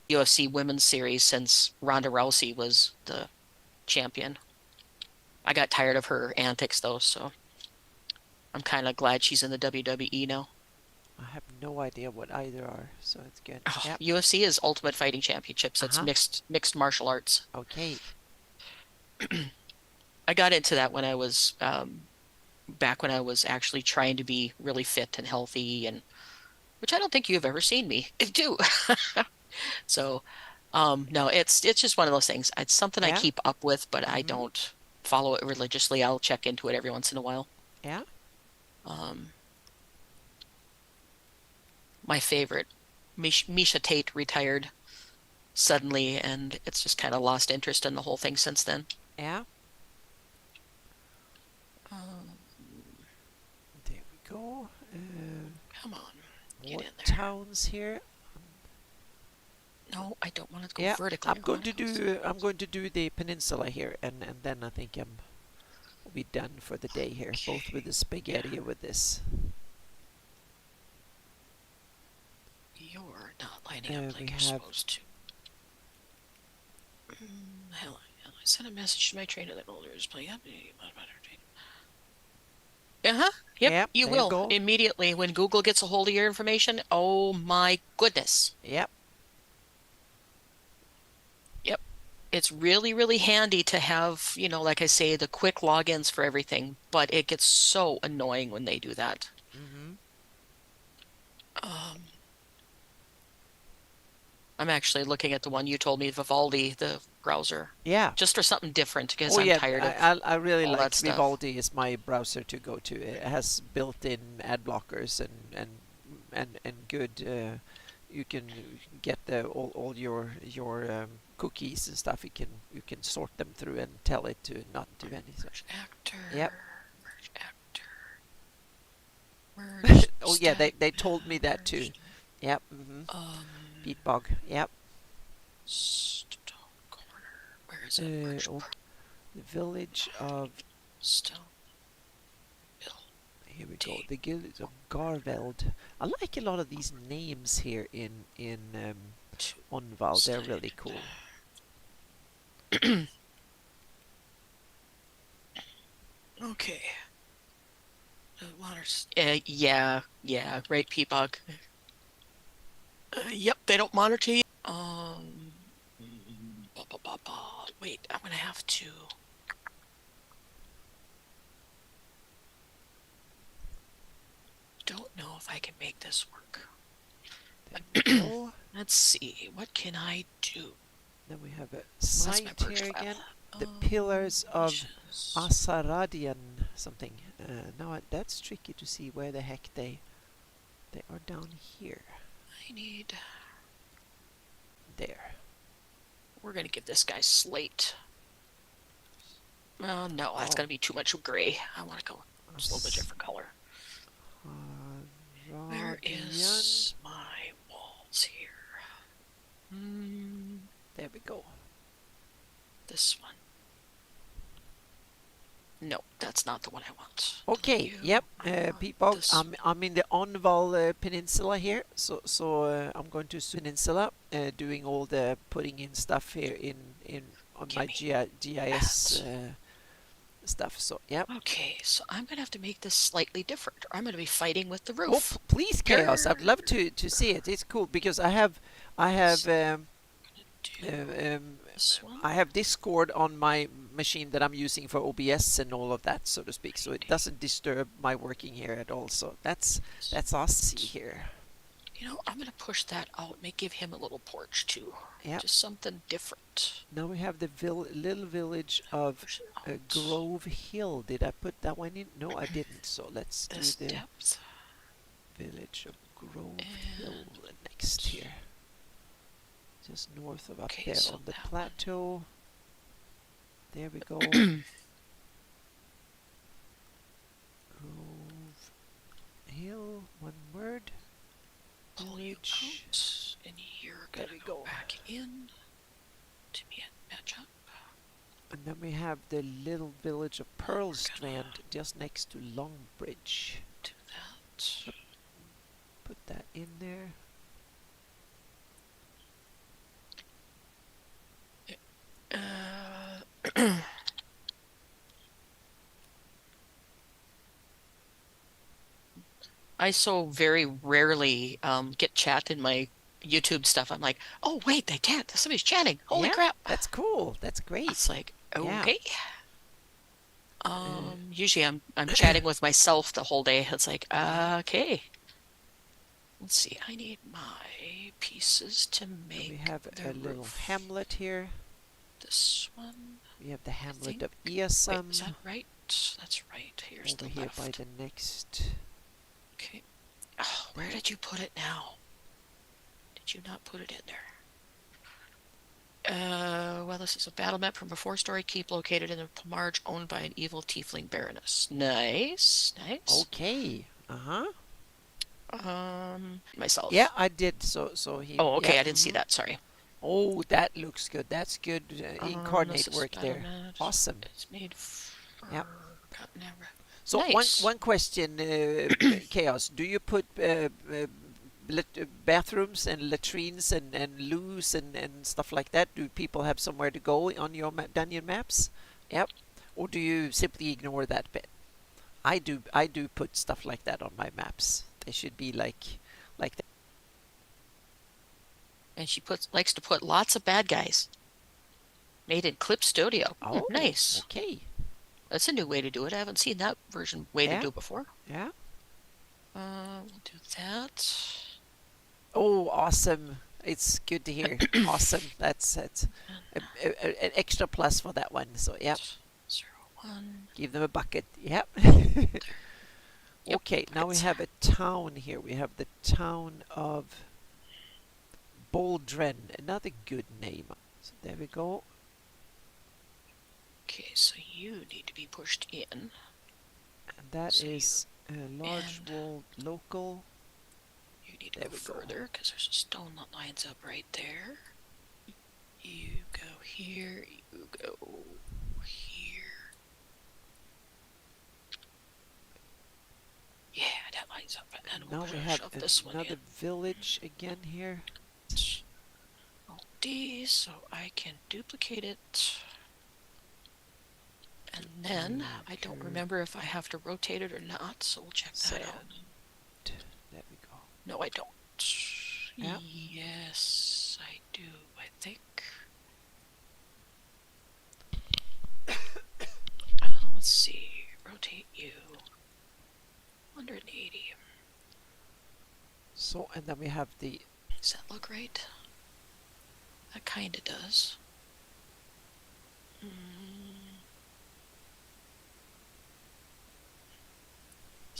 A: UFC Women's Series since Ronda Rousey was the champion. I got tired of her antics though, so I'm kind of glad she's in the WWE now.
B: I have no idea what either are, so it's good.
A: Oh,
B: Yep.
A: UFC is Ultimate Fighting Championships. It's
B: Uh-huh.
A: mixed martial arts.
B: Okay.
A: I got into that when I was back when I was actually trying to be really fit and healthy, and which I don't think you've ever seen me do. So, no, it's just one of those things. It's something I
B: Yeah.
A: keep up with, but I
B: Hmm.
A: don't follow it religiously. I'll check into it every once in a while.
B: Yeah.
A: Um, my favorite, Misha Tate retired suddenly, and it's just kind of lost interest in the whole thing since then.
B: Yeah.
A: Um,
B: There we go.
A: come on, get
B: What
A: in there.
B: towns here?
A: No, I don't want to go
B: Yeah.
A: vertically.
B: I'm
A: I
B: going
A: want
B: to
A: to go.
B: do. I'm going to do the peninsula here, and then I think will be done for the day here, both with
A: Okay.
B: the
A: Yeah,
B: spaghetti and with this.
A: you're not lining up
B: We
A: like you're
B: have.
A: supposed to. Hell, I sent a message to my trainer that holders play up. Uh-huh. Yep,
B: Yep.
A: you
B: There you
A: will
B: go.
A: immediately when Google gets a hold of your information. Oh my goodness.
B: Yep.
A: Yep. It's really, really handy to have, like I say, the quick logins for everything, but it gets so annoying when they do that.
B: Hmm.
A: Um, I'm actually looking at the one you told me, Vivaldi, the browser,
B: Yeah.
A: just for something different because
B: Oh
A: I'm
B: yeah,
A: tired of
B: I really
A: all
B: like
A: that stuff.
B: Vivaldi is my browser to go to. It has built-in ad blockers and good. You can get all your cookies and stuff. You can sort them through and tell it to not do anything.
A: Merge
B: Yep.
A: actor, merge
B: Oh yeah,
A: stat,
B: they told me that too.
A: merge,
B: Yep. Hmm.
A: um,
B: Beatbog. Yep.
A: stone corner. Where is it? Merge
B: Oh, the village of.
A: stone
B: Here we go.
A: building
B: The Guild of Garveld. I like a lot of these names here in
A: to
B: Onval. They're really
A: side.
B: cool.
A: Okay. Waters. Yeah, right, Peabog. Yep, they don't monitor you. Wait, I'm gonna have to. Don't know if I can make this work.
B: There we go.
A: Let's see, what can I do?
B: Then we have a
A: Well, that's my
B: site
A: merge
B: here again.
A: file.
B: The Pillars of
A: Niches.
B: Asaradian something. Now that's tricky to see where the heck they They are down here.
A: I need...
B: There.
A: We're going to give this guy slate. No, that's
B: Oh.
A: going to be too much gray. I want to go just a little bit different color. Where is my walls here?
B: There we go.
A: This one. No, that's not the one I want.
B: Okay, yep, people, I'm in the Onval Peninsula here, so I'm going to Peninsula, doing all the putting in stuff here on my GIS stuff. So yeah.
A: Okay, so I'm gonna have to make this slightly different, or I'm gonna be fighting with the roof.
B: Oh, please, Chaos! I'd love to see it. It's cool because I have Discord on my machine that I'm using for OBS and all of that, so to speak. So it doesn't disturb my working here at all. So that's awesome here.
A: You know, I'm gonna push that out. May give him a little porch too.
B: Yeah.
A: Just something different.
B: Now we have the little village of Grove Hill. Did I put that one in? No, I didn't. So let's do the
A: depth.
B: Village of Grove Hill next here. Just north of up there on the plateau. There we go. Grove Hill, one word. Village.
A: And you're gonna go back in to match up.
B: And then we have the little village of Pearl Strand just next to Longbridge.
A: Do that.
B: Put that in there.
A: I so very rarely get chat in my YouTube stuff. I'm like, oh wait, they can't. Somebody's chatting. Holy crap!
B: That's cool. That's great.
A: It's like, okay. Usually I'm chatting with myself the whole day. It's like, okay. Let's see. I need my pieces to make.
B: We have a little hamlet here.
A: This one.
B: We have the hamlet of Easam.
A: Is that right? That's right. Here's
B: over
A: the
B: here
A: left.
B: by the next.
A: Okay. Oh, where did you put it now? Did you not put it in there? Well, this is a battle map from a 4-story keep located in a Pomarge owned by an evil tiefling baroness. Nice.
B: Okay.
A: Myself.
B: Yeah, I did. So he.
A: Oh, okay.
B: Yeah.
A: I didn't see that. Sorry.
B: Oh, that looks good. That's good incarnate work there.
A: Match.
B: Awesome.
A: It's made for...
B: Yeah.
A: So nice.
B: one question, Chaos. Do you put bathrooms and latrines and loos and stuff like that? Do people have somewhere to go on your dungeon maps? Yep. Or do you simply ignore that bit? I do put stuff like that on my maps. They should be like that.
A: And she likes to put lots of bad guys. Made in Clip Studio.
B: Oh,
A: nice.
B: Okay.
A: That's a new way to do it. I haven't seen that to do it before.
B: Yeah.
A: We'll do that.
B: Oh, awesome. It's good to hear. Awesome. That's an extra plus for that one. So, yeah.
A: 01.
B: Give them a bucket. Yep.
A: Yep.
B: Okay, now we have a town here. We have the town of Boldren. Another good name. So there we go.
A: Okay, so you need to be pushed in.
B: And that is a large walled local.
A: You need to go further because there's a stone that lines up right there. You go here, you go here. Yeah, that lines up. And then
B: now we have another village again here.
A: D, so I can duplicate it. And then I don't remember if I have to rotate it or not, so we'll check that out.
B: There we go.
A: No, I don't.
B: Yeah.
A: Yes, I do, I think. Let's see. Rotate you. 180.
B: So, and then we have the...
A: Does that look right? That kinda does.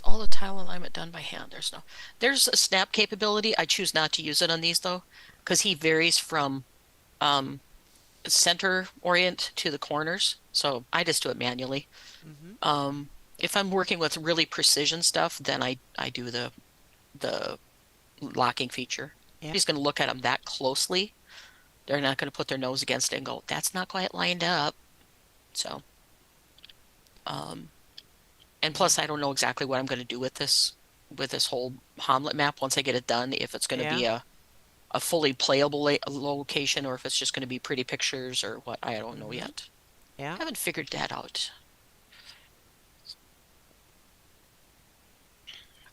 A: All the tile alignment done by hand. There's a snap capability. I choose not to use it on these though, because he varies from center orient to the corners. So I just do it manually.
B: Mm-hmm.
A: If I'm working with really precision stuff, then I do the locking feature.
B: Yeah.
A: He's going to look at them that closely. They're not going to put their nose against it and go, "That's not quite lined up." So, and plus, I don't know exactly what I'm going to do with this whole Hamlet map once I get it done. If it's going to
B: Yeah.
A: be a fully playable location or if it's just going to be pretty pictures or what, I don't know
B: Mm-hmm.
A: yet.
B: Yeah.
A: Haven't figured that out.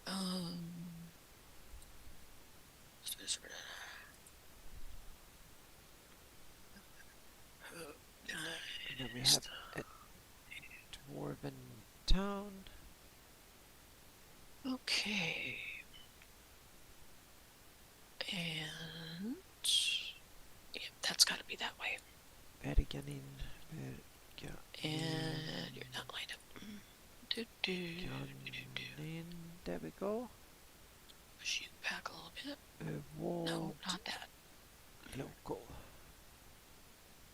A: Um,
B: And then we have a dwarven town.
A: Okay. And yeah, that's got to be that way.
B: Bergenin.
A: And you're not lined up.
B: There we go.
A: Push you back a little bit. No, not that.
B: Local.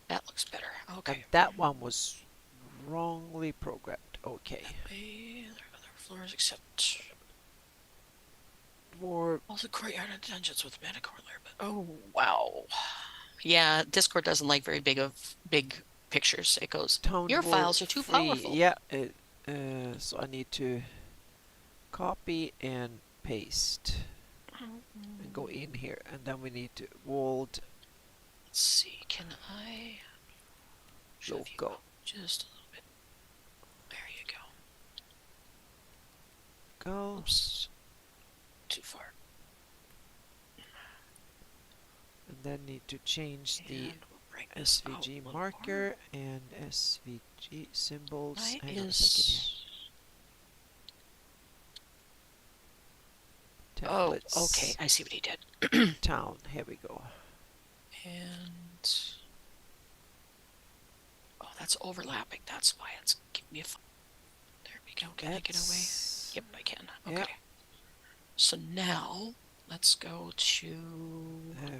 A: That looks better. Okay.
B: And that one was wrongly programmed. Okay.
A: That way, there are other floors except
B: More.
A: also courtyard and dungeons with metacolor. But oh wow, yeah. Discord doesn't like very big pictures. It goes, your files are too powerful.
B: Yeah. So I need to copy and paste and go in here, and then we need to walled.
A: Let's see. Can I shove you
B: Local.
A: out just a little bit? There you go.
B: Go.
A: Oops. Too far.
B: And then need to change the
A: We'll bring this out
B: SVG
A: a little
B: marker and SVG symbols.
A: more.
B: Hang on a second here. Templates.
A: Oh, okay. I see what he did.
B: Town. Here we go.
A: And oh, that's overlapping. That's why it's giving me a. There we go. Can I get away? Yep, I can. Okay.
B: Yep.
A: So now let's go to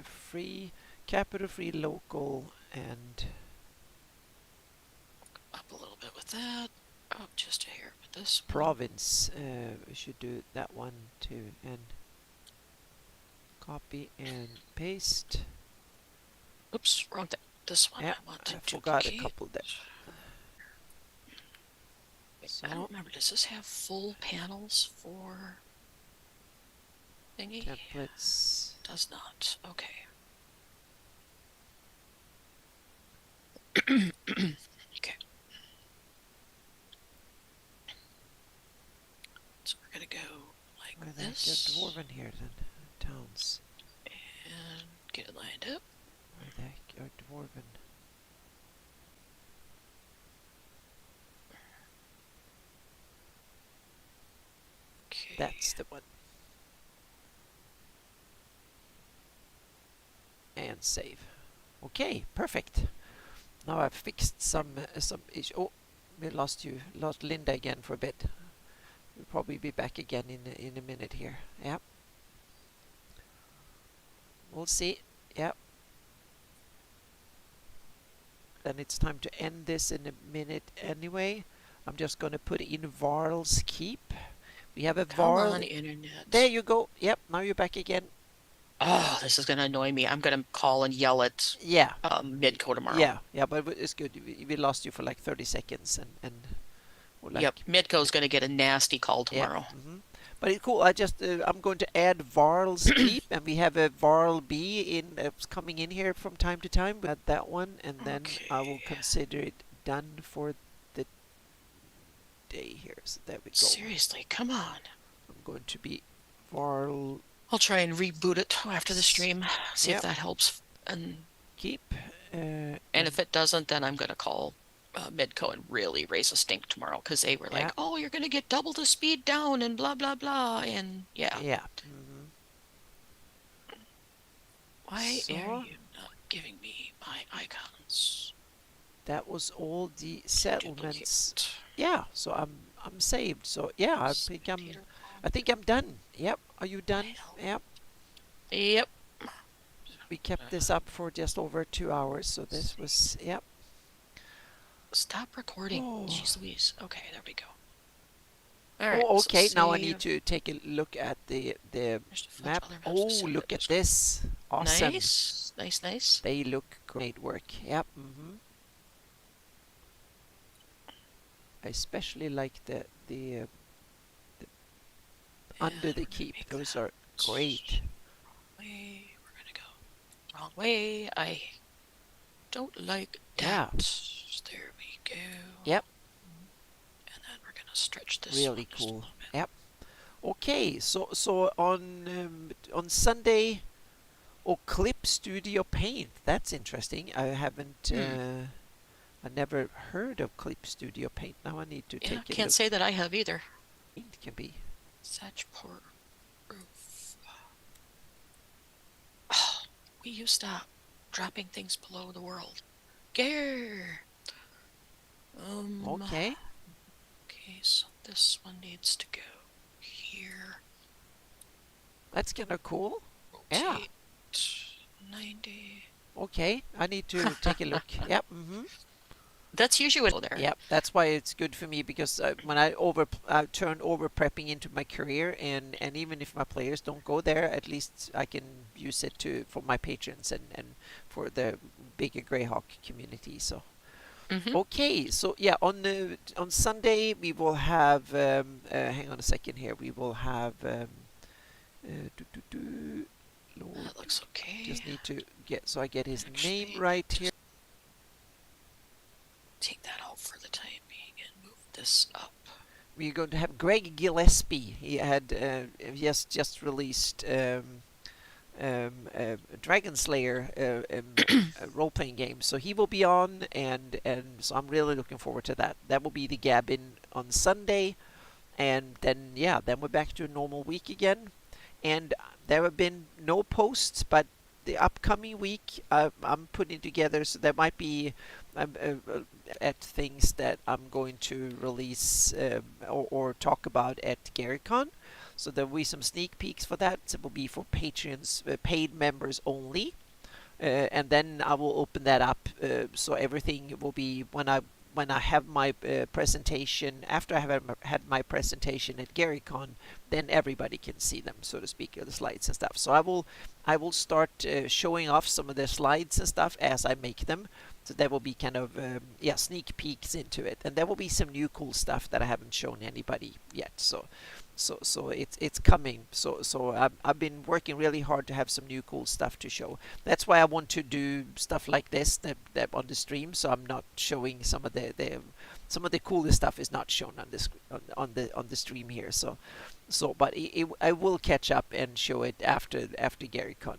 B: Free, capital free, local, and
A: up a little bit with that. Up just a hair with this one.
B: province. We should do that one too, and copy and paste.
A: Oops, wrong thing. This one
B: Yeah,
A: I want to
B: I forgot a
A: duplicate.
B: couple there.
A: I don't remember. Does this have full panels for thingy?
B: Templates.
A: Does not. Okay. Okay. So we're gonna go like
B: Where
A: this.
B: the heck are dwarven here then? Towns.
A: And get it lined up.
B: Where the heck are dwarven?
A: Okay.
B: That's the one. And save. Okay, perfect. Now I've fixed some issue. Oh, we lost Linda again for a bit. We'll probably be back again in a minute here. Yeah. We'll see. Yeah. Then it's time to end this in a minute anyway. I'm just gonna put in Varl's Keep. We have a
A: Come
B: Varl.
A: on, internet.
B: There you go. Yep. Now you're back again.
A: Oh, this is gonna annoy me. I'm gonna call and yell at
B: Yeah.
A: Midco tomorrow.
B: Yeah, but it's good. We lost you for like 30 seconds and like,
A: yep, Midco's gonna get a nasty call
B: yeah.
A: tomorrow.
B: But it's cool. I'm going to add Varl's Keep, and we have a Varl B in coming in here from time to time. We add that one, and then I will consider it done for the day here. So there we go.
A: Seriously, come on.
B: I'm going to be Varl.
A: I'll try and reboot it after the stream. See if that helps. And
B: Keep.
A: and if it doesn't, then I'm gonna call Midco and really raise a stink tomorrow because they were like, "Oh, you're gonna get double the speed down and blah blah blah," and yeah.
B: Yeah.
A: Why are you not giving me my icons?
B: That was all the settlements yeah. So I'm saved. So yeah,
A: Spectator
B: I
A: pond.
B: think I'm done. Yep. Are you done?
A: Hell.
B: Yep.
A: Yep.
B: We kept this up for just over 2 hours. So this was yep.
A: Stop recording.
B: Oh.
A: Jeez Louise. Okay, there we go. All right,
B: Oh,
A: so
B: okay. Now I need
A: save.
B: to take a look at the
A: There's a bunch
B: map.
A: of other maps
B: Oh,
A: to save that
B: look at
A: is cool.
B: this. Awesome.
A: Nice, nice, nice.
B: They look great work. Yep. I especially like the under
A: And
B: the
A: we're gonna
B: keep.
A: make
B: Those
A: that
B: are great.
A: way. We're gonna go wrong way. I don't like
B: Yeah.
A: that. There we go.
B: Yep.
A: And then we're gonna stretch this one
B: Really
A: just a
B: cool.
A: little bit.
B: Yep. Okay. So on Sunday, oh, Clip Studio Paint. That's interesting. I haven't.
A: Hmm.
B: I never heard of Clip Studio Paint. Now I need to
A: Yeah,
B: take a
A: can't
B: look.
A: say that I have either.
B: Paint can be.
A: Satchport roof. Oh, we used to stop dropping things below the world. Grr.
B: Okay.
A: Okay, so this one needs to go here.
B: That's kind of cool. Yeah.
A: Rotate 90.
B: Okay. I need to take a look. Yep.
A: That's usually what there.
B: Yep, that's why it's good for me because when I turn over prepping into my career, and even if my players don't go there, at least I can use it to for my patrons and for the bigger Greyhawk community. So
A: Mm-hmm.
B: okay, so yeah, on Sunday we will have. Hang on a second here. We will have. Lord,
A: That looks okay.
B: just need to get so I get his name
A: Actually,
B: right here.
A: just take that out for the time being and move this up.
B: We're going to have Greg Gillespie. He has just released Dragon Slayer role playing game, so he will be on, and so I'm really looking forward to that. That will be the Gabbin on Sunday, and then yeah, then we're back to a normal week again. And there have been no posts, but the upcoming week I'm putting together, so there might be at things that I'm going to release or talk about at GaryCon. So there will be some sneak peeks for that. It will be for patrons, paid members only. And then I will open that up so everything will be when I have my presentation after I have had my presentation at GaryCon, then everybody can see them, so to speak, the slides and stuff. So I will start showing off some of the slides and stuff as I make them. So there will be kind of yeah, sneak peeks into it, and there will be some new cool stuff that I haven't shown anybody yet. So it's coming. So I've been working really hard to have some new cool stuff to show. That's why I want to do stuff like this that on the stream. So I'm not showing some of some of the coolest stuff is not shown on this on the stream here. But I will catch up and show it after GaryCon.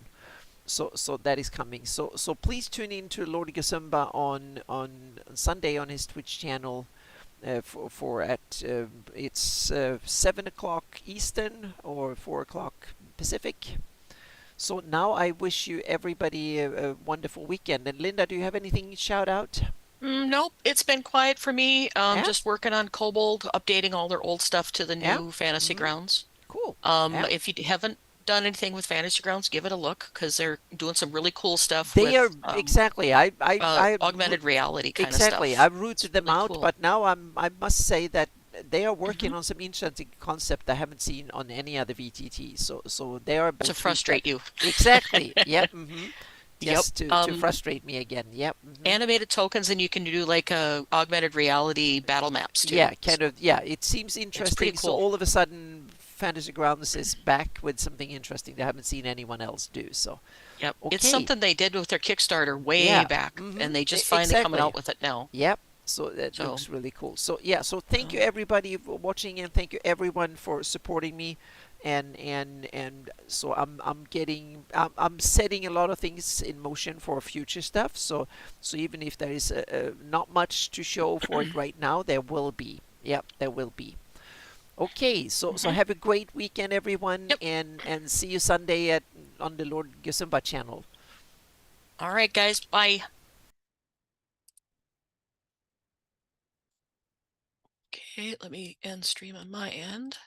B: So that is coming. So please tune in to Lord Gasumba on Sunday on his Twitch channel for at it's 7 o'clock Eastern or 4 o'clock Pacific. So now I wish you everybody a wonderful weekend. And Linda, do you have anything to shout out?
A: Nope, it's been quiet for me.
B: Yeah,
A: Just working on Kobold, updating all their old stuff to the
B: yeah,
A: new Fantasy
B: mm-hmm.
A: Grounds.
B: Cool. Yeah,
A: If you haven't done anything with Fantasy Grounds, give it a look because they're doing some really cool stuff
B: they are
A: with
B: exactly.
A: augmented reality kind of
B: Exactly. I
A: stuff.
B: rooted
A: It's
B: them
A: really
B: out,
A: cool.
B: but now I must say that they are working
A: Hmm.
B: on some interesting concept I haven't seen on any other VTT. So they are
A: To
B: both tweaked that.
A: frustrate you.
B: Exactly. Yep.
A: Yep.
B: Just to frustrate me again. Yep.
A: Animated tokens, and you can do like augmented reality battle maps too.
B: Yeah, kind of. Yeah, it seems
A: It's pretty
B: interesting. So
A: cool.
B: all of a sudden, Fantasy Grounds is back with something interesting they haven't seen anyone else do. So
A: Yep. It's
B: okay.
A: something they did with their Kickstarter way
B: Yeah.
A: back, and they just finally coming
B: Exactly.
A: out with it now.
B: Yep. So that
A: So,
B: looks really cool. So yeah. So thank you
A: um,
B: everybody for watching, and thank you everyone for supporting me. And so I'm setting a lot of things in motion for future stuff. So even if there is not much to show for it right now, there will be. Yep, there will be. Okay, so
A: mhm.
B: have a great weekend, everyone,
A: Yep.
B: and see you Sunday at on the Lord Gesumba channel.
A: All right, guys. Bye. Okay, let me end stream on my end.